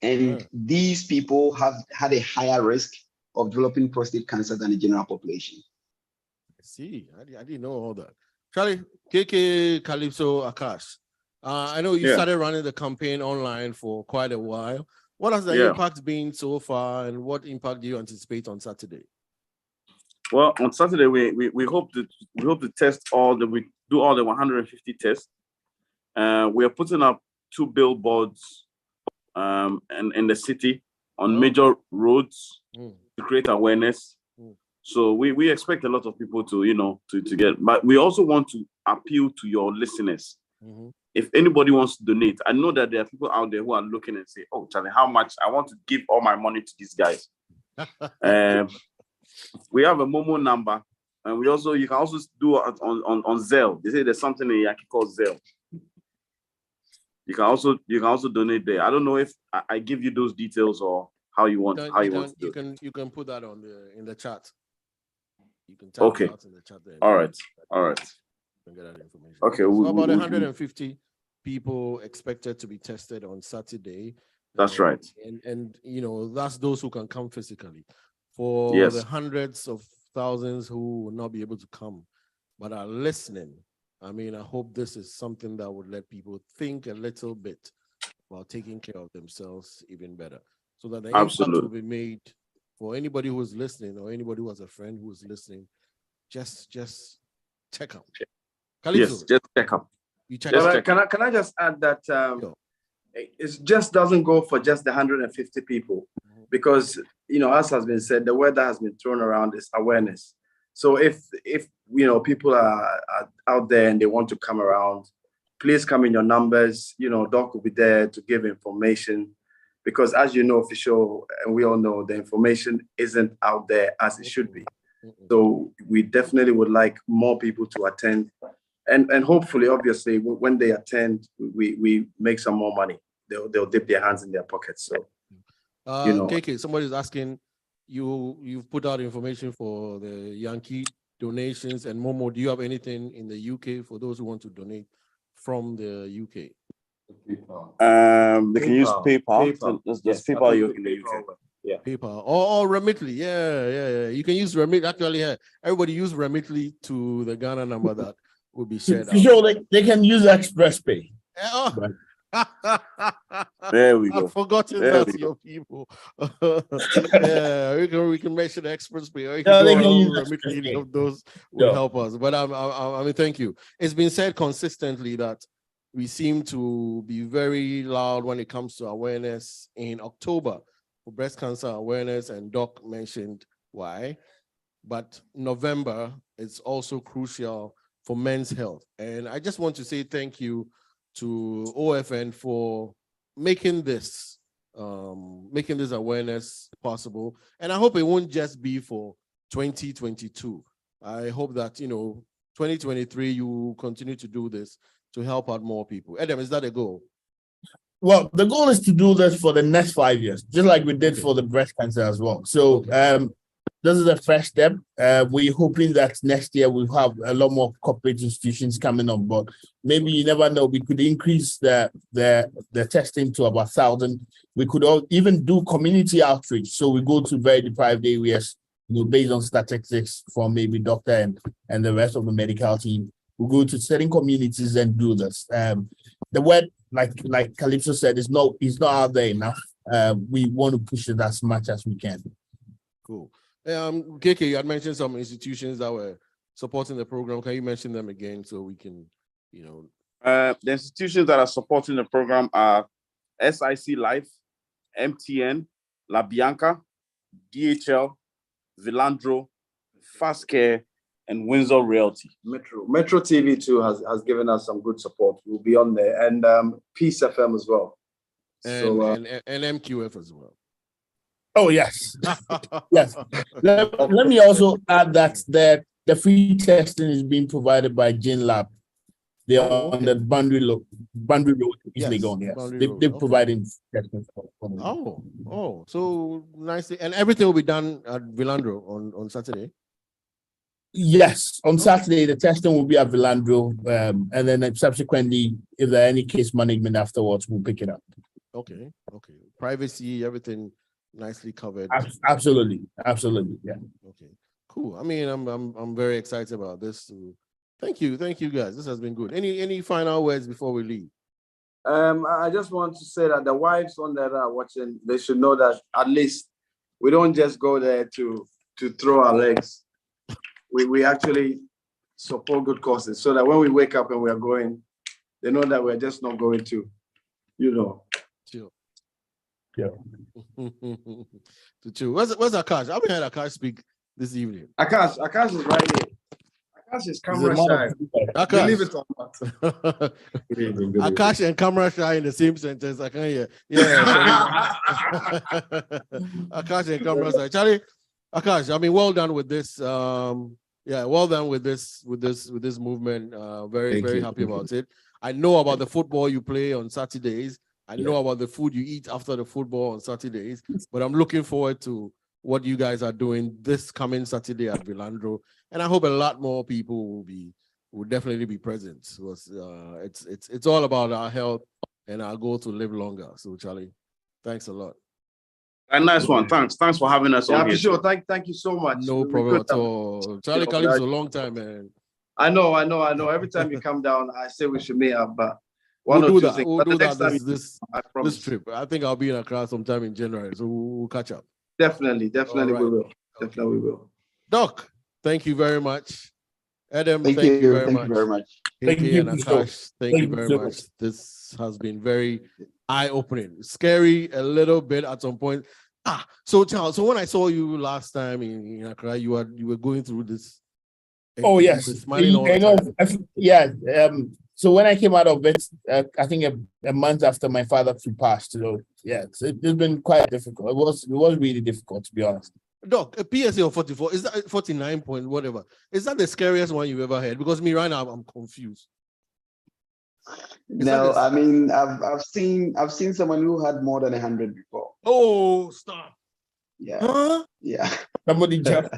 Speaker 20: And these people have had a higher risk of developing prostate cancer than the general population.
Speaker 2: I see. I didn't know all that. Charlie, KK Calypso Akash. I know you started running the campaign online for quite a while. What has the impact been so far, and what impact do you anticipate on Saturday?
Speaker 21: Well, on Saturday we hope to test we do all the 150 tests. We are putting up 2 billboards in the city on major roads to create awareness. So we expect a lot of people to to get, but we also want to appeal to your listeners. If anybody wants to donate, I know that there are people out there who are looking and say, "Oh, Charlie, how much? I want to give all my money to these guys." We have a Momo number, and you can also do it on Zelle. They say there's something in Yaki called Zelle. You can also donate there. I don't know if I give you those details or how you want to do it.
Speaker 2: You can put that in the chat. You can
Speaker 21: type it out
Speaker 2: in the chat there.
Speaker 21: All right.
Speaker 2: Get that information.
Speaker 21: Okay.
Speaker 2: So about 150 people expected to be tested on Saturday.
Speaker 21: That's right.
Speaker 2: And that's those who can come physically. For the hundreds of thousands who will not be able to come but are listening, I mean, I hope this is something that would let people think a little bit about taking care of themselves even better, so that the impact will be made for anybody who is listening or anybody who has a friend who is listening. Just check out.
Speaker 21: Calypso, yes, just check up.
Speaker 2: You check
Speaker 21: out. Can I just add that it just doesn't go for just the 150 people, because as has been said, the word that has been thrown around is awareness. So if people are out there and they want to come around, please come in your numbers. Doc will be there to give information, because as you know, official, and we all know, the information isn't out there as it should be. So we definitely would like more people to attend, and hopefully, obviously, when they attend, we make some more money. They'll dip their hands in their pockets. So,
Speaker 2: KK, somebody's asking, you've put out information for the Yankee donations, and Momo, do you have anything in the UK for those who want to donate from the UK?
Speaker 21: They can use PayPal. There's PayPal in the UK. Yeah.
Speaker 2: PayPal or Remitly. Yeah. You can use Remitly. Actually, everybody use Remitly to the Ghana number that will be shared out.
Speaker 22: Sure, they can use Express Pay.
Speaker 21: There we go.
Speaker 2: I've forgotten
Speaker 21: There
Speaker 2: that's
Speaker 21: we
Speaker 2: your
Speaker 21: go.
Speaker 2: people. We can mention Express Pay. Or you can
Speaker 22: they
Speaker 2: go
Speaker 22: can
Speaker 2: around
Speaker 22: use
Speaker 2: Remitly.
Speaker 22: Express
Speaker 2: Any
Speaker 22: Pay.
Speaker 2: of those will
Speaker 22: Sure.
Speaker 2: help us. But I mean, thank you. It's been said consistently that we seem to be very loud when it comes to awareness in October for breast cancer awareness, and Doc mentioned why. But November is also crucial for men's health. And I just want to say thank you to OFN for making this awareness possible. And I hope it won't just be for 2022. I hope that 2023 you will continue to do this to help out more people. Adam, is that a goal?
Speaker 22: Well, the goal is to do this for the next 5 years, just like we did for the breast cancer as well. So this is the first step. We're hoping that next year we'll have a lot more corporate institutions coming on board. Maybe, you never know, we could increase the testing to about 1,000. We could even do community outreach. So we go to very deprived areas, based on statistics from maybe doctor and the rest of the medical team. We go to certain communities and do this. The word, like Calypso said, is not out there enough. We want to push it as much as we can.
Speaker 2: Cool. KK, you had mentioned some institutions that were supporting the program. Can you mention them again so we can,
Speaker 21: The institutions that are supporting the program are SIC Life, MTN, La Bianca, DHL, Vilandro, Fast Care, and Windsor Realty. Metro TV too has given us some good support. We'll be on there, and Peace FM as well.
Speaker 2: and MQF as well.
Speaker 22: Oh, yes. Yes. Let me also add that the free testing is being provided by Gene Lab. They are on the Boundary Road, easily going. Yes. They're providing testing for them.
Speaker 2: Oh, so nicely. And everything will be done at Vilandro on Saturday?
Speaker 22: Yes, on Saturday, the testing will be at Vilandro, and then subsequently, if there are any case management afterwards, we'll pick it up.
Speaker 2: Okay. Privacy, everything nicely covered.
Speaker 22: Absolutely, yeah.
Speaker 2: Okay, cool. I mean, I'm very excited about this. Thank you guys. This has been good. Any final words before we leave?
Speaker 21: I just want to say that the wives on there that are watching, they should know that at least we don't just go there to throw our legs. We actually support good causes, so that when we wake up and we are going, they know that we're just not going to,
Speaker 2: chill.
Speaker 22: Yeah.
Speaker 2: To chill. Where's Akash? I haven't heard Akash speak this evening.
Speaker 21: Akash is right here. Akash is camera shy. Believe it or not.
Speaker 2: Akash and camera shy in the same sentence. I can't hear. Yeah. Akash and camera shy. Charlie, Akash, I mean, well done with this. Well done with this movement. Very happy about it. I know about the football you play on Saturdays. I know about the food you eat after the football on Saturdays, but I'm looking forward to what you guys are doing this coming Saturday at Vilandro, and I hope a lot more people will definitely be present. Because it's all about our health and our goal to live longer. So Charlie, thanks a lot.
Speaker 21: A nice one. Thanks for having us on here. Sure. Thank you so much.
Speaker 2: No problem at all. Charlie Calypso, a long time, man.
Speaker 21: I know. Every time you come down, I say we should meet up, but
Speaker 2: We'll do that this trip. I think I'll be in Accra sometime in January, so we'll catch up.
Speaker 21: Definitely
Speaker 2: right.
Speaker 21: We will. Definitely we will.
Speaker 2: Doc, thank you very much. Adam,
Speaker 20: thank you very much.
Speaker 2: Thank you, and Akash, thank you very much. This has been very eye-opening, scary a little bit at some point. So Charles, so when I saw you last time in Accra, you were going through this.
Speaker 22: Oh
Speaker 2: you
Speaker 22: yes,
Speaker 2: were smiling all the
Speaker 22: you know,
Speaker 2: time.
Speaker 22: yeah. So when I came out of it, I think a month after my father passed. So yeah, it's been quite difficult. It was really difficult, to be honest.
Speaker 2: Doc, a PSA of 44, is that 49 point whatever? Is that the scariest one you've ever heard? Because me right now, I'm confused.
Speaker 20: No, I mean, I've seen someone who had more than 100 before.
Speaker 2: Oh, stop.
Speaker 20: Yeah.
Speaker 2: Huh?
Speaker 20: Yeah.
Speaker 22: Somebody jump.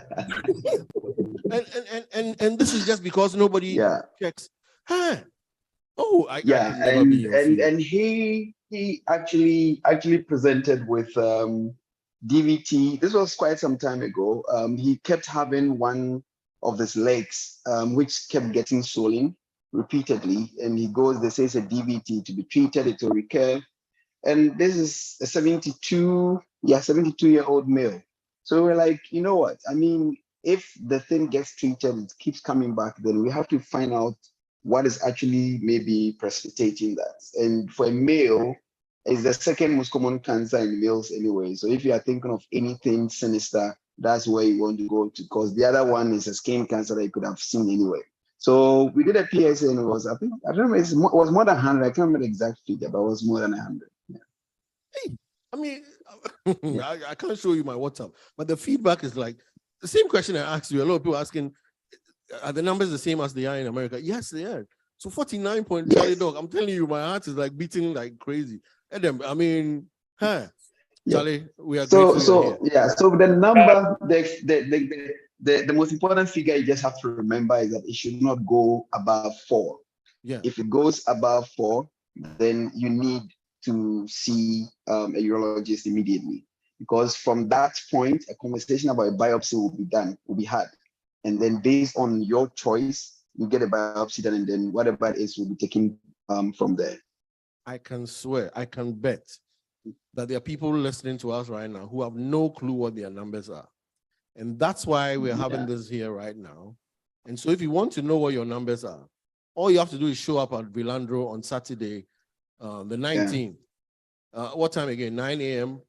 Speaker 2: and this is just because nobody checks. Huh? Oh, I can never be in your field.
Speaker 20: And he actually presented with DVT. This was quite some time ago. He kept having one of his legs which kept getting swollen repeatedly, and he goes, they say it's a DVT to be treated, it will recur. And this is a 72-year-old male. So we're like, you know what? I mean, if the thing gets treated, it keeps coming back, then we have to find out what is actually maybe precipitating that. And for a male, it's the second most common cancer in males anyway. So if you are thinking of anything sinister, that's where you want to go to, because the other one is a skin cancer that you could have seen anyway. So we did a PSA and it was, I don't remember, it was more than 100. I can't remember the exact figure, but it was more than 100. Yeah.
Speaker 2: Hey, I mean, I can't show you my WhatsApp, but the feedback is like the same question I asked you. A lot of people asking, are the numbers the same as they are in America? Yes, they are. So 49 point Charlie Dog. I'm telling you, my heart is like beating like crazy. Adam, I mean, Charlie, we are grateful you're here.
Speaker 20: Yeah. So the number, the most important figure you just have to remember is that it should not go above 4.
Speaker 2: Yeah.
Speaker 20: If it goes above 4, then you need to see a urologist immediately, because from that point, a conversation about a biopsy will be had. And then based on your choice, you get a biopsy done, and then whatever it is will be taken from there.
Speaker 2: I can swear, I can bet that there are people listening to us right now who have no clue what their numbers are. And that's why we're having this here right now. And so if you want to know what your numbers are, all you have to do is show up at Vilandro on Saturday, the 19th. What time again? 9 a.m.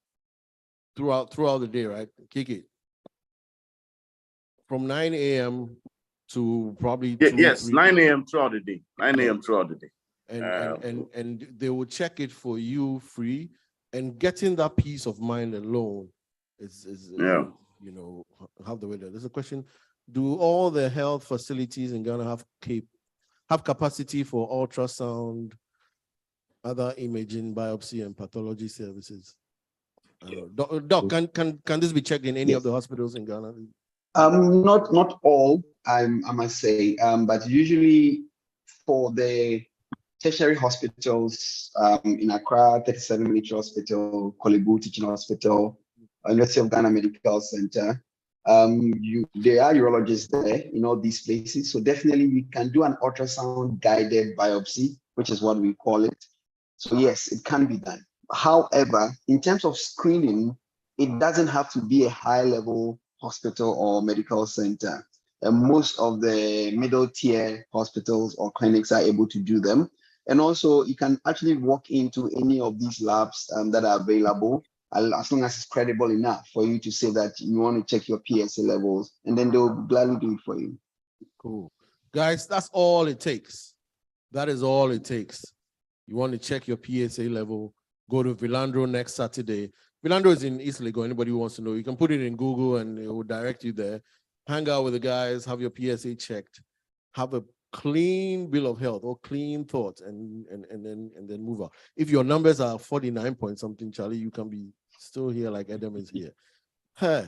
Speaker 2: throughout the day, right? Kick it. From 9 a.m. to probably
Speaker 21: 9 a.m. throughout the day. 9 a.m. throughout the day.
Speaker 2: And they will check it for you free, and getting that peace of mind alone is you know, have the way there. There's a question: do all the health facilities in Ghana have capacity for ultrasound, other imaging, biopsy, and pathology services? Doc, can this be checked in any of the hospitals in Ghana?
Speaker 20: Not all, I must say, but usually for the tertiary hospitals in Accra, 37 Military Hospital, Kolebu Teaching Hospital, University of Ghana Medical Center, there are urologists there in all these places. So definitely we can do an ultrasound guided biopsy, which is what we call it. So yes, it can be done. However, in terms of screening, it doesn't have to be a high level hospital or medical center. Most of the middle tier hospitals or clinics are able to do them. And also you can actually walk into any of these labs that are available, as long as it's credible enough for you to say that you want to check your PSA levels, and then they'll gladly do it for you.
Speaker 2: Cool. Guys, that's all it takes. That is all it takes. You want to check your PSA level, go to Vilandro next Saturday. Vilandro is in East Lagos. Anybody who wants to know, you can put it in Google and it will direct you there. Hang out with the guys, have your PSA checked, have a clean bill of health or clean thoughts, and then move on. If your numbers are 49 point something, Charlie, you can be still here like Adam is here.
Speaker 20: Yeah.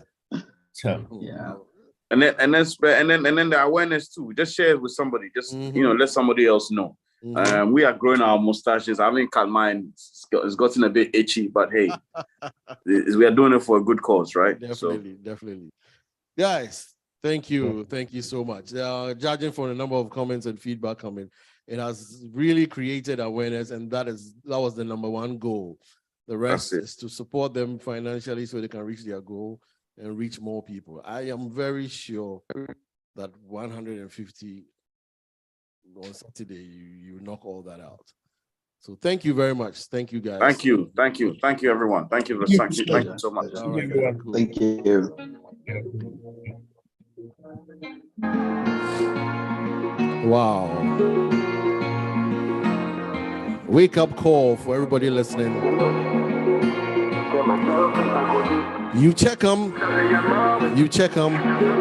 Speaker 21: And then the awareness too. Just share it with somebody. Just let somebody else know. We are growing our mustaches. I mean, cut mine. It's gotten a bit itchy, but hey, we are doing it for a good cause, right?
Speaker 2: Definitely. Guys, thank you so much. Judging from the number of comments and feedback coming, it has really created awareness, and that was the number one goal. The rest is to support them financially so they can reach their goal and reach more people. I am very sure that 150 on Saturday, you knock all that out. So thank you very much. Thank you, guys.
Speaker 21: Thank you, everyone. Thank you, thank you so much.
Speaker 2: All right, cool.
Speaker 20: Thank you.
Speaker 2: Wow. Wake up call for everybody listening. You check them.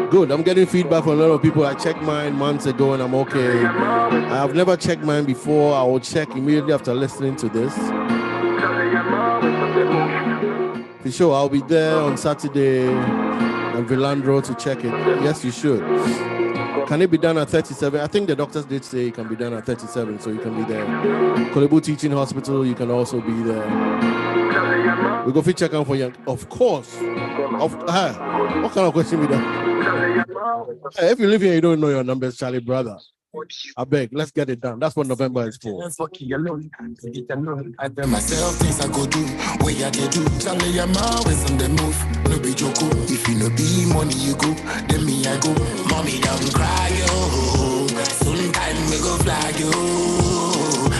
Speaker 2: Good. I'm getting feedback from a lot of people. I checked mine months ago and I'm okay. I have never checked mine before. I will check immediately after listening to this. For sure, I'll be there on Saturday on Vilandro to check it. Yes, you should. Can it be done at 37? I think the doctors did say it can be done at 37, so you can be there. Kolebu Teaching Hospital, you can also be there. We go for check out for you. Of course. What kind of question we done? Hey, if you live here, you don't know your numbers, Charlie, brother. I beg, let's get it done. That's what November is for.
Speaker 4: I tell myself things I go do, where I they do. Charlie, I'm always on the move. No be joke. If you no be money, you go. Then me, I go. Mommy, don't cry, yo. Soon time we go fly, yo.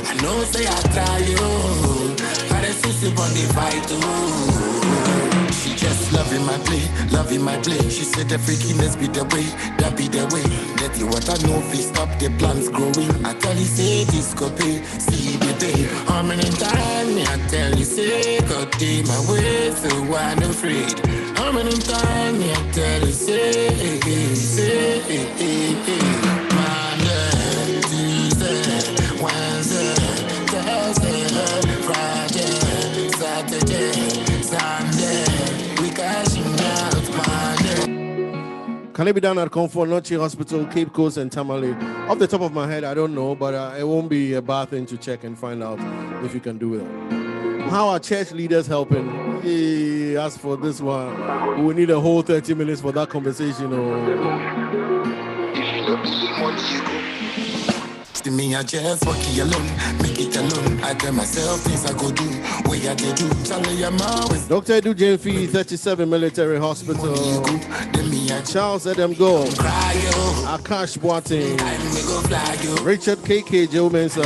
Speaker 4: I know, say I try, yo. But it's just on the fight, too. She just loving my play. She said the freakiness be the way, that be the way. That you what I know, if stop the plans growing. I tell you, say this go pay, see the day. How many times me I tell you, say, God take my way, so I'm afraid. How many times me I tell you, say, Monday, Tuesday, Wednesday, Thursday, Friday, Saturday, Sunday.
Speaker 2: Can it be done at Comfort Noche Hospital, Cape Coast, and Tamale? Off the top of my head, I don't know, but it won't be a bad thing to check and find out if you can do it. How are church leaders helping? Hey, as for this one, we need a whole 30 minutes for that conversation.
Speaker 4: To me, I just walk it alone, make it alone. I tell myself things I go do, where I they do. Charlie, I'm always
Speaker 2: Dr. Edu Jenfi, 37 Military Hospital. Charles Adam Go. Akash Boateng. Richard KK Joe Mensa.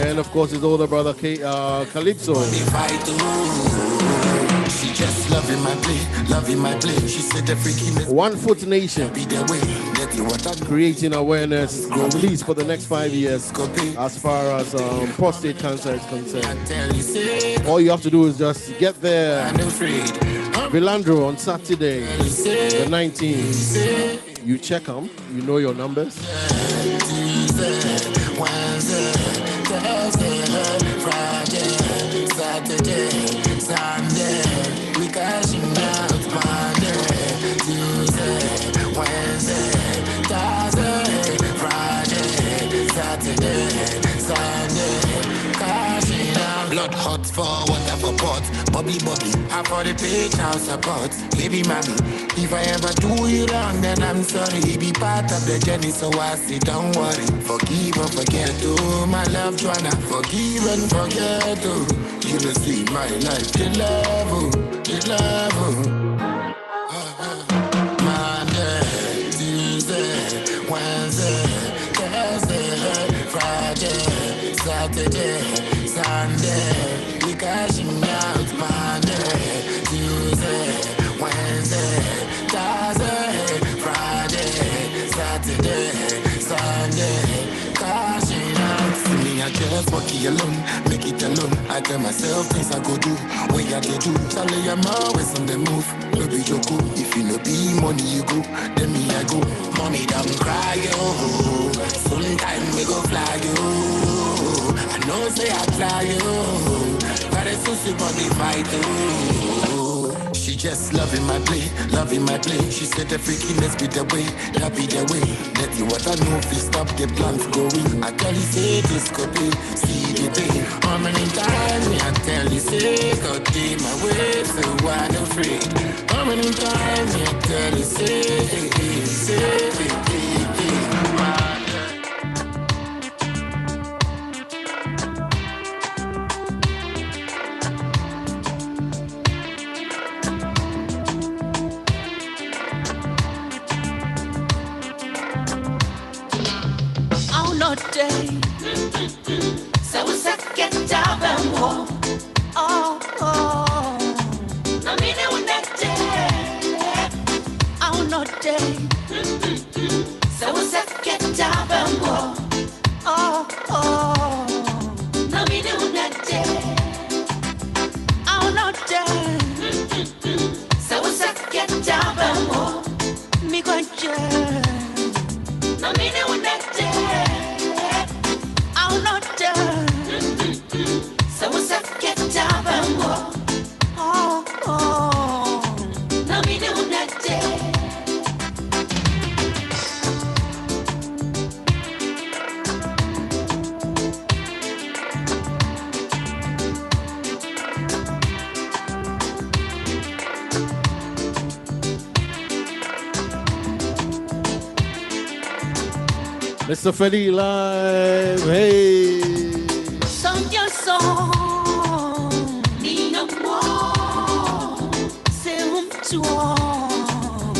Speaker 2: And of course his older brother Calypso.
Speaker 4: She just loving my play. She said the freakiness.
Speaker 2: 1 Foot Nation. Creating awareness, at least for the next 5 years, as far as prostate cancer is concerned. All you have to do is just get there. Vilandro on Saturday, the 19th. You check them, you know your numbers.
Speaker 4: Tuesday, Wednesday, Thursday, Friday, Saturday, Sunday. We cashing out Monday, Tuesday, Wednesday, Thursday, Friday, Saturday, Sunday. Cashing out. Blood hot for water for pot. Bubbly, I for the page house support. Baby mommy, if I ever do you wrong, then I'm sorry. Be part of the journey, so I say don't worry. Forgive and forget, oh my love, Joanna. Forgive and forget, oh. You will see my life, the love, oh. Monday, Tuesday, Wednesday, Thursday, Friday, Saturday, Sunday. We cashing out Monday, Tuesday, Wednesday, Thursday, Friday, Saturday, Sunday. Cashing out. See me, I just walk it alone, make it alone. I tell myself things I go do, where I they do. Charlie, I'm always on the move. No be joke. If you no be money, you go. Then me I go. Mommy, don't cry, yo. Soon time we go fly, yo. I know say I fly, yo. But it's so sick on the fight, yo. She just loving my play. She said the freakiness be the way, that be the way. That you what I know if you stop the plans going. I tell you say this could be, see the day. How many times me I tell you say, God take my way, so I'm afraid. How many times me I tell you say,
Speaker 9: day. So we get down. more. Oh, oh. No, me no not day. I'm not day. So what's that get down more? Oh, oh. No, me no not day. I'm not day. So what's that get down more? Me go jam. No, me no not day. I'm not day. So what's that get down more? Oh, oh. No, me no not day.
Speaker 2: Mr. Freddy live. Hey.
Speaker 9: Song your song. Me no more. Say to all.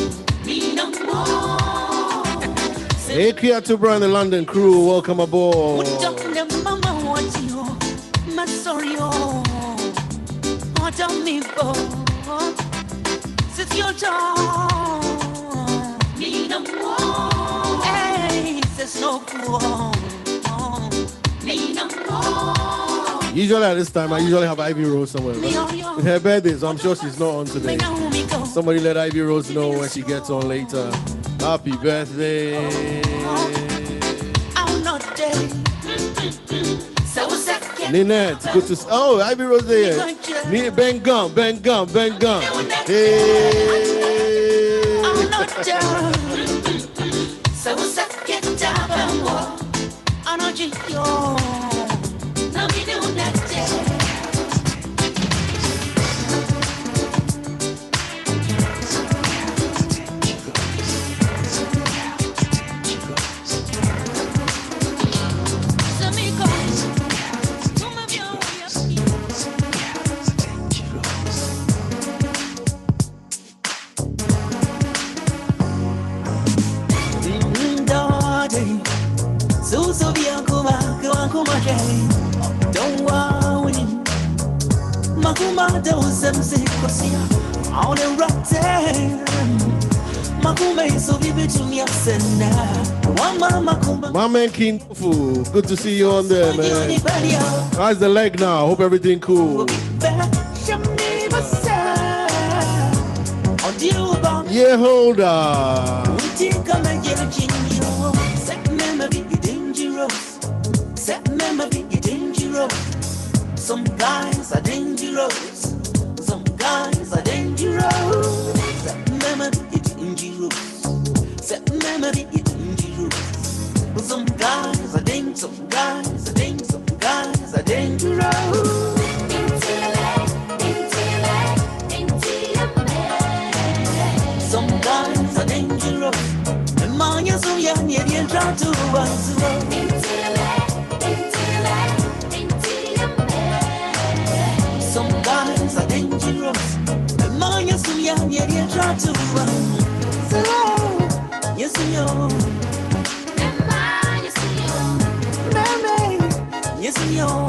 Speaker 9: Me no more.
Speaker 2: Hey, Creative Brand, the London crew, welcome aboard.
Speaker 9: Mama want you. My sorry. What on me for? Sit your tongue. Me no more. Hey, there's no more. Me no more.
Speaker 2: Usually at this time, I usually have Ivy Rose somewhere. But it's her birthday, so I'm sure she's not on today. Somebody let Ivy Rose know when she gets on later. Happy birthday.
Speaker 9: I'm not dead. So
Speaker 2: Ninette, good to see. Oh, Ivy Rose there. Ben Gum. Hey.
Speaker 9: I'm not dead. So get down. I'm not yo. No, me do not dead. Don't worry, Makuma does them sick on the rock time. Makuma is so vivid to me.
Speaker 2: My man King Fu, good to see you on there, man. How's the leg now? Hope everything cool. Yeah, hold on.
Speaker 9: Some guys are dangerous. Some guys are dangerous. That memory is dangerous. That memory is dangerous. Some guys are dangerous. Some guys are dangerous. Some guys are dangerous. Some guys are dangerous. And man, you're so young, you didn't try to rise. Some guys are dangerous. And man, you're so young, you didn't try to run. So, yes, you know. Yes, you know.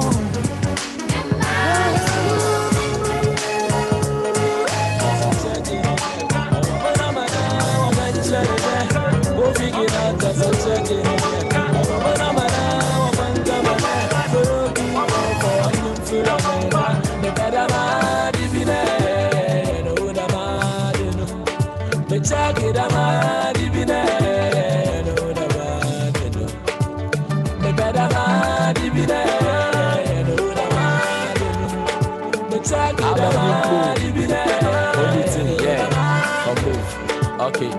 Speaker 5: Okay.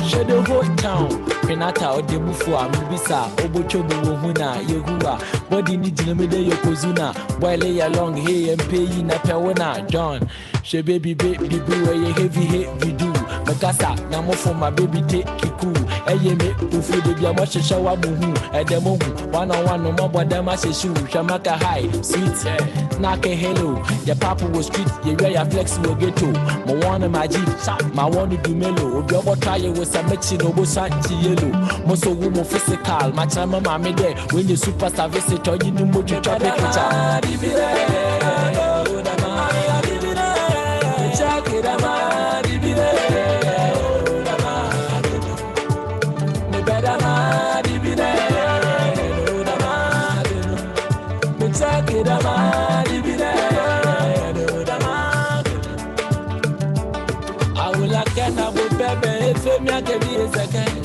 Speaker 5: Share the whole town. Penata or the Mufua, Mubisa, Obochobo Huna, Yehua, body need to me de Yokozuna, boy lay along here and pay in a Pawana, John. She baby, where you heavy hit we do. Magasa, Namo for my baby take Kiku. Eye me, ufi de bia mo shesha wa muhu. Edemo hu, one on one no more but them as a shoe. Shamaka high, sweet, knock a hello. Your papa was street, you wear your flexible ghetto. My one my jeep, my one to do mellow. Double tire with a mixing over santi yellow. Most of woman physical, my time my me there. When you superstar visit or you know what you try to I will again, I will baby, if me I can be a second.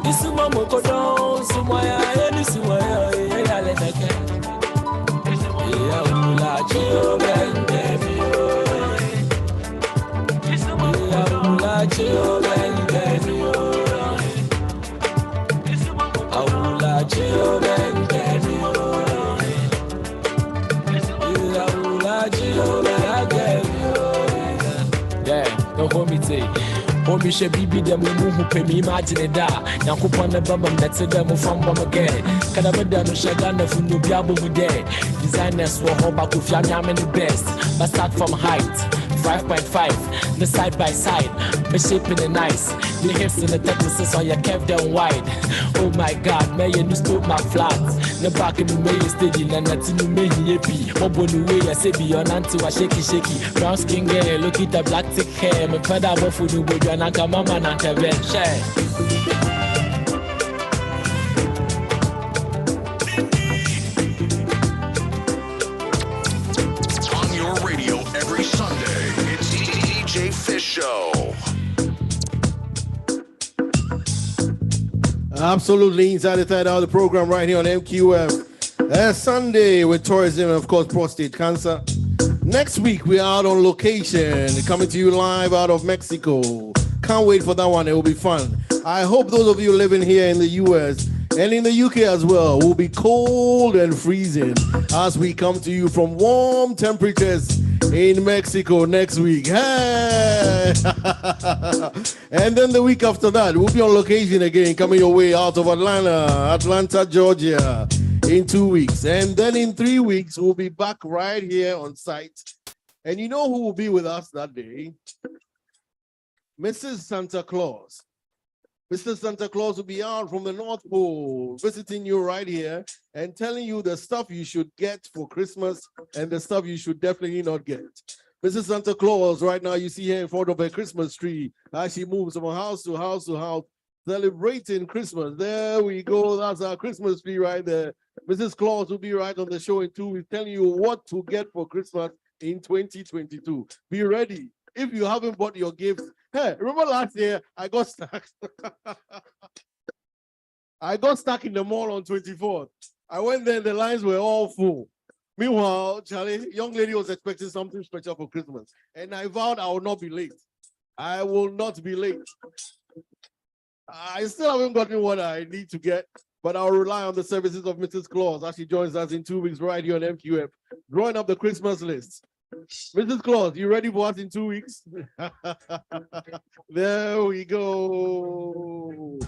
Speaker 5: This is my moko down, so my eye, this is my eye, I let her get. Yeah, will I chill, baby. Yeah, will I chill, baby. I will I chill, baby. Yeah, will I chill, baby. Yeah, no homie say. Homie she bibi dem who pay me imagine da. Yakupon the bum that's a demo from bomb again. Canada no shagana from no biabo there. Designers were hoba kufia nyam the best. But start from height. 5.5, the side by side, the shape in the nice, the hips and the tetris on your kept them wide. Oh my God, may you stop my flats. The back in the way you steady, and that's in the may yippee. Open the way I say beyond until I shaky. Brown skin girl, look at the black thick hair. My father will food the way and I come on and share.
Speaker 1: Show.
Speaker 2: Absolutely inside the third hour of the program right here on MQF. Sunday with tourism and of course prostate cancer. Next week we are out on location, coming to you live out of Mexico. Can't wait for that one. It will be fun. I hope those of you living here in the US and in the UK as well will be cold and freezing as we come to you from warm temperatures in Mexico next week. Hey! And then the week after that, we'll be on location again, coming your way out of Atlanta, Georgia, in 2 weeks. And then in 3 weeks, we'll be back right here on site. And you know who will be with us that day? Mrs. Santa Claus. Mr. Santa Claus will be out from the North Pole, visiting you right here and telling you the stuff you should get for Christmas and the stuff you should definitely not get. Mrs. Santa Claus, right now you see her in front of a Christmas tree as she moves from house to house to house, celebrating Christmas. There we go. That's our Christmas tree right there. Mrs. Claus will be right on the show in 2 weeks, telling you what to get for Christmas in 2022. Be ready. If you haven't bought your gifts, hey, remember last year I got stuck. I got stuck in the mall on 24th. I went there, the lines were all full. Meanwhile, Charlie, young lady was expecting something special for Christmas, and I vowed I will not be late. I will not be late. I still haven't gotten what I need to get, but I'll rely on the services of Mrs. Claus as she joins us in 2 weeks right here on MQF, drawing up the Christmas list. Mrs. Claus, you ready for us in 2 weeks? There we go.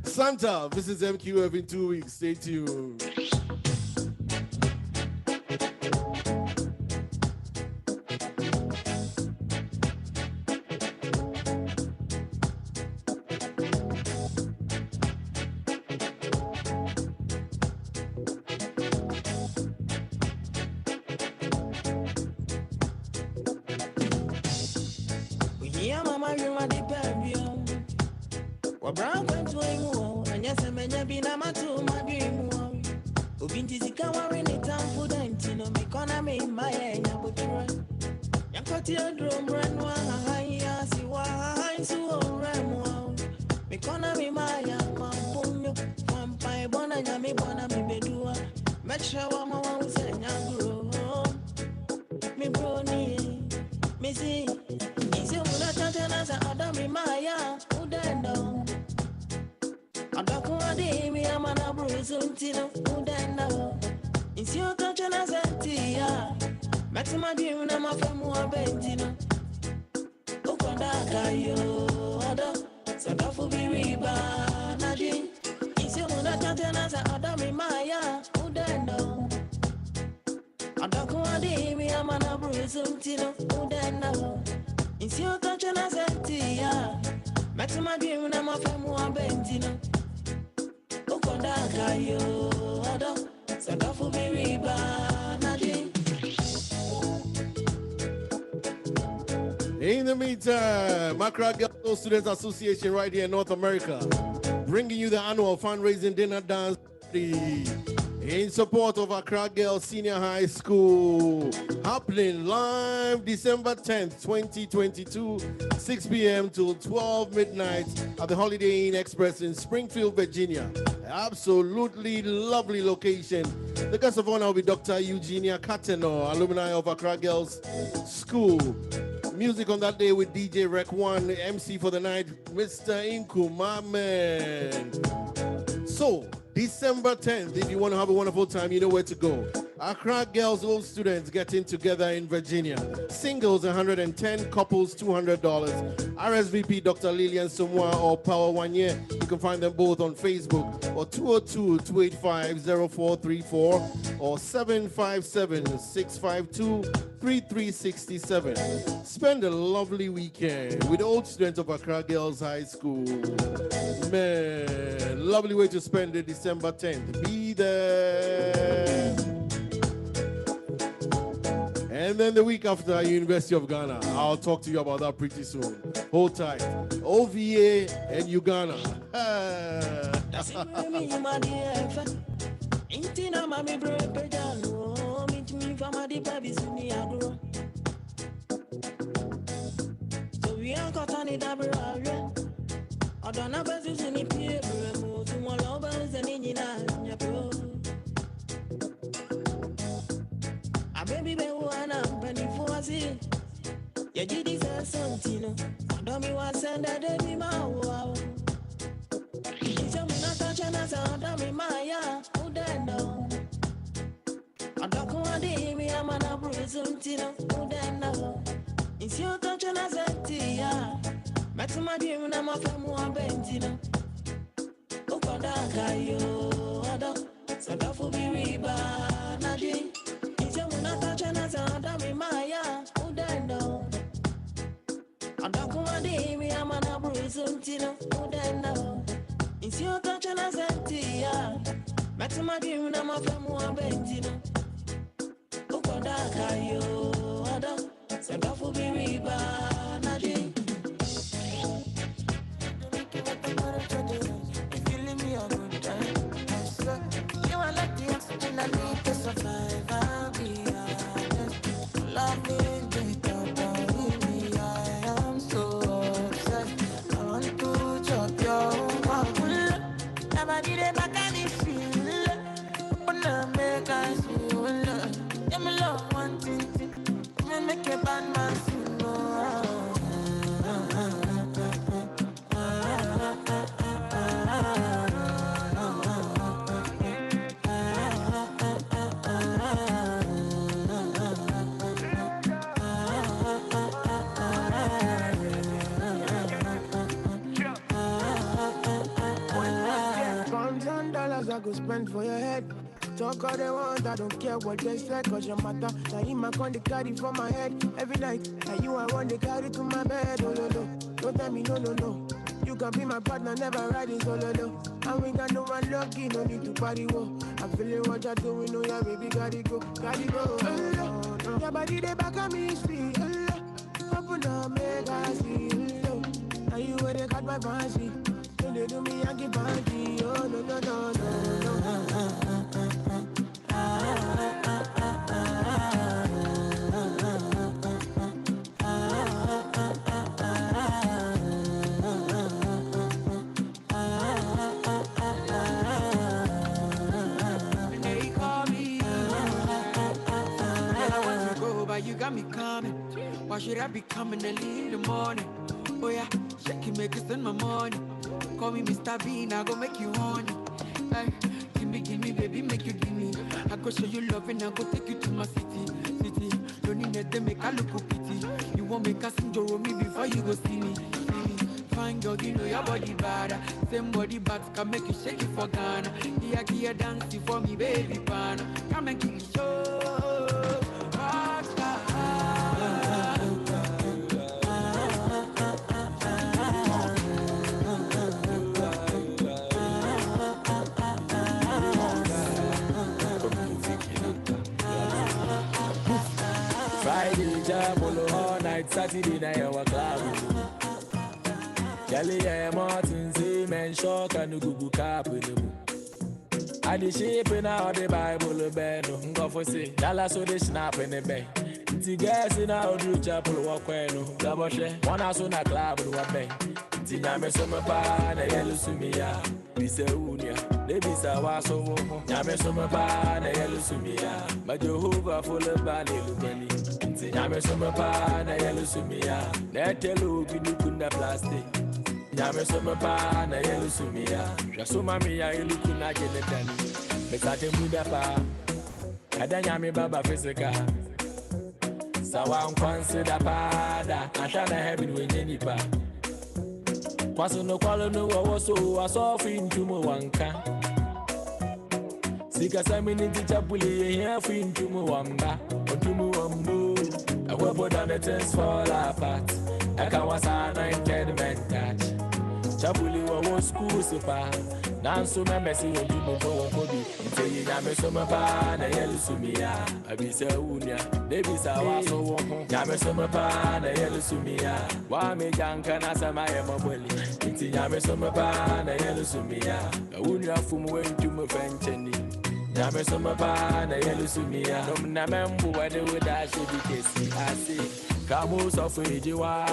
Speaker 2: Santa, this is MQF in 2 weeks. Stay tuned.
Speaker 6: Maxima dream na mafamu wa bentino. Ukonda kayo, ada, sadafu biriba. tena sa adami maya udendo. Adaku adi mi amana bruisum tino udendo. Insi otache na sentia. Maxima dream na mafemu abentino. Ukonda kayo ado. Sadafu biriba nadi.
Speaker 2: In the meantime, Accra Girls Students Association right here in North America, bringing you the annual fundraising dinner dance party in support of Accra Girls Senior High School, happening live December 10th, 2022, 6 p.m. till 12 midnight at the Holiday Inn Express in Springfield, Virginia. Absolutely lovely location. The guest of honor will be Dr. Eugenia Kateno, alumni of Accra Girls School. Music on that day with DJ Rec 1, the MC for the night, Mr. Inku, my man. So, December 10th, if you want to have a wonderful time, you know where to go. Accra Girls Old Students getting together in Virginia. Singles, $110, couples, $200. RSVP Dr. Lillian Sumwa or Power 1 Year. You can find them both on Facebook or 202-285-0434 or 757-652-3367. Spend a lovely weekend with old students of Accra Girls High School. Man, lovely way to spend it December 10th. Be there. And then the week after, University of Ghana. I'll talk to you about that pretty soon. Hold tight. OVA and Uganda.
Speaker 6: Baby, be one up and before I see ya did this something. Don't me want send a baby my wow. It's a minute touching us out of me, Maya. Who then know? I don't want to hear me. I'm an abruisum tino. Who then know? It's your touching us at tia. Maxima dream, I'm a famu bentino. Ukonda kayo ado. So that will be riba nadi.
Speaker 7: I go spend for your head. Talk all they want, I don't care what they say, cause your matter. Now you my con, they carry for my head every night. Now you I want, they carry to my bed. Oh, no, no. Don't tell me no, no, no. You can be my partner, never riding solo, no. And we got no one lucky, no need to party, whoa. I'm feeling what you're doing, oh yeah, baby, gotta go, gotta go. Oh, no. Your body, they back on me, see. Open up, make I see. Now you where they got my fancy. Don't they do me, I give banky. Oh, no, no, no, no, no.
Speaker 6: You got me coming. Why should I be coming early in the morning? Oh yeah, shake it, make it spend my money. Call me Mr. Bean, I go make you honey. Hey, give me, baby, make you give me. I go show you love and I go take you to my city. Don't need them make I look pity. You won't make us enjoy me before you go see me.
Speaker 19: fine girl, you know your body bad. Same body back can make you shake it for Ghana. Here dance for me, baby pan. Come and give me show.
Speaker 5: Friday, Jabolo, all night, Saturday night, our club. Kelly, Martin, Zeman, Shock, and Gugu Cap with them. I the shape in all the Bible, bed, go for say, Dallas, so they snap in the bay. The gas in our Drew Chapel, walk no, double share, one house on a club with one bay. Tinyame summer pa, the yellow sumia, Bisa Unia, the Bisa Waso, Yame summer pa, the yellow sumia, but Jehovah full of body, Lubani. Tinyame summer pa, the yellow sumia, that yellow, you couldn't plastic. Yame summer pa, the yellow sumia, Jasuma mia, you couldn't get it done. Mexate Mudapa, Adanyame Baba Physica. Sawan consider pada, I shall have it with any pa. Kwaso no kwalo no waso aso fin tumo wanka. Sika samini tichapuli here fin tumo wamba. Otumo wambo. I will put on the things fall apart. I can was an entertainment touch. Chapuli was school super. Nanso memesi otumo go kobi. Say yame soma pa na yelu sumia. Abisa unya. Debisa waso wonho. Yame soma pa na yelu sumia. Wa me janka na sama yemoboli. Iti yame soma pa na yelu sumia. Unya fumu wentumo fencheni. Yame soma pa na yelu sumia. Nom na membu wade wada shobi kesi. Asi kamu sofu ijiwa.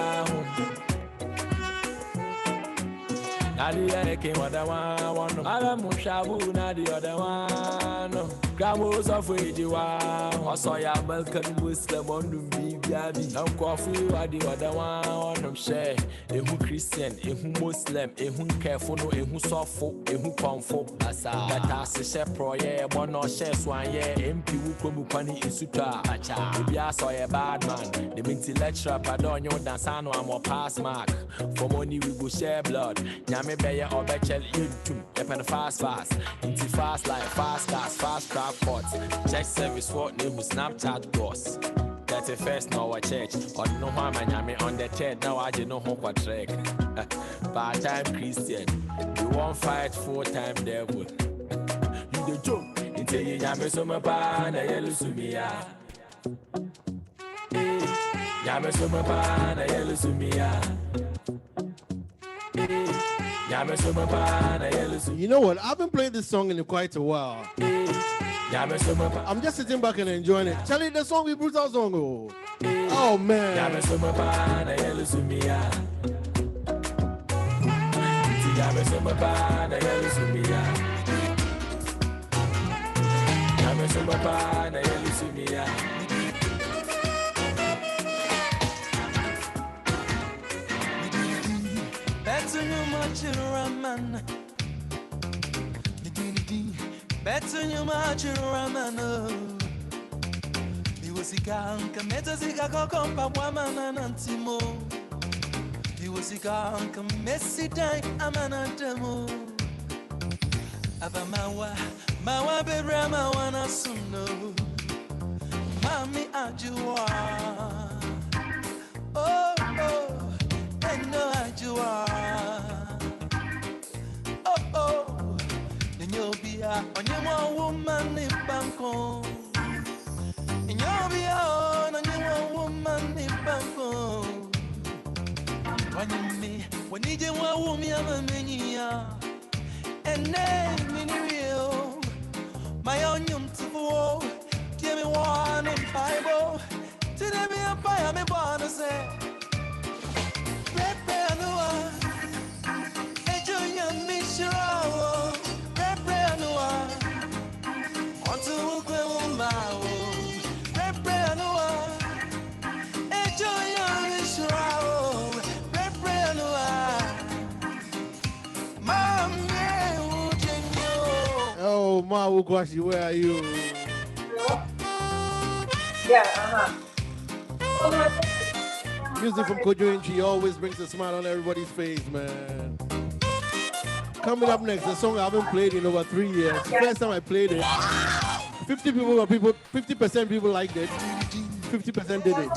Speaker 5: Nadia came what I want. I'm Mushabu, Nadia, the one. Gramos of Wajiwa, also ya Balkan Muslim on the big daddy. I'm coffee, what the other one. I'm share a who Christian, a who Muslim, a who careful, a who soft, a who comfort. As that as a share pro, yeah, one or shares one year, MP who come upon in Suta. Maybe I saw a bad man. The minty lecturer, pardon you, dance on more pass mark. For money, we go share blood. Me bear or betchel YouTube, depend fast, into fast life, fast cars, fast crowd ports, check service for new Snapchat boss. 31st now a church, or no harm and on the third now I don't know how to track. Part-time Christian, you won't fight full-time devil. You the joke, until you yame summa pan, a yellow sumia. Yame summa pan, a yellow sumia.
Speaker 2: You know what? I've been playing this song in quite a while. I'm just sitting back and enjoying it. Charlie, the song we brought out song. Oh man.
Speaker 8: Better you much raman. Better you much raman. You was a gang, Kameta Zika Compa Wamana Nantimo. You was a gang, Messi Dine, Amanantemo. Avamawa, Mawa Berama Wana Suno. Mami Ajua. Oh, oh. I know you are. Oh, oh. Then you'll be on your woman in Bangkok. And you'll be on your woman in Bangkok. When you do a woman, I'm a mania. And then, real. My own yum to go. Give me one in Bible. Today, me a pie, I'm a bonus.
Speaker 2: Oh, Ma Ukwashi, where are you?
Speaker 10: Yeah,
Speaker 2: Music from Kojo Inchi always brings a smile on everybody's face, man. Coming up next, a song I haven't played in over 3 years. First time I played it, 50% people liked it, 50% did it.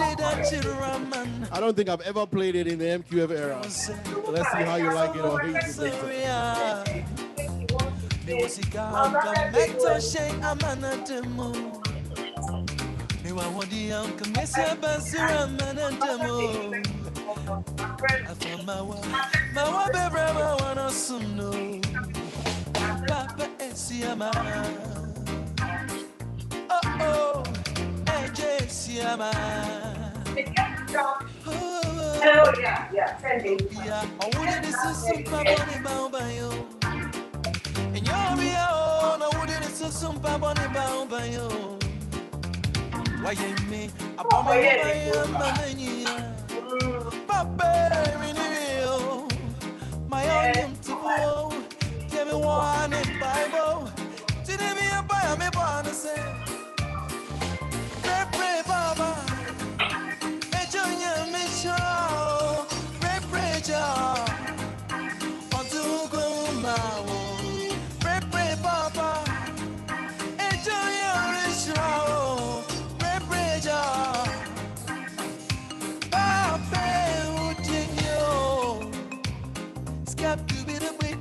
Speaker 2: I don't think I've ever played it in the MQF era. So let's see how you like it or hate it later.
Speaker 8: Oh, AJ Siama.
Speaker 10: Oh, yeah, send it.
Speaker 8: Yeah, I wanted to see some Paboni Bayo. And you're real, I wanted to see some Paboni Bayo. Why you me? I bought my money. Papa, my own to go. Give me one in Bible. Today, me a buy me born to say. Pray, Baba. Enjoy your mission. Pray, Jah. On to go now. Pray, Baba. Enjoy your mission. Pray, Jah. Papa, would you know? Scap to be the way.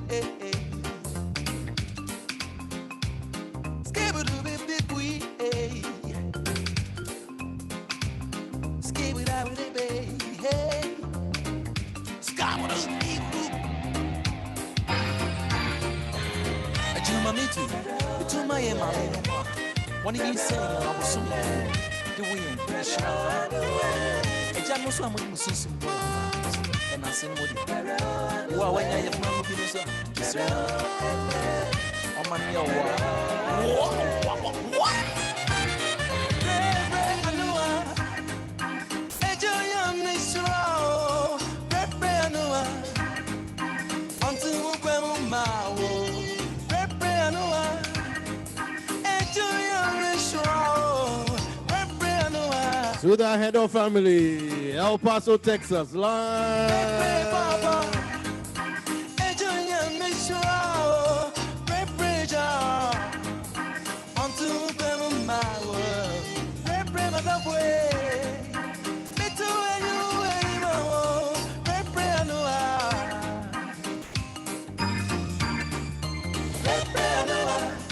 Speaker 8: One of these saying, I was so the way in pressure. A jam so I'm going to see some boys. And I said, well, when I have my movies, I'm on your what? Enjoy your mission.
Speaker 2: To the head of family, El Paso, Texas, live.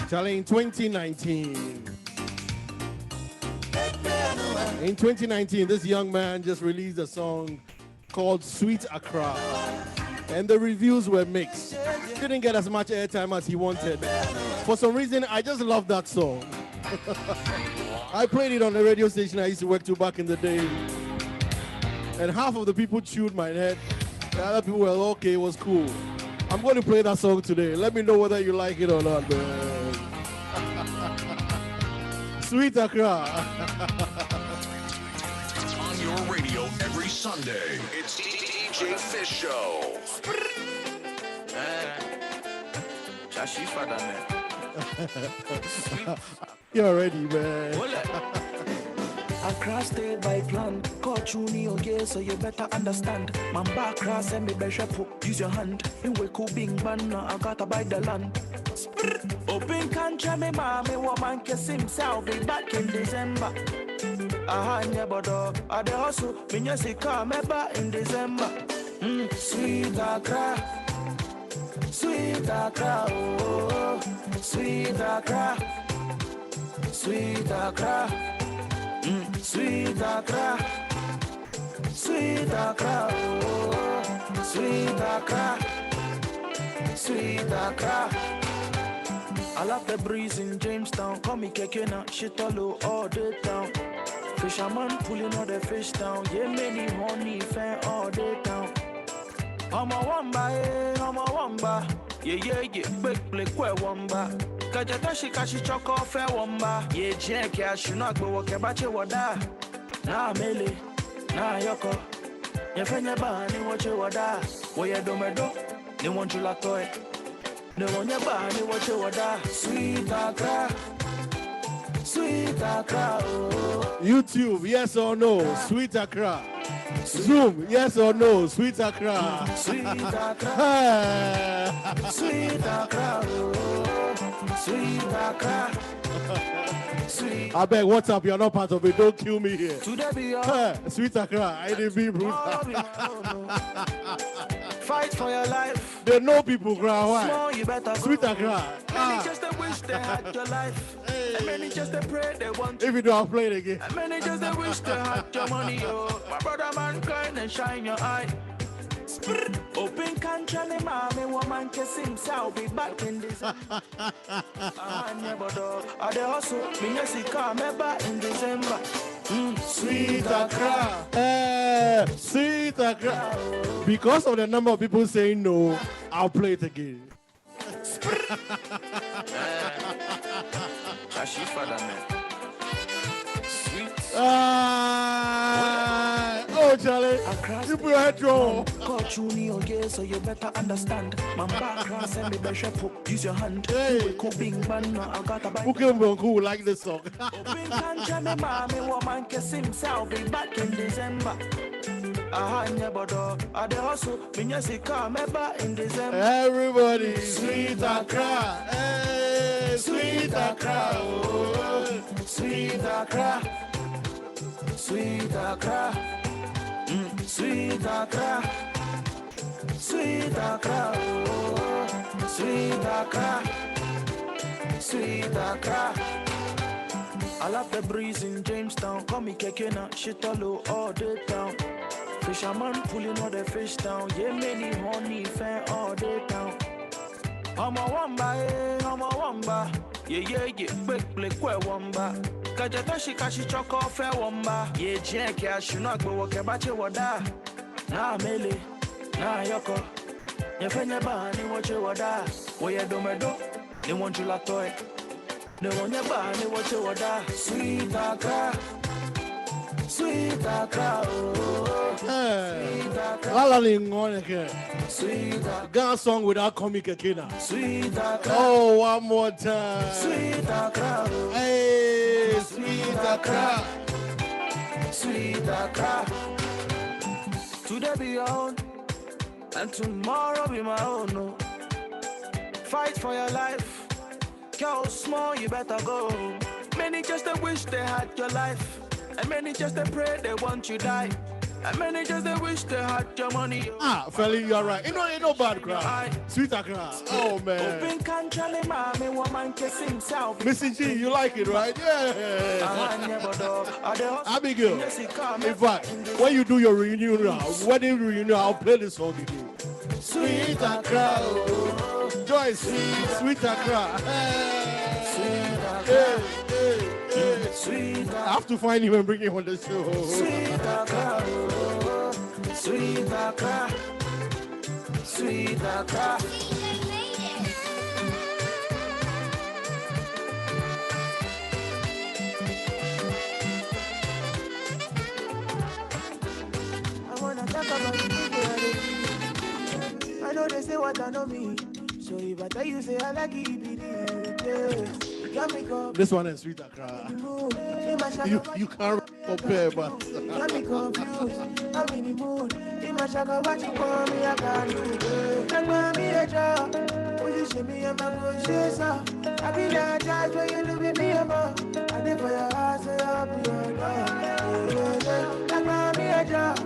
Speaker 2: Charlie, in 2019. In 2019, this young man just released a song called Sweet Accra. And the reviews were mixed. Didn't get as much airtime as he wanted. For some reason, I just love that song. I played it on the radio station I used to work to back in the day. And half of the people chewed my head. The other people were okay, it was cool. I'm going to play that song today. Let me know whether you like it or not, man. Sweet Accra.
Speaker 1: On your radio every Sunday, it's DJ Fish Show.
Speaker 2: You're ready, man.
Speaker 6: Accra stayed by plan. Caught you New York, so you better understand. Man back cross and me better use your hand. In we cool bing ban, I gotta buy the land. Open country, me mommy woman kiss himself. Be back in December. Yeah, but I the hustle. Me just say come back in December. Sweet Accra, sweet Accra, oh, sweet Accra, sweet Accra. Sweet Accra, sweet Accra, oh, sweet Accra, sweet Accra. I love the breeze in Jamestown. Call me Kekena, shit all day down. Fisherman pulling all the fish down. Yeah, many honey fan all day down. I'm a wamba, I'm a wamba. Yeah, big where wamba. Kashi choko fair wamba. Yeah, Jack, I should not go walk about your wada. Na mele, na yoko. Yefenya bani watch your wada. Waya domedo, they want you like toy. They want your bani watch your wada. Sweet Accra, sweet Accra.
Speaker 2: YouTube, yes or no? Sweet Accra. Zoom, yes or no? Sweet Accra.
Speaker 7: Sweet Accra. Sweet Accra. Sweet Accra. Sweet.
Speaker 2: I beg, what's up? You're not part of it. Don't kill me here.
Speaker 7: Today be your
Speaker 2: Sweet Accra. I didn't be brutal.
Speaker 7: Fight for your life.
Speaker 2: They know people cry. Why?
Speaker 7: Small, you better
Speaker 2: Sweet Accra.
Speaker 7: Many just they wish they had your life. And many just they pray they want
Speaker 2: If you don't play it again.
Speaker 7: And many just they wish they had your money, yo. My brother mankind and shine your eye. Open country, mommy, woman, kiss himself, be back in this. I never do. I dey hustle, me yes, he come back in December.
Speaker 2: Sweet Accra. Sweet Accra. Because of the number of people saying no, I'll play it again.
Speaker 7: She father, man.
Speaker 2: Oh, Charlie, you put your head draw.
Speaker 7: Got you neon gay, so you better understand. My background send me better use your hand. Hey, coping man, I got a bike.
Speaker 2: Who like this song?
Speaker 7: Open country, me mommy, woman, kiss himself, be back in December. I never do. I dey hustle, me yes, he come back in December.
Speaker 2: Everybody, Sweet Accra. Hey, Sweet Accra. Oh,
Speaker 7: Sweet Accra. Sweet Accra. Sweet Accra. Sweet Accra. Oh, Sweet Accra. Sweet Accra. I love the breeze in Jamestown. Call me Kekena, shit all day town. Fisherman pulling all the fish down. Yeah, many honey fan all day town. I'm a wamba, I'm a wamba. Yeah, quick, wamba. Kajatashi kashi choko fair wamba. Yeah, Jack, I should not go walk about your wada. Na mele, na yoko. Yefenya bani watch your wada. Waya domedo, they want you la toy. They want your bani watch your wada. Sweet Accra. Sweet Accra, oh, Sweet Accra.
Speaker 2: Gun song without comic Kekena.
Speaker 7: Sweet Accra.
Speaker 2: Oh, one more time.
Speaker 7: Sweet Accra.
Speaker 2: Hey, Sweet Accra.
Speaker 7: Sweet Accra. Today be your own, and tomorrow be my own. No. Fight for your life. Girl, small, you better go. Many just they wish they had your life. And many just they pray they want you die. And many just they wish they had your money.
Speaker 2: Feli, you're right. You know, ain't no bad cry. Sweet Accra. Oh, man.
Speaker 7: Open country, mommy, woman, kiss himself.
Speaker 2: Missy G, you like it, right? Yeah. Abigail, in fact, when you do your reunion now, wedding reunion, I'll play this song again. Sweet Accra. Oh. Joyce, Sweet Accra. Hey.
Speaker 7: Sweet Accra.
Speaker 2: I have to find him and bring him on the show.
Speaker 7: Sweet Accra. Sweet Accra. Sweet Accra.
Speaker 6: I wanna talk about the people I know they say what I know me. So if I tell you, say I like it,
Speaker 2: this one is Sweet Accra. You can't compare, but
Speaker 6: got me confused. I'm in the mood. In my shaka, what you call me, I can't do. Like me a job. Position me and my conscience. I be that judge when you look at me, I'm up. I did for your house, so I'll be your dog. Like me a job.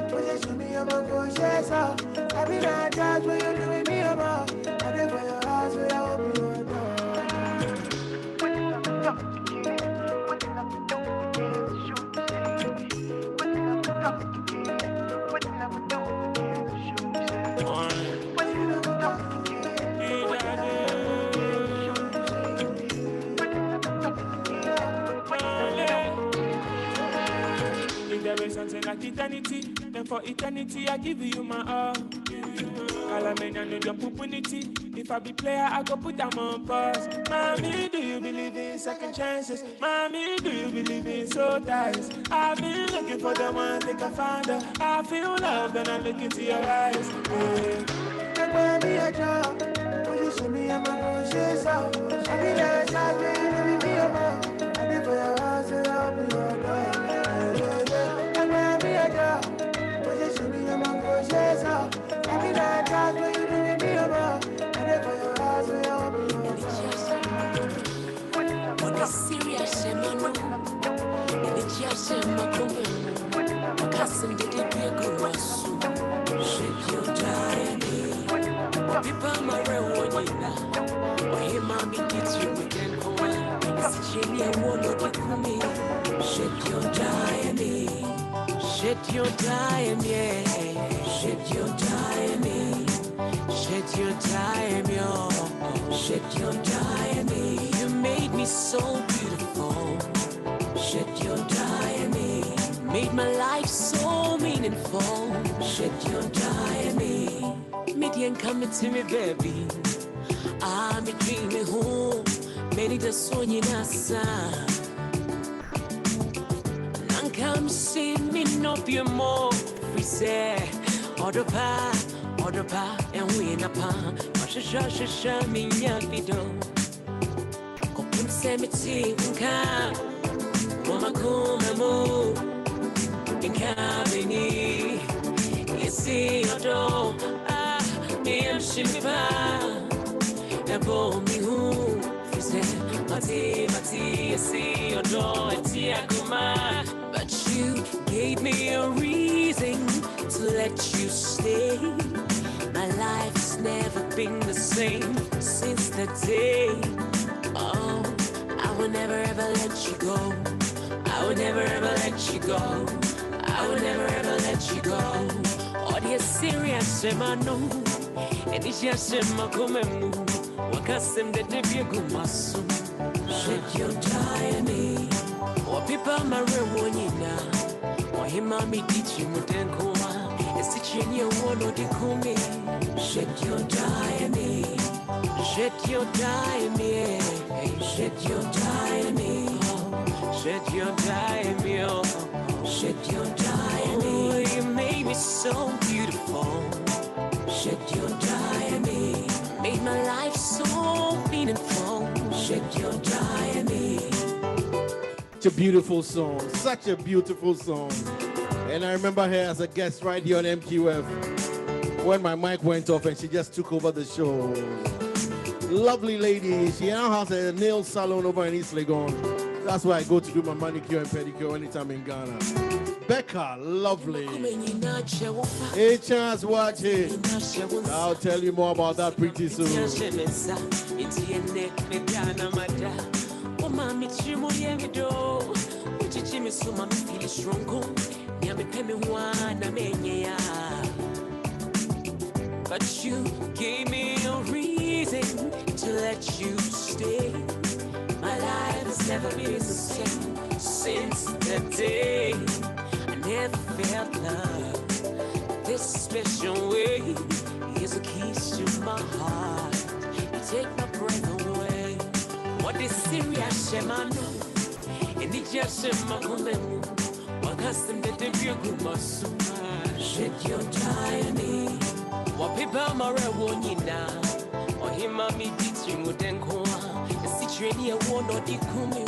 Speaker 6: Position me and my conscience. I be that judge when you look at me, I'm up. I did for your house, so I'll be your dog.
Speaker 3: Something like eternity, then for eternity I give you my all. All I mean, I know your opportunity. If I be player, I go put them on pause. Mommy, do you believe in second chances? Mommy, do you believe in soul ties? I've been looking for the one, think I found her. I feel love, then I look into your eyes.
Speaker 6: Like me a job, position me and my conscience out. I be that shot, baby, be a man. I did for your house, and I'll be your dog. Like me a job, Shake your diamond. People my rewardina. Why mommy gets you again? It's Jenny, I want to do me. Shake your diamond. Shake your diamond, yeah. Shake your diamond. Shake your diamond. Shake your diamond. You made me so beautiful. Shake your diamond. Made my life so meaningful. Shake your diamond. Median coming to me, baby. I'm a dreaming home. Many the son in us. Come see me no be more. We say, order pa, and we in a pa. Shasha, me yapido. Open cemetery, come. Mama, come, move. In cabini, you see your door. Ah, me and Shimiba. The bomb me who. We say, Mati, you see your door. It's Yakuma. But you gave me a reason to let you stay. My life has never been the same since the day. Oh, I will never ever let you go. I will never ever let you go. I will never ever let you go. Oh, the serious no. And it's just my comemu. Wakasem the debut gumasu. Shake your diamond. Or people my rewardina. Or him mommy teach you mutenkoma. It's teaching you one or the kumi. Shake your diamond. Shake your diamond. Shake your diamond. Shake your diamond. Shake your diamond. Oh, you made me so beautiful. Shake your diamond. Made my life so meaningful. Shake your diamond.
Speaker 2: Such a beautiful song. Such a beautiful song. And I remember her as a guest right here on MQF when my mic went off and she just took over the show. Lovely lady. She now has a nail salon over in East Legon. That's where I go to do my manicure and pedicure anytime in Ghana. Becca, lovely. Hey, Chance, watch it. I'll tell you more about that pretty soon.
Speaker 6: But you gave me a reason to let you stay. My life has never been the same since that day. I never felt love this special way. Here's the keys to my heart. You take my breath away. What is serious, Shemano? And it just Shemako. What has them that they feel good muscle? Shake your diamond. What people are rewarding now. Or him, mommy, teaching with them. Training one or the kumi.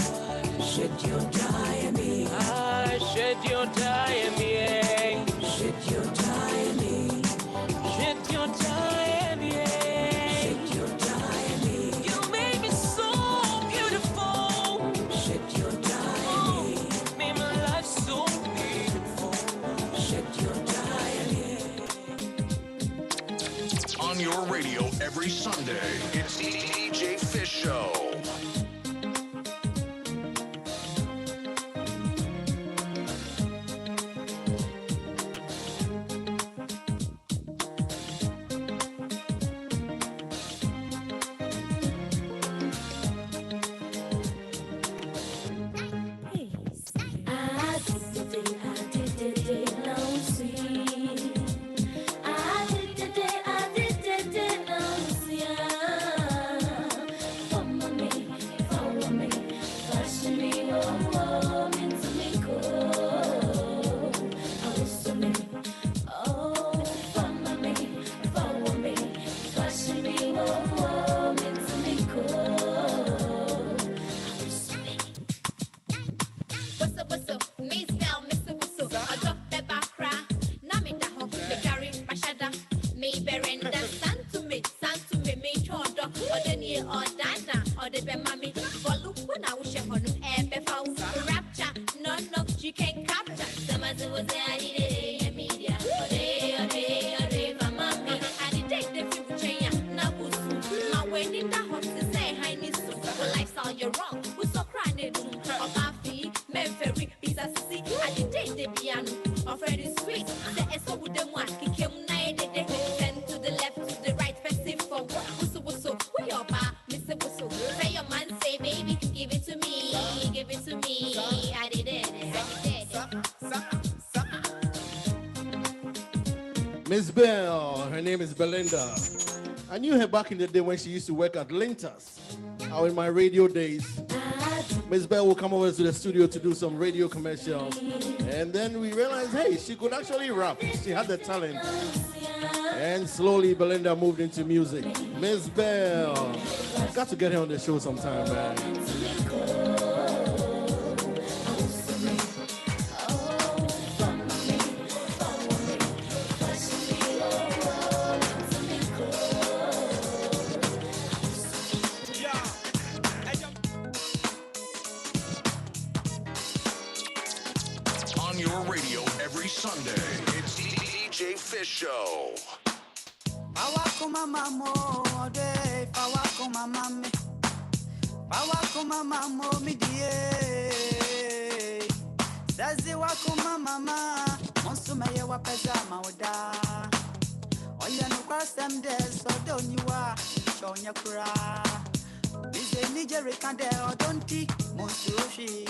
Speaker 6: Shed your diamond. Ah, shed your diamond. Shed your diamond. Shed your diamond. Shed your diamond. You made me so beautiful. Shed your diamond. Oh, made my life so beautiful. Shed your diamond.
Speaker 1: On your radio every Sunday, it's the DJ Fish Show.
Speaker 9: Mama My friend is sweet. The S O with them one. Kick him night. Send to the left, to the right. Festive for what? Whistle. Who your pa? Mr. Whistle. Say your man say, baby, give it to me. Give it to me. I did it.
Speaker 2: Miss Bell, her name is Belinda. I knew her back in the day when she used to work at Lintas. Out in my radio days. Miss Bell will come over to the studio to do some radio commercials. And then we realized, hey, she could actually rap. She had the talent. And slowly Belinda moved into music. Miss Bell. Got to get her on the show sometime, man.
Speaker 1: On your radio every Sunday, it's DJ Fish Show.
Speaker 11: Pawakuma mamo de pawakuma mame pawakuma mamo midie sazi wakuma mama monsumaye wapeza mauda oya no kwasem de so doniwa shonya kura bize nigere kande odonti monsushi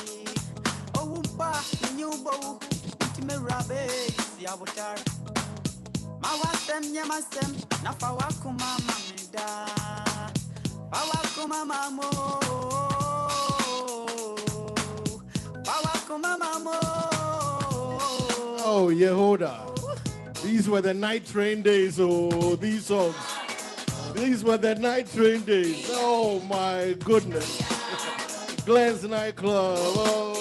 Speaker 11: owumpa nyubo timerabe siabotar Mawasem nyamasem na fawakuma mamida fawakuma mamo fawakuma mamo.
Speaker 2: Oh, Yehoda. These were the night train days, oh, these songs. These were the night train days. Oh, my goodness. Glenn's nightclub. Oh.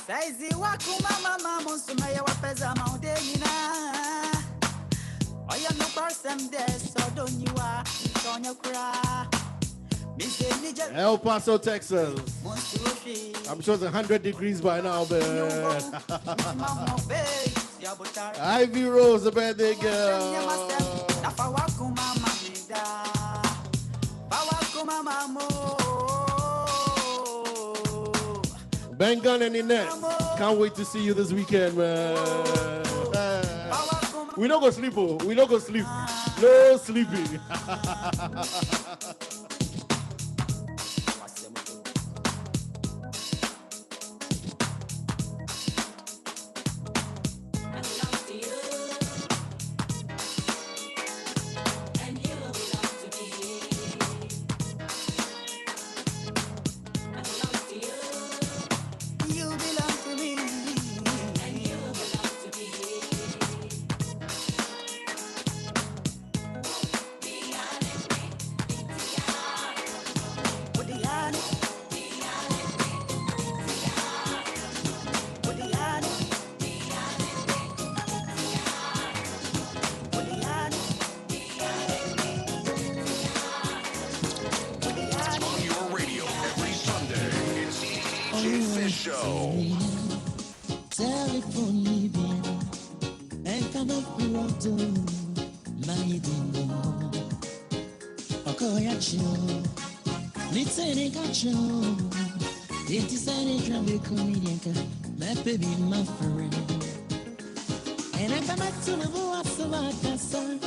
Speaker 11: Saizi wakuma mama monsumeya wapeza maudena oya no parsem de so doniwa shonya kura bize nije
Speaker 2: El Paso, Texas. I'm sure it's 100 degrees by now, but Ivy Rose, the birthday girl. Ben Gunn and Inez, can't wait to see you this weekend, man. We don't go sleep, oh. We don't go sleep. No sleeping.
Speaker 6: Baby, my friend, and I come back to the voice of my casa.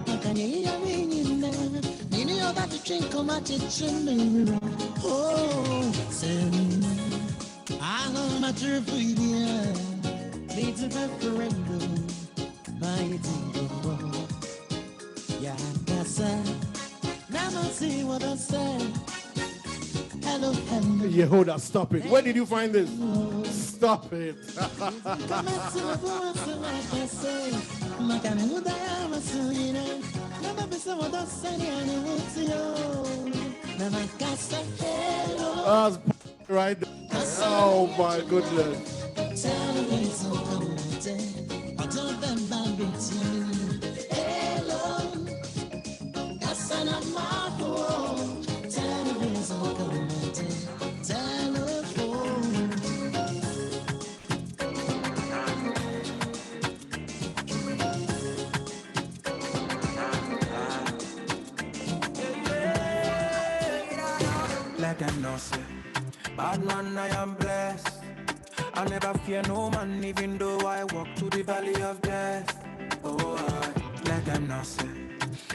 Speaker 6: I can hear me in there. You know about to drink on my kitchen. Oh, send I love my turfy, leads a referendum. My dear, yeah, that's it. Now I see what I said. Hello, hello.
Speaker 2: Yehoda, stop it. Where did you find this? Stop it. Right there. Oh my goodness.
Speaker 8: let them know say. Bad man, I am blessed. I never fear no man, even though I walk through the valley of death. Oh, I let them know say.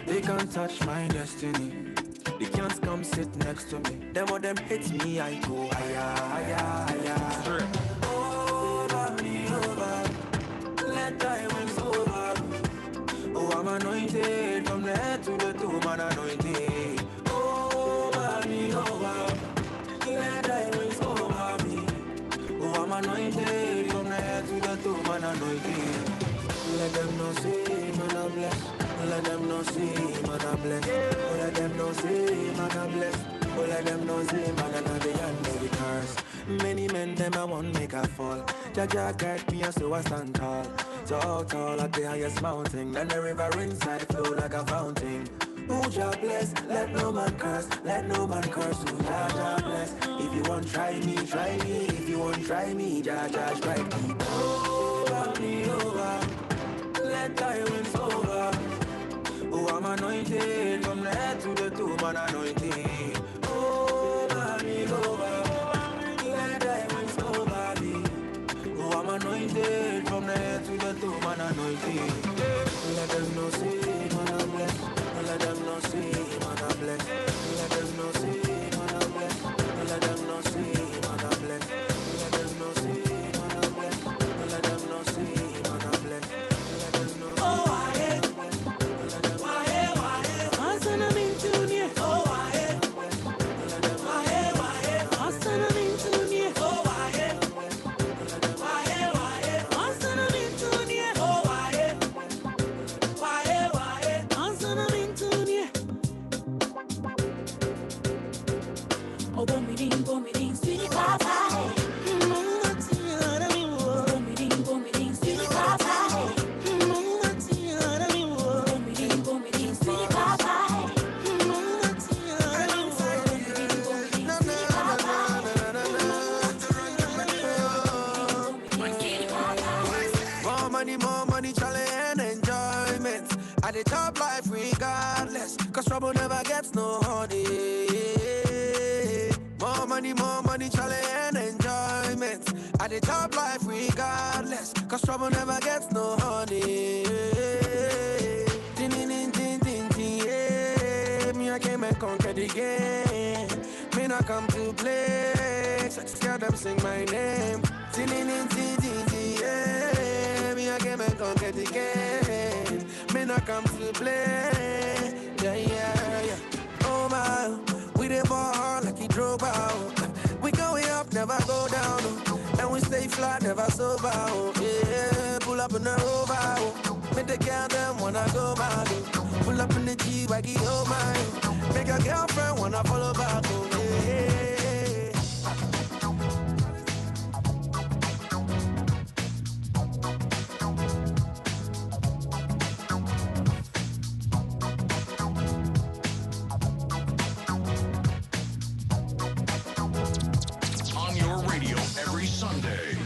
Speaker 8: They can't touch my destiny. They can't come sit next to me. Them or them hit me, I go higher, higher, higher. Over me, over. Let thy wings over. Oh, I'm anointed from the head to the toe, man anointed. Over me, over. Let thy wings over me. Oh, I'm anointed from the head to the toe, man anointed. Let them know say, man I bless. Let them know say, man I bless. Let them know say, man I bless. Let them know say, man I know the end of the curse. Many men them I won't make a fall. Jaja guide me and so I stand tall. So tall at the highest mountain. Then the river inside flow like a fountain. Who Jah bless, let no man curse, let no man curse. Who Jah bless. If you want try me, try me. If you want try me, Jah strike me. Over me, over. Let thy winds over. Oh, I'm anointed from the head to the toe, man anointed. Over me, over. Let thy winds over me. Oh, I'm anointed from the head to the toe, man anointed. Let them know say, man I bless. Let them know say, man I bless. Let them know say, man I bless. Let them know say, man I bless. Let them know say, man I bless. Let them know say, man I bless. Let them know. Oh, I more money, challenge and enjoyment. At the top life regardless, cause trouble never gets no honey. More money, challenge and enjoyment. At the top life regardless, cause trouble never gets no honey. Me I came and conquered the game. Me not come to play. Hear them sing my name. Me I came and conquered the game. Me not come to play. Yeah. Oh my, we dey ball hard like he drove out. We going up, never go down. And we stay flat, never sober. Yeah, pull up in the Rover. Make the girl them wanna go back. Pull up in the G-Wagon, oh my. Make a girlfriend wanna follow back. Yeah.
Speaker 1: Every Sunday.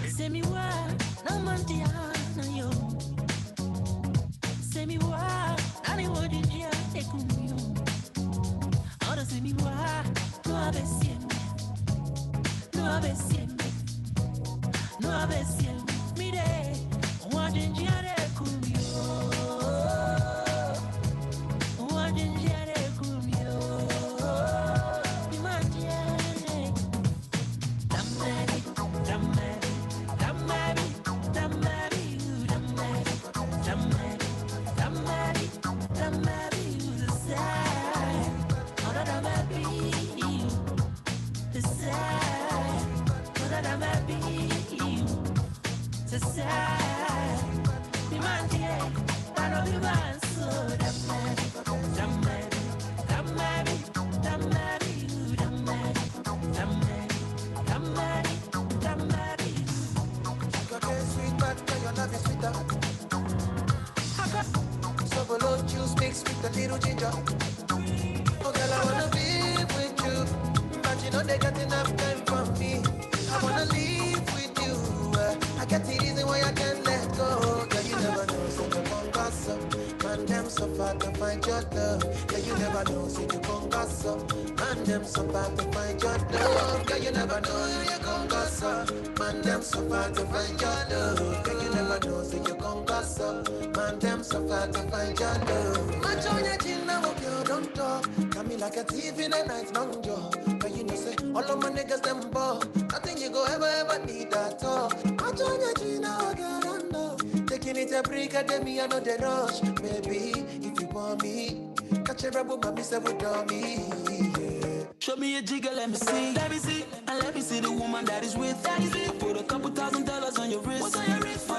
Speaker 7: Find
Speaker 6: your love. Yeah, you never know, say you gon' gas up. Man, them so bad to find your love. Yeah, you never know, you gon' gas up. Man, them so bad to find your love. Yeah, you never know, say you gon' gas up. Man, them so bad to find your love. Match on your chin, now up you don't talk. Got me like a thief in a night long job. But you know, say, all of my niggas, them ball. Nothing you go ever need at all. Match on your chin, now up you don't know. Taking it a break, I me, I know the rush. Baby, if you want me, catch a rebel, mommy, say, with me.
Speaker 8: Show me a jigger, let me see, and let me see the woman that is with. Put a couple $1,000 on your wrist. What's on your wrist?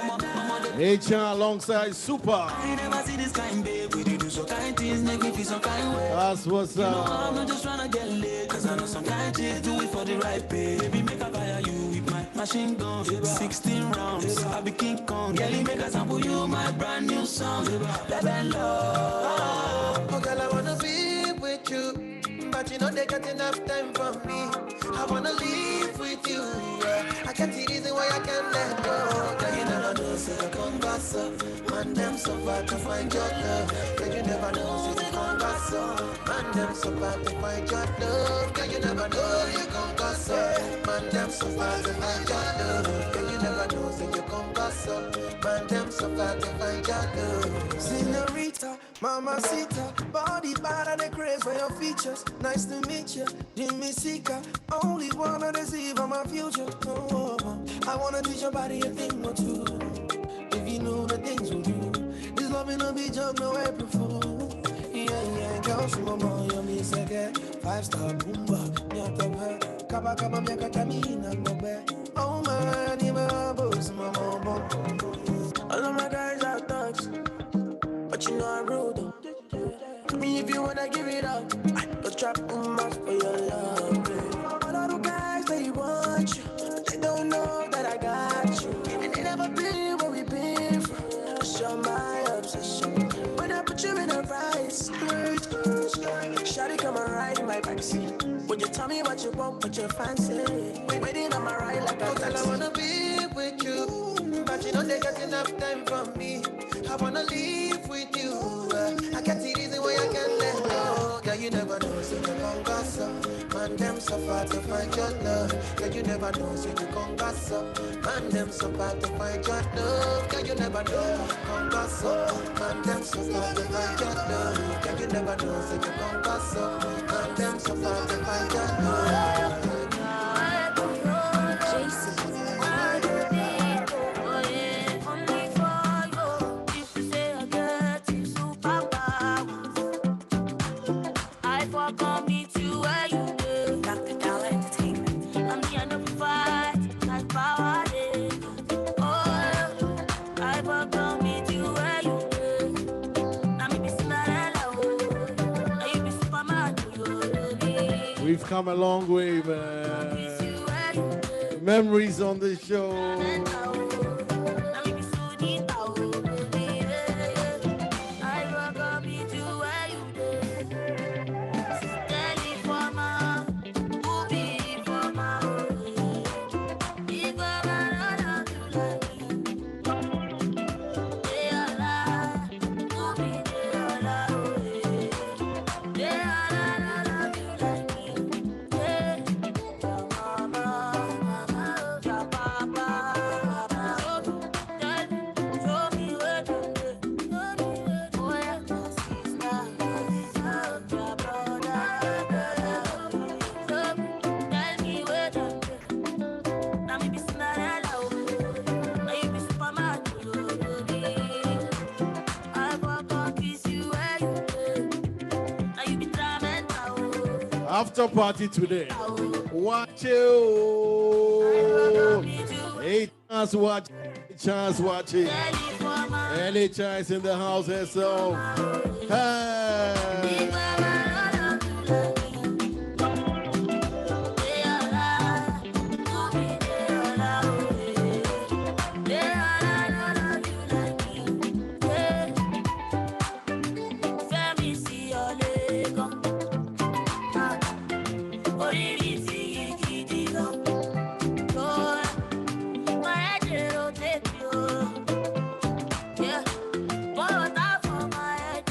Speaker 2: HR alongside Super.
Speaker 8: I ain't never see this kind, babe. We do so kind things, make me feel some kind way.
Speaker 2: That's what's up.
Speaker 8: You know, I'm not just trying to get laid, cause I know some kind chicks do it for the right pay. Baby, make a fire you with my machine gun. 16 rounds, I be King Kong. Girl, make a sample you my brand new song. Baby, love.
Speaker 6: Oh, girl, I wanna be with you. But you know they got enough time for me. I wanna live with you. Yeah. I can't see reason why I can't let go. Girl, you never know, say you come back up. Man, them so far to find your love. Girl, you never know, say you come back up. Man, them so far to find your love. Girl, you never know, you come back up. Man, them so far to find your love. Girl, you never know, say you come back up. Man, them so far to find your love.
Speaker 7: Senorita, mamacita, body bad and the craze for your features. Nice to meet you, Jimmy Sika. Only wanna deceive on my future. Oh, I wanna teach your body a thing or two. If you know the things we do, this love ain't no be joke, no April Fool. Yeah, girl, so mama, you me say 5-star boomba, me a top her. Kaba, me a katamina, mobe. Oh man, you my boss, mama. All of my guys are thugs, but you know I'm rude. I mean, if you wanna give it up, go trap much for your love. All of the guys, they want you, but they don't know that I got you. And they never been where we been from. Show my obsession. When I put you in a vice, shawty come and ride in my backseat. Would you tell me what you want, what you fancy? Waiting on my ride like a taxi.
Speaker 6: I wanna be with you, but you know they got enough time for me. I wanna live with you. I can't see reason why I can't let go. Girl, you never know, so you gon' gas up. Man, them so far to find your love. Girl, you never know, so you gon' gas up. Man, them so far to find your love. Girl, you never know, gon' gas up. Man, them so far to find your love. Girl, you never know, so you gon' gas up. Man, them so far to find your love.
Speaker 2: We've come a long way, man. Memories on the show. After party today. Watch you. Hey, chance watch. Chance watching. Any chance in the house herself. Hey.
Speaker 13: Yeah, boy, what I for my head,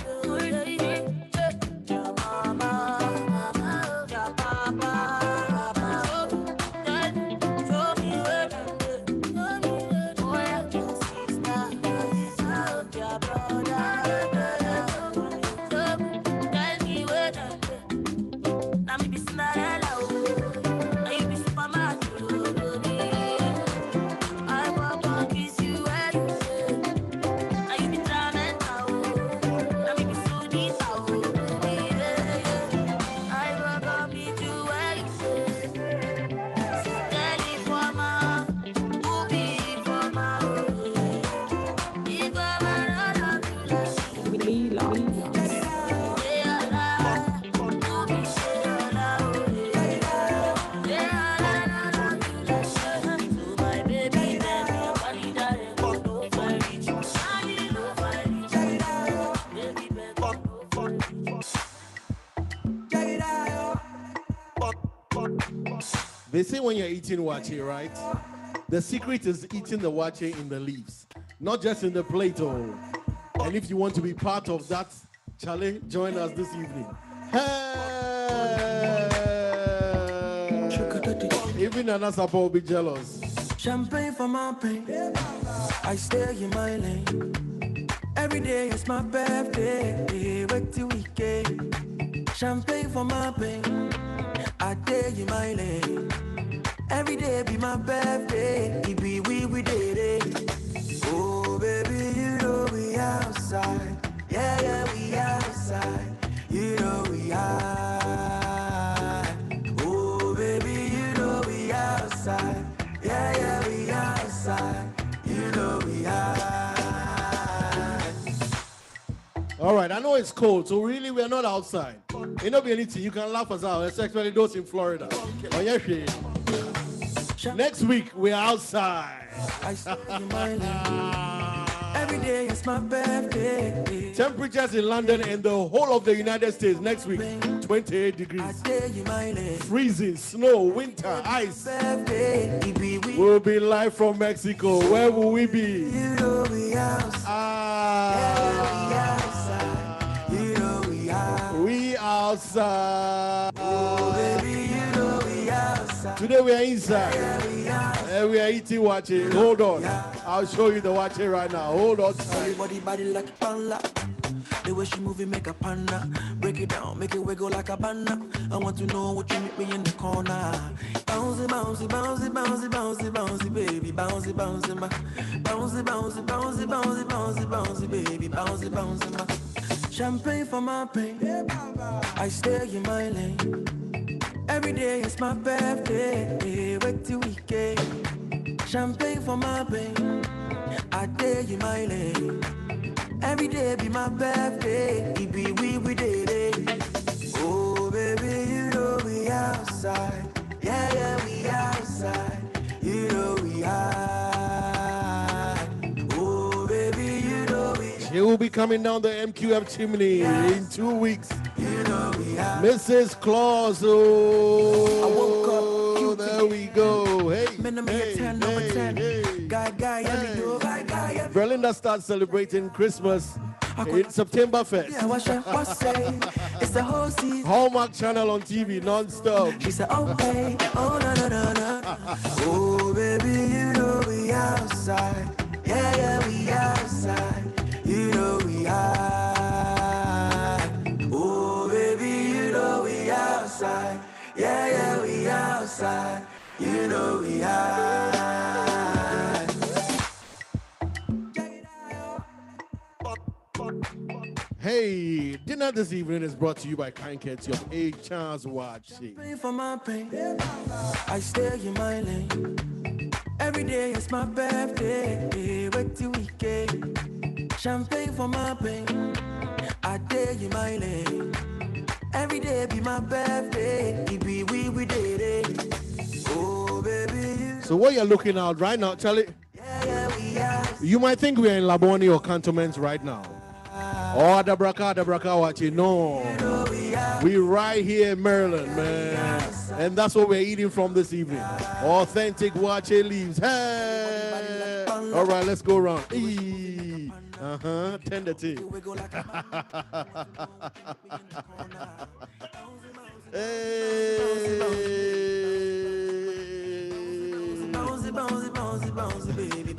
Speaker 2: They say when you're eating wache, right? The secret is eating the wache in the leaves, not just in the plate. Oh. And if you want to be part of that, Charlie, join us this evening. Hey! Even Anasapa will be jealous.
Speaker 8: Champagne for my pain. I stay in my lane. Every day is my birthday. Wait till weekend. Champagne for my pain. I stay in my lane. Every day be my birthday. It be we did it. Oh baby, you know we outside. Yeah, we outside. You know we high. Oh baby, you know we outside. Yeah, we outside. You know we high.
Speaker 2: All right, I know it's cold, so really we're not outside. Ain't no be anything. You can laugh us out, especially those in Florida. Oh, yeah, next week we're outside.
Speaker 8: I stay in my lane. Every day is my birthday.
Speaker 2: Temperatures in London and the whole of the United States next week, 28 degrees. Freezing, snow, winter, ice. We'll be live from Mexico. Where will we be?
Speaker 8: You know we outside. You know we outside.
Speaker 2: We outside.
Speaker 8: Oh, baby, you know we outside.
Speaker 2: Today we are inside. And we are eating wache. Hold on. I'll show you the wache right now. Hold on.
Speaker 8: Everybody body like a panda. The way she move it make a panda. Break it down, make it wiggle like a panda. I want to know what you meet me in the corner. Bouncy, bouncy, bouncy, bouncy, bouncy, bouncy, baby. Bouncy, bouncy, ma. Bouncy, bouncy, bouncy, bouncy, bouncy, bouncy, baby. Bouncy, bouncy, ma. Champagne for my pain. I stay in my lane. Every day is my birthday. Wait till weekend. Champagne for my pain. I stay in my lane. Every day be my birthday. It be we did it. Oh baby, you know we outside. Yeah, we outside. You know we high. Oh baby, you know we.
Speaker 2: She will be coming down the MQF chimney in 2 weeks.
Speaker 8: You know we high.
Speaker 2: Mrs. Claus. Oh, I woke up. There we go. Hey, Berlinda starts celebrating Christmas in September 1st.
Speaker 8: Yeah, what's say? It's the whole season.
Speaker 2: Hallmark channel on TV non-stop.
Speaker 8: She said, oh hey, oh no. Oh baby, you know we outside. Yeah, we outside. You know we high. Oh baby, you know we outside. Yeah, we outside. You know we high.
Speaker 2: Hey, dinner this evening is brought to you by kind courtesy of A. Charles Wachi.
Speaker 8: For my pain, I stay in my lane. Every day is my birthday. Wait till weekend. Champagne for my pain. I stay in my lane. Every day be my birthday. It be we did it. Oh baby.
Speaker 2: So what you're looking at right now, Charlie? You might think we're in Laboni or Cantonments right now. Oh, Dabraka, Wachi. No. We right here in Maryland, man. And that's what we're eating from this evening. Authentic Wache leaves. Hey. All right, let's go around. Tender tea.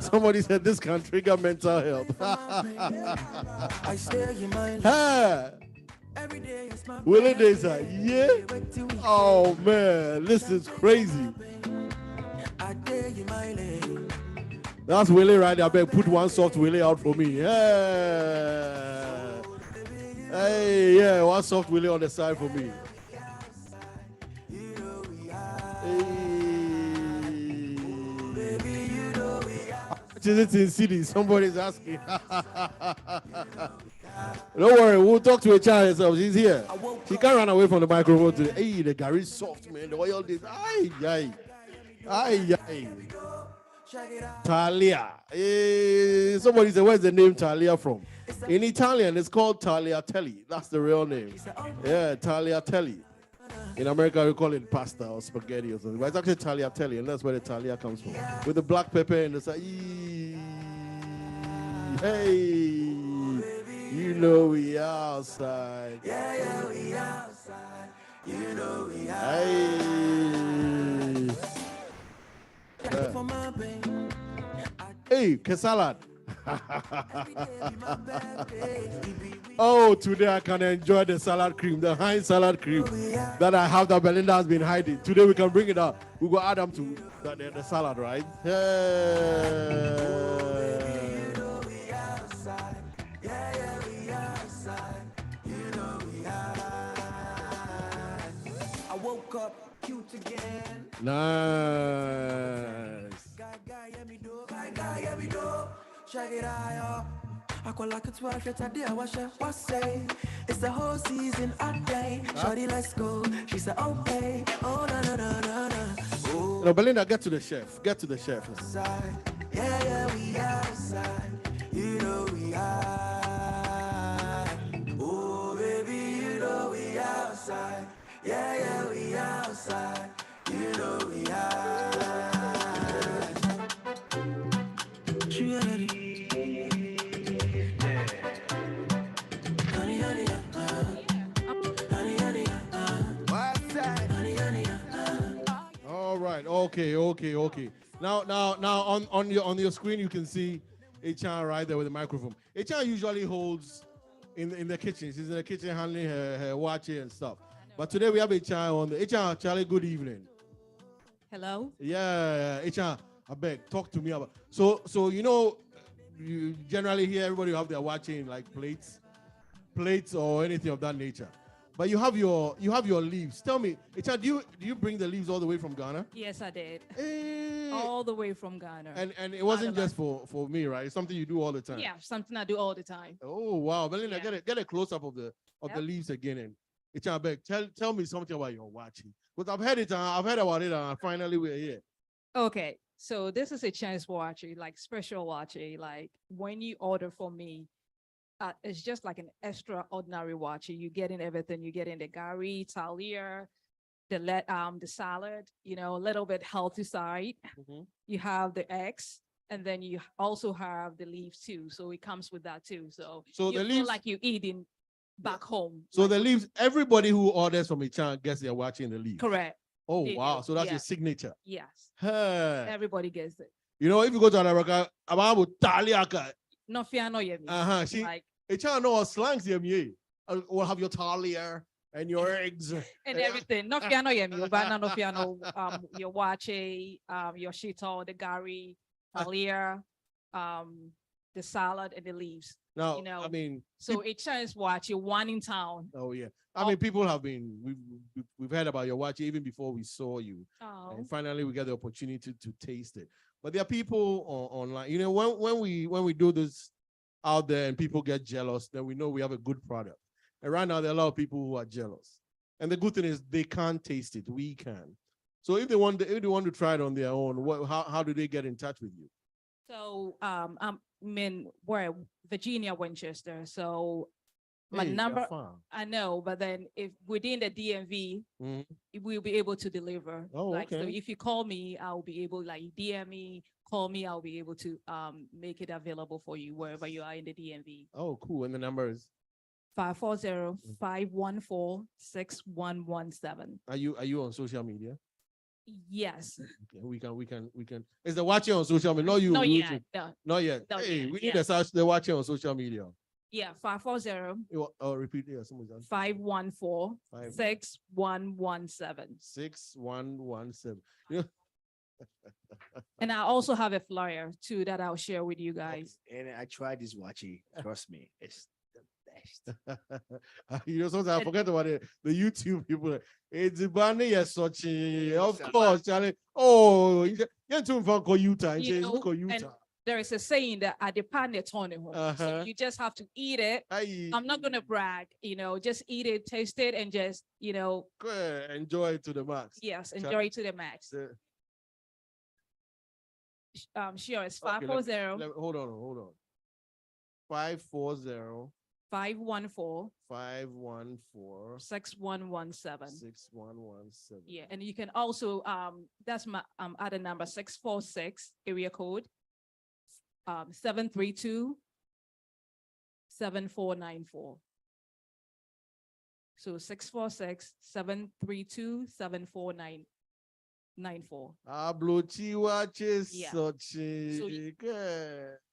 Speaker 2: Somebody said this can trigger mental health.
Speaker 8: I stay in my
Speaker 2: Willie Desa, yeah. Oh man, this is crazy. That's Willie right there. I better put one soft Willie out for me. Hey, yeah, one soft Willie on the side for me. Is it in city? Somebody's asking. Don't worry, we'll talk to a child herself. She's here. She can't run away from the microphone today. Hey, the Gary's soft, man. The oil did. Ay. Talia. Somebody said, where's the name Talia from? In Italian, it's called Tagliatelle. That's the real name. Yeah, Tagliatelle. In America, we call it pasta or spaghetti or something. But it's actually tagliatelle, and that's where the talia comes from. With the black pepper and the side. Hey, you know we outside.
Speaker 8: Yeah, we outside. You know we
Speaker 2: Hey. Hey, salad. Oh, today I can enjoy the salad cream, the Heinz salad cream that I have that Belinda has been hiding. Today we can bring it out. We will add them to the salad, right?
Speaker 8: I woke up cute again.
Speaker 2: Nice.
Speaker 8: Check it out, I call like a 12 yet today. What say? It's the whole season a day. Shorty, let's go. She said, okay. Oh, no. Oh.
Speaker 2: No, Belinda, get to the chef. Get to the chef.
Speaker 8: Yeah, we outside. You know we are. Oh, baby, you know we outside. Yeah, we outside. You know we are.
Speaker 2: All right. Okay. Now on your screen you can see HR right there with the microphone. HR usually holds in the kitchen. She's in the kitchen handling her watching and stuff. But today we have HR on the HR. Charlie, good evening.
Speaker 13: Hello.
Speaker 2: Yeah, HR. I beg, talk to me about. So you know, you generally hear everybody have their watching like plates or anything of that nature. But you have your leaves. Tell me, HR, do you bring the leaves all the way from Ghana?
Speaker 13: Yes, I did. All the way from Ghana.
Speaker 2: And it wasn't just for me, right? It's something you do all the time.
Speaker 13: Yeah, something I do all the time.
Speaker 2: Oh wow, Belinda, get a close up of the leaves again. And HR, beg, tell me something about your watching. Because I've heard about it, and finally we're here.
Speaker 13: Okay, so this is a chance watching, like special watching. Like when you order from me, it's just like an extraordinary watching. You get in everything. You get in the gari, talia, the salad. You know, a little bit healthy side.
Speaker 2: Mm-hmm.
Speaker 13: You have the eggs, and then you also have the leaves too. So it comes with that too. So you
Speaker 2: the
Speaker 13: feel
Speaker 2: leaves,
Speaker 13: like you're eating back home.
Speaker 2: So
Speaker 13: like,
Speaker 2: the leaves, everybody who orders from HR gets their watching the leaves.
Speaker 13: correct.
Speaker 2: Oh wow, so that's
Speaker 13: Yeah.
Speaker 2: your signature.
Speaker 13: Yes.
Speaker 2: Hey.
Speaker 13: Everybody gets it.
Speaker 2: You know, if you go to America, about taliaka.
Speaker 13: No fear, no yemi.
Speaker 2: She
Speaker 13: Like,
Speaker 2: HR know slangs yemi. We'll have your talia and your eggs
Speaker 13: and everything. No fear, no yemi. Ubana, no fear, no your wache, your shito, the gari, talia, the salad and the leaves.
Speaker 2: Now,
Speaker 13: you know,
Speaker 2: I mean,
Speaker 13: so a chance watch you one in town.
Speaker 2: Oh yeah, I mean, people have been we've heard about your watch even before we saw you, and finally we get the opportunity to taste it. But there are people online. You know, when we do this out there and people get jealous, then we know we have a good product. And right now there are a lot of people who are jealous. And the good thing is they can't taste it. We can. So if they want to try it on their own, how do they get in touch with you?
Speaker 13: So we're Virginia, Winchester. So my
Speaker 2: Hey,
Speaker 13: number,
Speaker 2: you're far.
Speaker 13: I know, but then if within the DMV, we'll be able to deliver.
Speaker 2: Oh,
Speaker 13: like, so
Speaker 2: okay.
Speaker 13: if you call me, I'll be able, like DM me, call me, I'll be able to make it available for you wherever you are in the DMV.
Speaker 2: Oh, cool. And the number is
Speaker 13: 540-514-6117.
Speaker 2: Are you on social media?
Speaker 13: Yes.
Speaker 2: Okay, we can. Is the watching on social media? No, you.
Speaker 13: Not
Speaker 2: you
Speaker 13: yet.
Speaker 2: should-
Speaker 13: No.
Speaker 2: Not yet.
Speaker 13: Not
Speaker 2: Hey,
Speaker 13: yet,
Speaker 2: we need
Speaker 13: yeah.
Speaker 2: to search the watching on social media.
Speaker 13: Yeah, 540
Speaker 2: Repeat. Yeah, someone's done.
Speaker 13: 514-6117.
Speaker 2: 6117. Yeah.
Speaker 13: And I also have a flyer too that I'll share with you guys.
Speaker 15: And I tried this watchy. Trust me, it's the best.
Speaker 2: You know, sometimes I forget about it. The YouTube people. It's Bunny, yes, such of course, Charlie. Oh, you're too far for Utah.
Speaker 13: You know, and
Speaker 2: Utah.
Speaker 13: there is a saying that at the pan they turn it home. So you just have to eat it. I'm not gonna brag, you know, just eat it, taste it, and just, you know,
Speaker 2: enjoy it to the max.
Speaker 13: yes, enjoy it to the max. Sure, it's 540
Speaker 2: Hold on. 540
Speaker 13: 514
Speaker 2: 514
Speaker 13: 6117.
Speaker 2: 6117.
Speaker 13: Yeah, and you can also that's my other number 646 area code 732 7494. So 646 732 7494.
Speaker 2: Yeah.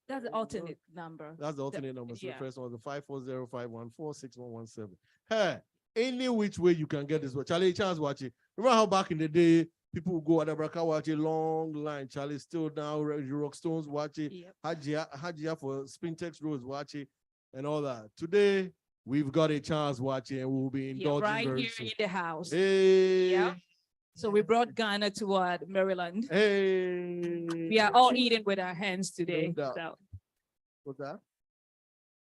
Speaker 13: That's the alternate number.
Speaker 2: That's the alternate number. So
Speaker 13: yeah.
Speaker 2: the first one was the 540-514-6117. Hey, any which way you can get this. Charlie, chance watch it. Remember how back in the day, people would go at the Braka watch a long line. Charlie still now, Rock Stones watch it. Yep. Hajia for Spintex Rose watch it and all that. Today, we've got a chance watching and we'll be indulging
Speaker 13: right
Speaker 2: very
Speaker 13: here
Speaker 2: soon.
Speaker 13: in the house.
Speaker 2: Hey.
Speaker 13: Yeah. So we brought Ghana to Maryland.
Speaker 2: Hey.
Speaker 13: We are all eating with our hands today. So.
Speaker 2: What's that?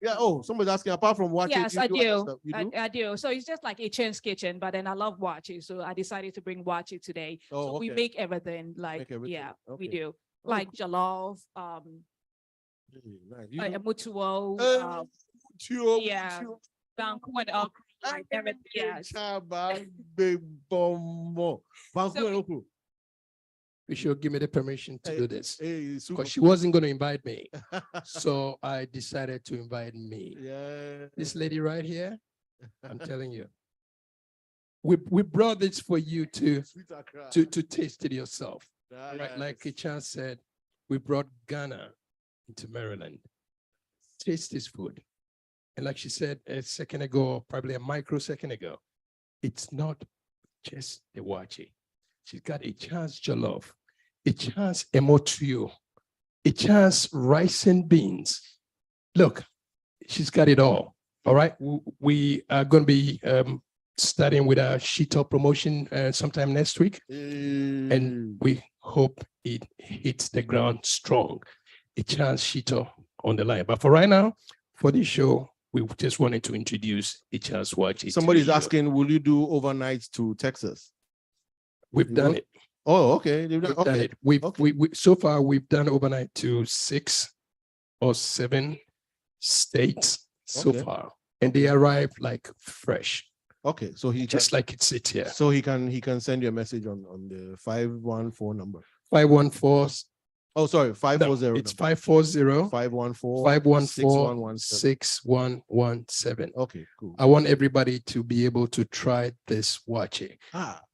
Speaker 2: Yeah. Oh, somebody's asking. Apart from watching,
Speaker 13: yes, I do.
Speaker 2: You do?
Speaker 13: I do. So it's just like a Chen's Kitchen, but then I love watching, so I decided to bring watching today.
Speaker 2: Oh,
Speaker 13: so
Speaker 2: okay.
Speaker 13: we make everything like yeah, we do like jollof, mutuo, yeah, banku and okra, like everything. Yes.
Speaker 14: You should give me the permission to do this because she wasn't going to invite me. So I decided to invite me.
Speaker 2: Yeah.
Speaker 14: This lady right here, I'm telling you, we brought this for you to taste it yourself. Right? Like Kichan said, we brought Ghana into Maryland. Taste this food. And like she said a second ago, probably a microsecond ago, it's not just the wachi. She's got a chance jollof, a chance emotrio, a chance rice and beans. Look, she's got it all. All right. We are going to be starting with our Shito promotion sometime next week. And we hope it hits the ground strong. A chance Shito on the line. But for right now, for this show, we just wanted to introduce a chance watch.
Speaker 2: Somebody's asking, will you do overnights to Texas?
Speaker 14: We've done it.
Speaker 2: Oh, okay.
Speaker 14: We've done it. We so far we've done overnight to 6 or 7 states so far, and they arrive like fresh.
Speaker 2: Okay, so he
Speaker 14: just like it sits here.
Speaker 2: So he can send you a message on the 514 number.
Speaker 14: 514.
Speaker 2: Oh, sorry, 540.
Speaker 14: No, it's 540
Speaker 2: 514
Speaker 14: 6117.
Speaker 2: Okay, cool.
Speaker 14: I want everybody to be able to try this watching.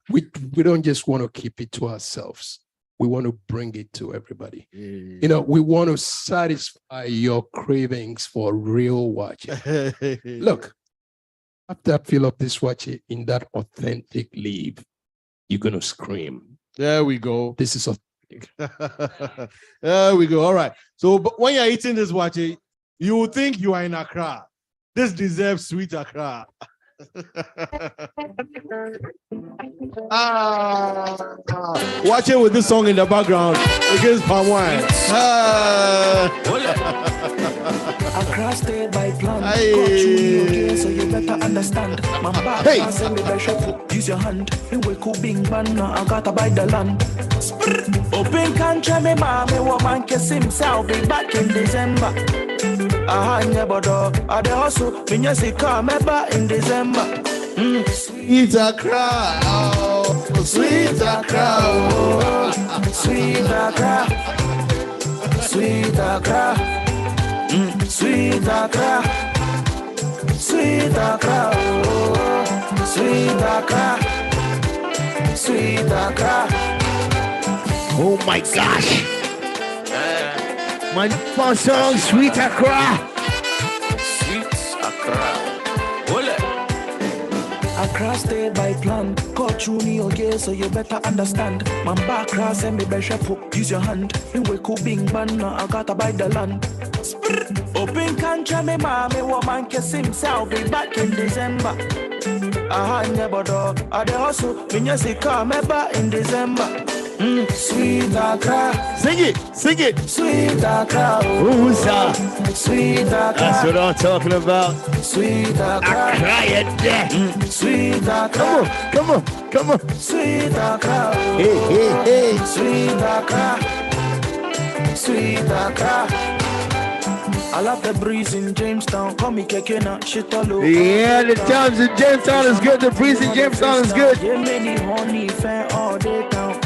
Speaker 14: We don't just want to keep it to ourselves. We want to bring it to everybody. You know, we want to satisfy your cravings for real watching. Look, after I fill up this watching in that authentic leaf, you're going to scream.
Speaker 2: There we go.
Speaker 14: This is authentic.
Speaker 2: There we go. All right. So but when you're eating this watching, you will think you are in Accra. This deserves sweet Accra. Watch it with this song in the background against palm wine.
Speaker 16: Accra stayed by plan. Got you okay, so you better understand. My back send me the use your hand. You wake up being banner. I gotta buy the land. Open country, me mommy woman kiss himself. Be back in December. I never do. I the hustle. When you see come back in December.
Speaker 2: Sweet Accra, oh, sweet Accra, oh,
Speaker 16: sweet Accra, sweet Accra, sweet Accra, sweet Accra, oh, sweet Accra, sweet Accra.
Speaker 15: Oh my gosh! My fun song, Sweet Accra.
Speaker 16: Sweet Accra. Accra stayed by plan. Got you New Year, so you better understand. Man back cross and me better use your hand. You wake up being banner, I gotta buy the land. Open country, me mommy woman kiss himself. Be back in December. I never do. I the hustle. When you see come back in December. Sweet Accra.
Speaker 15: Sing it.
Speaker 16: Sweet Accra.
Speaker 15: Who's
Speaker 16: Sweet Accra.
Speaker 15: That's what I'm talking about.
Speaker 16: Sweet Accra.
Speaker 15: Accra, you there.
Speaker 16: Sweet Accra.
Speaker 15: Come on.
Speaker 16: Sweet Accra.
Speaker 15: Hey.
Speaker 16: Sweet Accra. Sweet Accra. I love the breeze in Jamestown. Call me Kekena, shit all over.
Speaker 17: Yeah, the times in Jamestown is good. The breeze in Jamestown is good.
Speaker 16: Yeah, many honey fan all day town.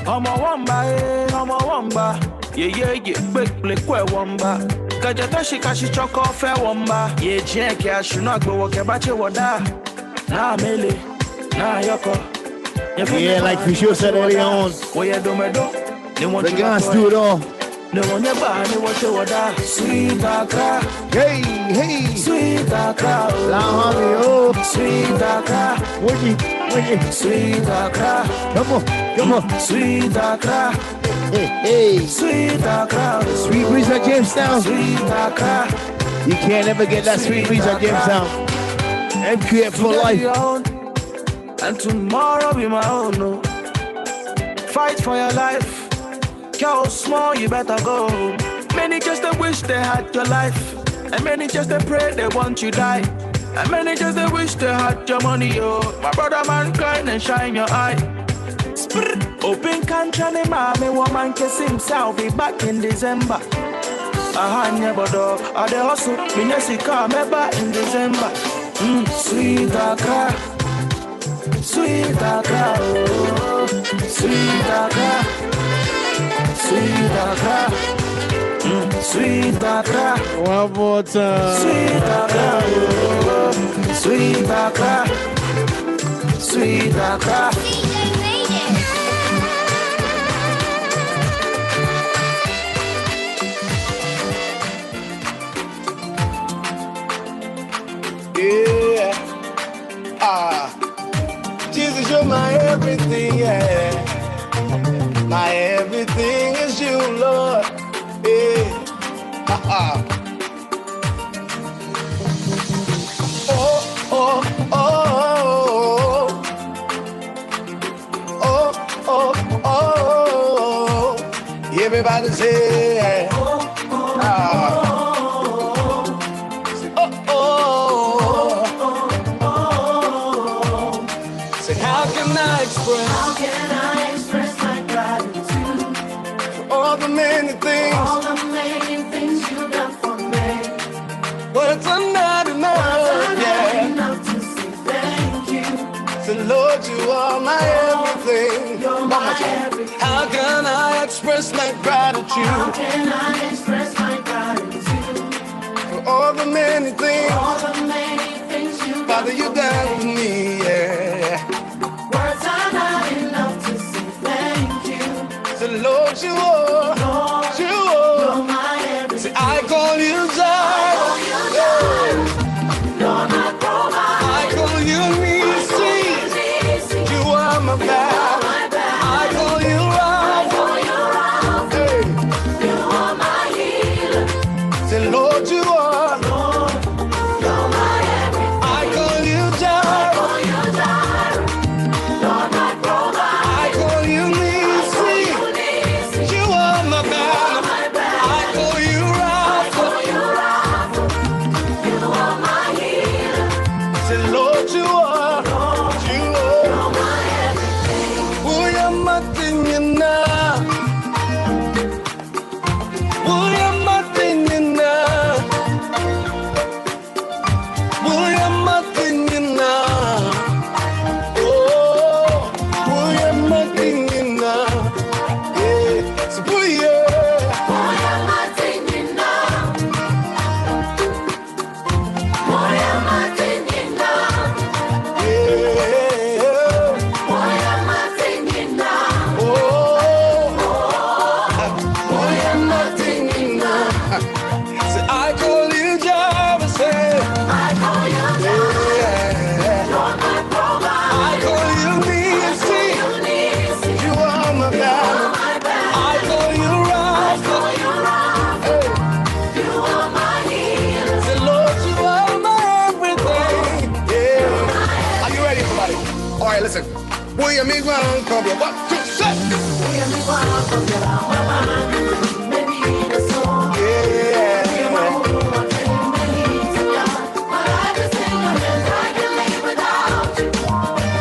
Speaker 16: I'm a wamba. Yeah, big wamba. Kajatashi kashi choko fair wamba. Yeah, Jack, I should not go walk about your wada. Nah, Mele, nah, Yoko.
Speaker 17: Yeah, like Fisher said earlier on. The guys do it all.
Speaker 16: No one ever knew what you were. Sweet Accra.
Speaker 17: Hey.
Speaker 16: Sweet Accra.
Speaker 17: La homie, oh.
Speaker 16: Sweet Accra.
Speaker 17: Wiggy.
Speaker 16: Sweet Accra.
Speaker 17: Come on.
Speaker 16: Sweet Accra.
Speaker 17: Hey.
Speaker 16: Sweet Accra.
Speaker 17: Sweet breeze at Jamestown.
Speaker 16: Sweet Accra.
Speaker 17: You can't ever get that sweet breeze at Jamestown. MQF for life.
Speaker 16: And tomorrow be my own. No. Fight for your life. Yo, small, you better go. Many just they wish they had your life. And many just they pray they want you die. And many just they wish they had your money, yo. My brother man crying and shine your eye. Open country, mommy, woman kiss himself, be back in December. I never do. I the hustle, me nesi come back in December. Sweet Accra. Sweet Accra, oh. Sweet Accra. Sweet Accra, Sweet Accra.
Speaker 2: One more time.
Speaker 16: Sweet Accra, Sweet Accra, Sweet Accra.
Speaker 7: Yeah. Jesus, you're my everything, yeah. My everything is you, Lord. Yeah. Oh. Everybody say, Say, how can I express my gratitude for all the many things you've done for me? Words are not enough, to say thank you. So Lord, you are my everything. You're my everything. How can I express my gratitude? How can I express my gratitude for all the many things you've Father, you done for me, yeah. Words are not enough to say thank you. So Lord, you are, you're my everything. See, I call you Zelle. You're my provider. I call you Nisi. You are my back. I call you Rapha. Hey. You are my healer. Say, Lord, you are. You're my everything. I call you Jireh. You're my provider. I call you Nisi. You are my banner. I call you Rapha. You are my healer. Say, Lord, you are. You're my everything. Who am I thinking now? Who am I thinking now? Who am I thinking now? Oh, who am I thinking now? Yeah, so who am I thinking now? Who am I thinking now? Yeah, who am I thinking now? Oh, who am I thinking now? Say, I call you Jireh, say. I call you Jireh. You're my provider. I call you Nisi. You are my banner. I call you Rapha. Hey. You are my healer. Say, Lord, you are my everything. Yeah. Are you ready, everybody? All right, listen. William me one, come here. 1, 2, 3. Yeah.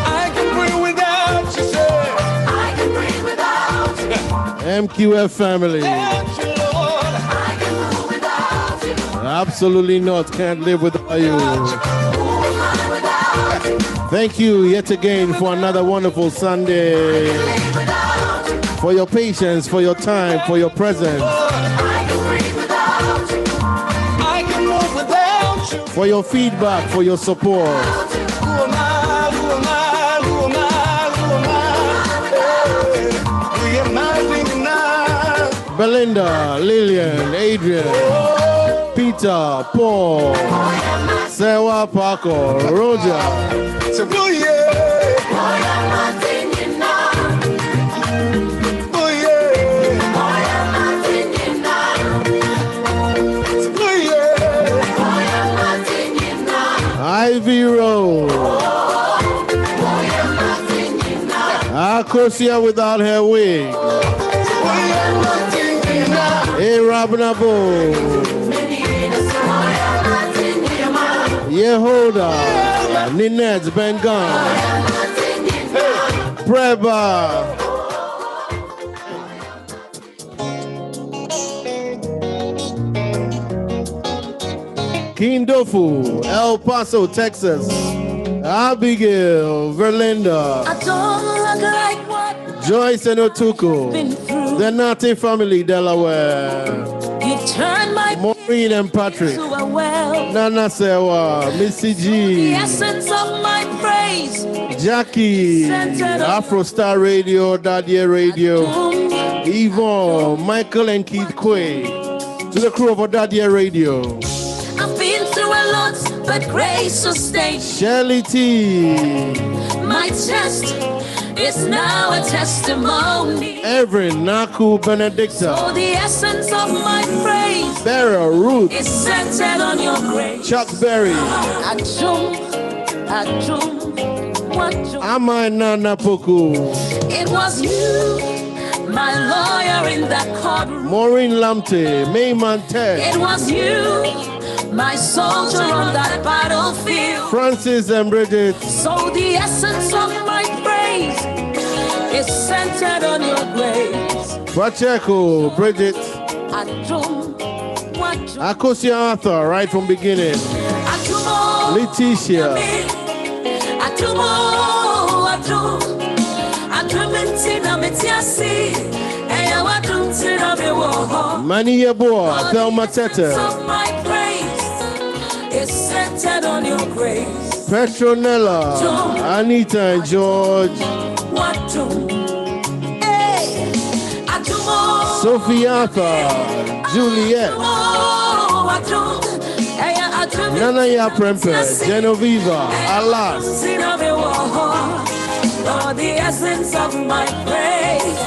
Speaker 7: I can breathe without you, sir. I can breathe without you.
Speaker 2: MQF family.
Speaker 7: Without you, Lord. I can move without
Speaker 2: Absolutely not. Can't live without you. Thank you yet again for another wonderful Sunday. For your patience, for your time, for your presence. For your feedback, for your support. Belinda, Lillian, Adrian, Peter, Paul, Sewa, Paco, Roger. Ivy Road. Akosia without her wig. Hey, Rabnabo. Yehoda. Ninette's Bengan. Preba. Kindofu, El Paso, Texas. Abigail, Verlinda.
Speaker 6: I don't look like what
Speaker 2: Joyce and Otuko. The Nate family, Delaware.
Speaker 6: you turned my
Speaker 2: Maureen and Patrick.
Speaker 6: to a well.
Speaker 2: Nana Sewa, Missy
Speaker 6: The
Speaker 2: G.
Speaker 6: essence of my praise.
Speaker 2: Jackie, Afro Star Radio, Daddy Radio. Yvonne, Michael and Keith Quay. To the crew of Daddy Radio.
Speaker 6: I've been through a lot, but grace sustained.
Speaker 2: Shelly T.
Speaker 6: My test is now a testimony.
Speaker 2: Evelyn Naku Benedicta.
Speaker 6: So the essence of my praise
Speaker 2: Beryl Ruth.
Speaker 6: is centered on your grace.
Speaker 2: Chuck Berry.
Speaker 6: Achum, wachum.
Speaker 2: Amai Nana Poku.
Speaker 6: It was you, my lawyer in that courtroom.
Speaker 2: Maureen Lamte. Mayman Ted.
Speaker 6: It was you, my soldier on that battlefield.
Speaker 2: Francis and Bridget.
Speaker 6: So the essence of my praise is centered on your grace.
Speaker 2: Pacheco, Bridget.
Speaker 6: Achum, wachum.
Speaker 2: Akosia Arthur, right from beginning.
Speaker 6: Achumo,
Speaker 2: Leticia.
Speaker 6: Achumo, achum. Achumentina metiasi. Eya watuntina mewo.
Speaker 2: Mani Yeboah, Thelma Tete.
Speaker 6: Of my praise is centered on your grace.
Speaker 2: Petronella, Anita and George.
Speaker 6: Hey, Achumo.
Speaker 2: Sophie Arthur, Juliet. Nana Ya Prempe, Genoveva, Alas.
Speaker 6: Lord, the essence of my praise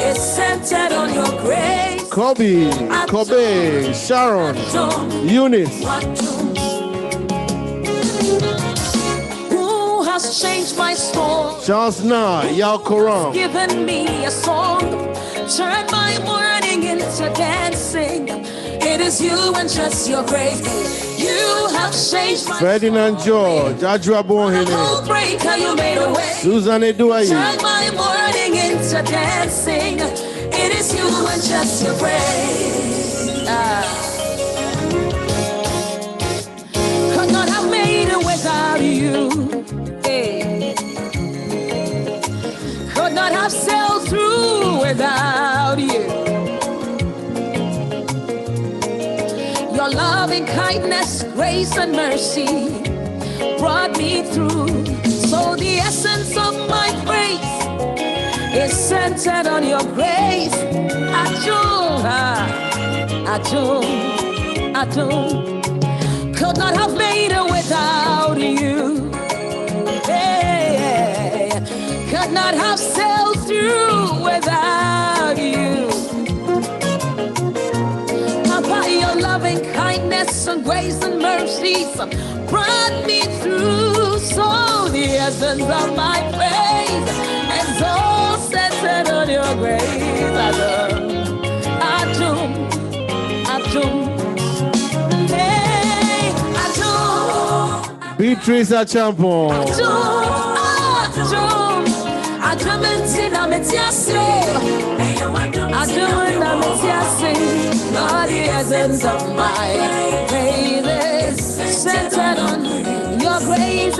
Speaker 6: is centered on your grace.
Speaker 2: Kobe, Kobe, Sharon, Eunice.
Speaker 6: Who has changed my soul?
Speaker 2: Charles Na, Yao Koram.
Speaker 6: Given me a song, turn my mourning into dancing. It is you and just your grace. You have changed my
Speaker 2: Ferdinand George, Adra Bohene.
Speaker 6: breaker, you made a way.
Speaker 2: Susan Eduaye.
Speaker 6: Turn my mourning into dancing. It is you and just your grace. Could not have made it without you. Hey. Could not have sailed through without you. Your loving kindness, grace, and mercy brought me through. So the essence of my praise is centered on your grace. Achoo, achoo, achoo. Could not have made it without you. Hey, could not have sailed through without you. Papa, your loving kindness and grace and mercies brought me through. So the essence of my praise is all centered on your grace. Achoo, achoo. Hey, achoo.
Speaker 2: Beatrice Achampon.
Speaker 6: Achoo, achoo. Lord, the essence of my praise is centered on your grace.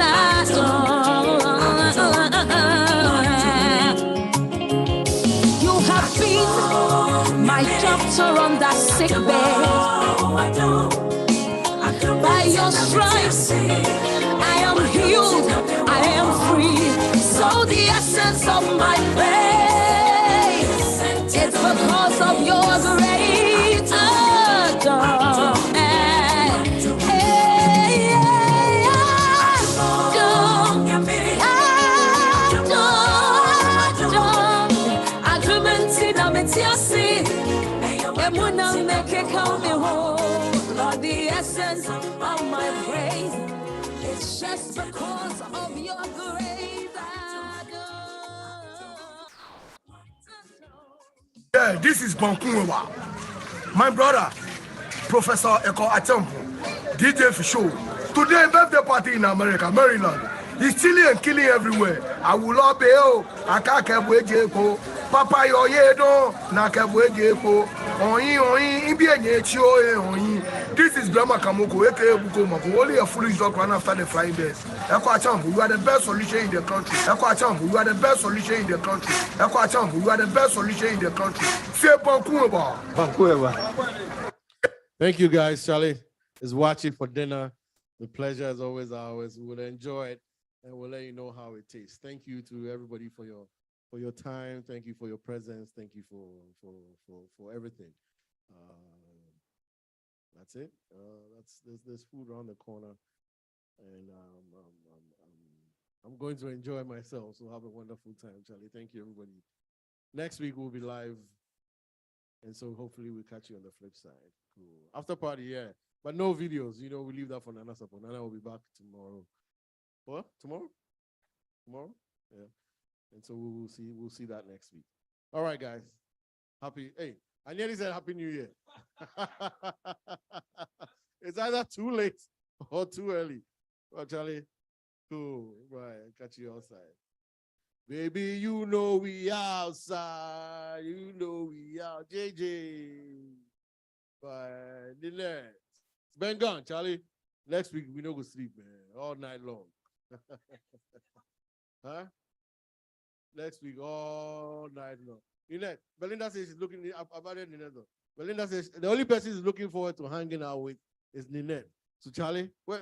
Speaker 6: You have been my doctor on that sick bed. By your stripes, I am healed, I am free. So the essence of my praise, it's because of your great adore. Lord, the essence of my praise, it's just because of your grace.
Speaker 12: Yeah, this is Bankuwa. My brother, Professor Eko Atempo, DJ for show. Today, birthday party in America, Maryland. He's stealing and killing everywhere. I will not be I can't keep waiting. Papa, yo, yedo, na kebwejeko. This is Grandma Kamoko, aka Bukomako. Only a foolish dog ran after the flying birds. Ekwa Chambu, you are the best solution in the country. Ekwa Chambu, you are the best solution in the country. Ekwa Chambu, you are the best solution in the country. Say Bankuwa.
Speaker 2: Thank you guys, Charlie. Is watching for dinner. The pleasure is always ours. We will enjoy it and we'll let you know how it tastes. Thank you to everybody for your time. Thank you for your presence. Thank you for everything. That's it. There's food around the corner, and I'm going to enjoy myself. So have a wonderful time, Charlie. Thank you, everybody. Next week we'll be live, and so hopefully we'll catch you on the flip side. Cool. After party, yeah, but no videos. You know, we leave that for Nana Support. Nana will be back tomorrow. What? Tomorrow? Tomorrow? Yeah. And so we'll see that next week. All right, guys. Hey, I nearly said Happy New Year. It's either too late or too early. Oh, Charlie, cool. Right, catch you outside. Baby, you know we outside. You know we out. JJ. Bye. The next. It's been gone, Charlie. Next week, we don't go sleep, man. All night long. Huh? Next week, all night long. Belinda says she's looking about it. Belinda says the only person she's looking forward to hanging out with is Ninette. So Charlie, wait.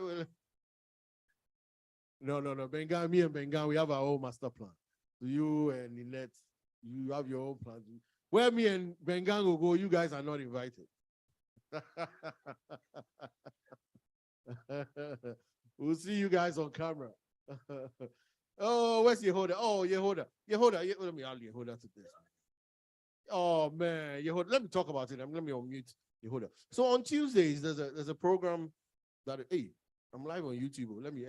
Speaker 2: No. Bengan, me and Bengan, we have our own master plan. So you and Ninette, you have your own plan. Where me and Bengan will go, you guys are not invited. We'll see you guys on camera. Oh, where's Yehuda? Oh, Yehuda. Let me add Yehuda to this. Oh man, Yehuda. Let me talk about it. Let me unmute Yehuda. So on Tuesdays, there's a program that I'm live on YouTube. Let me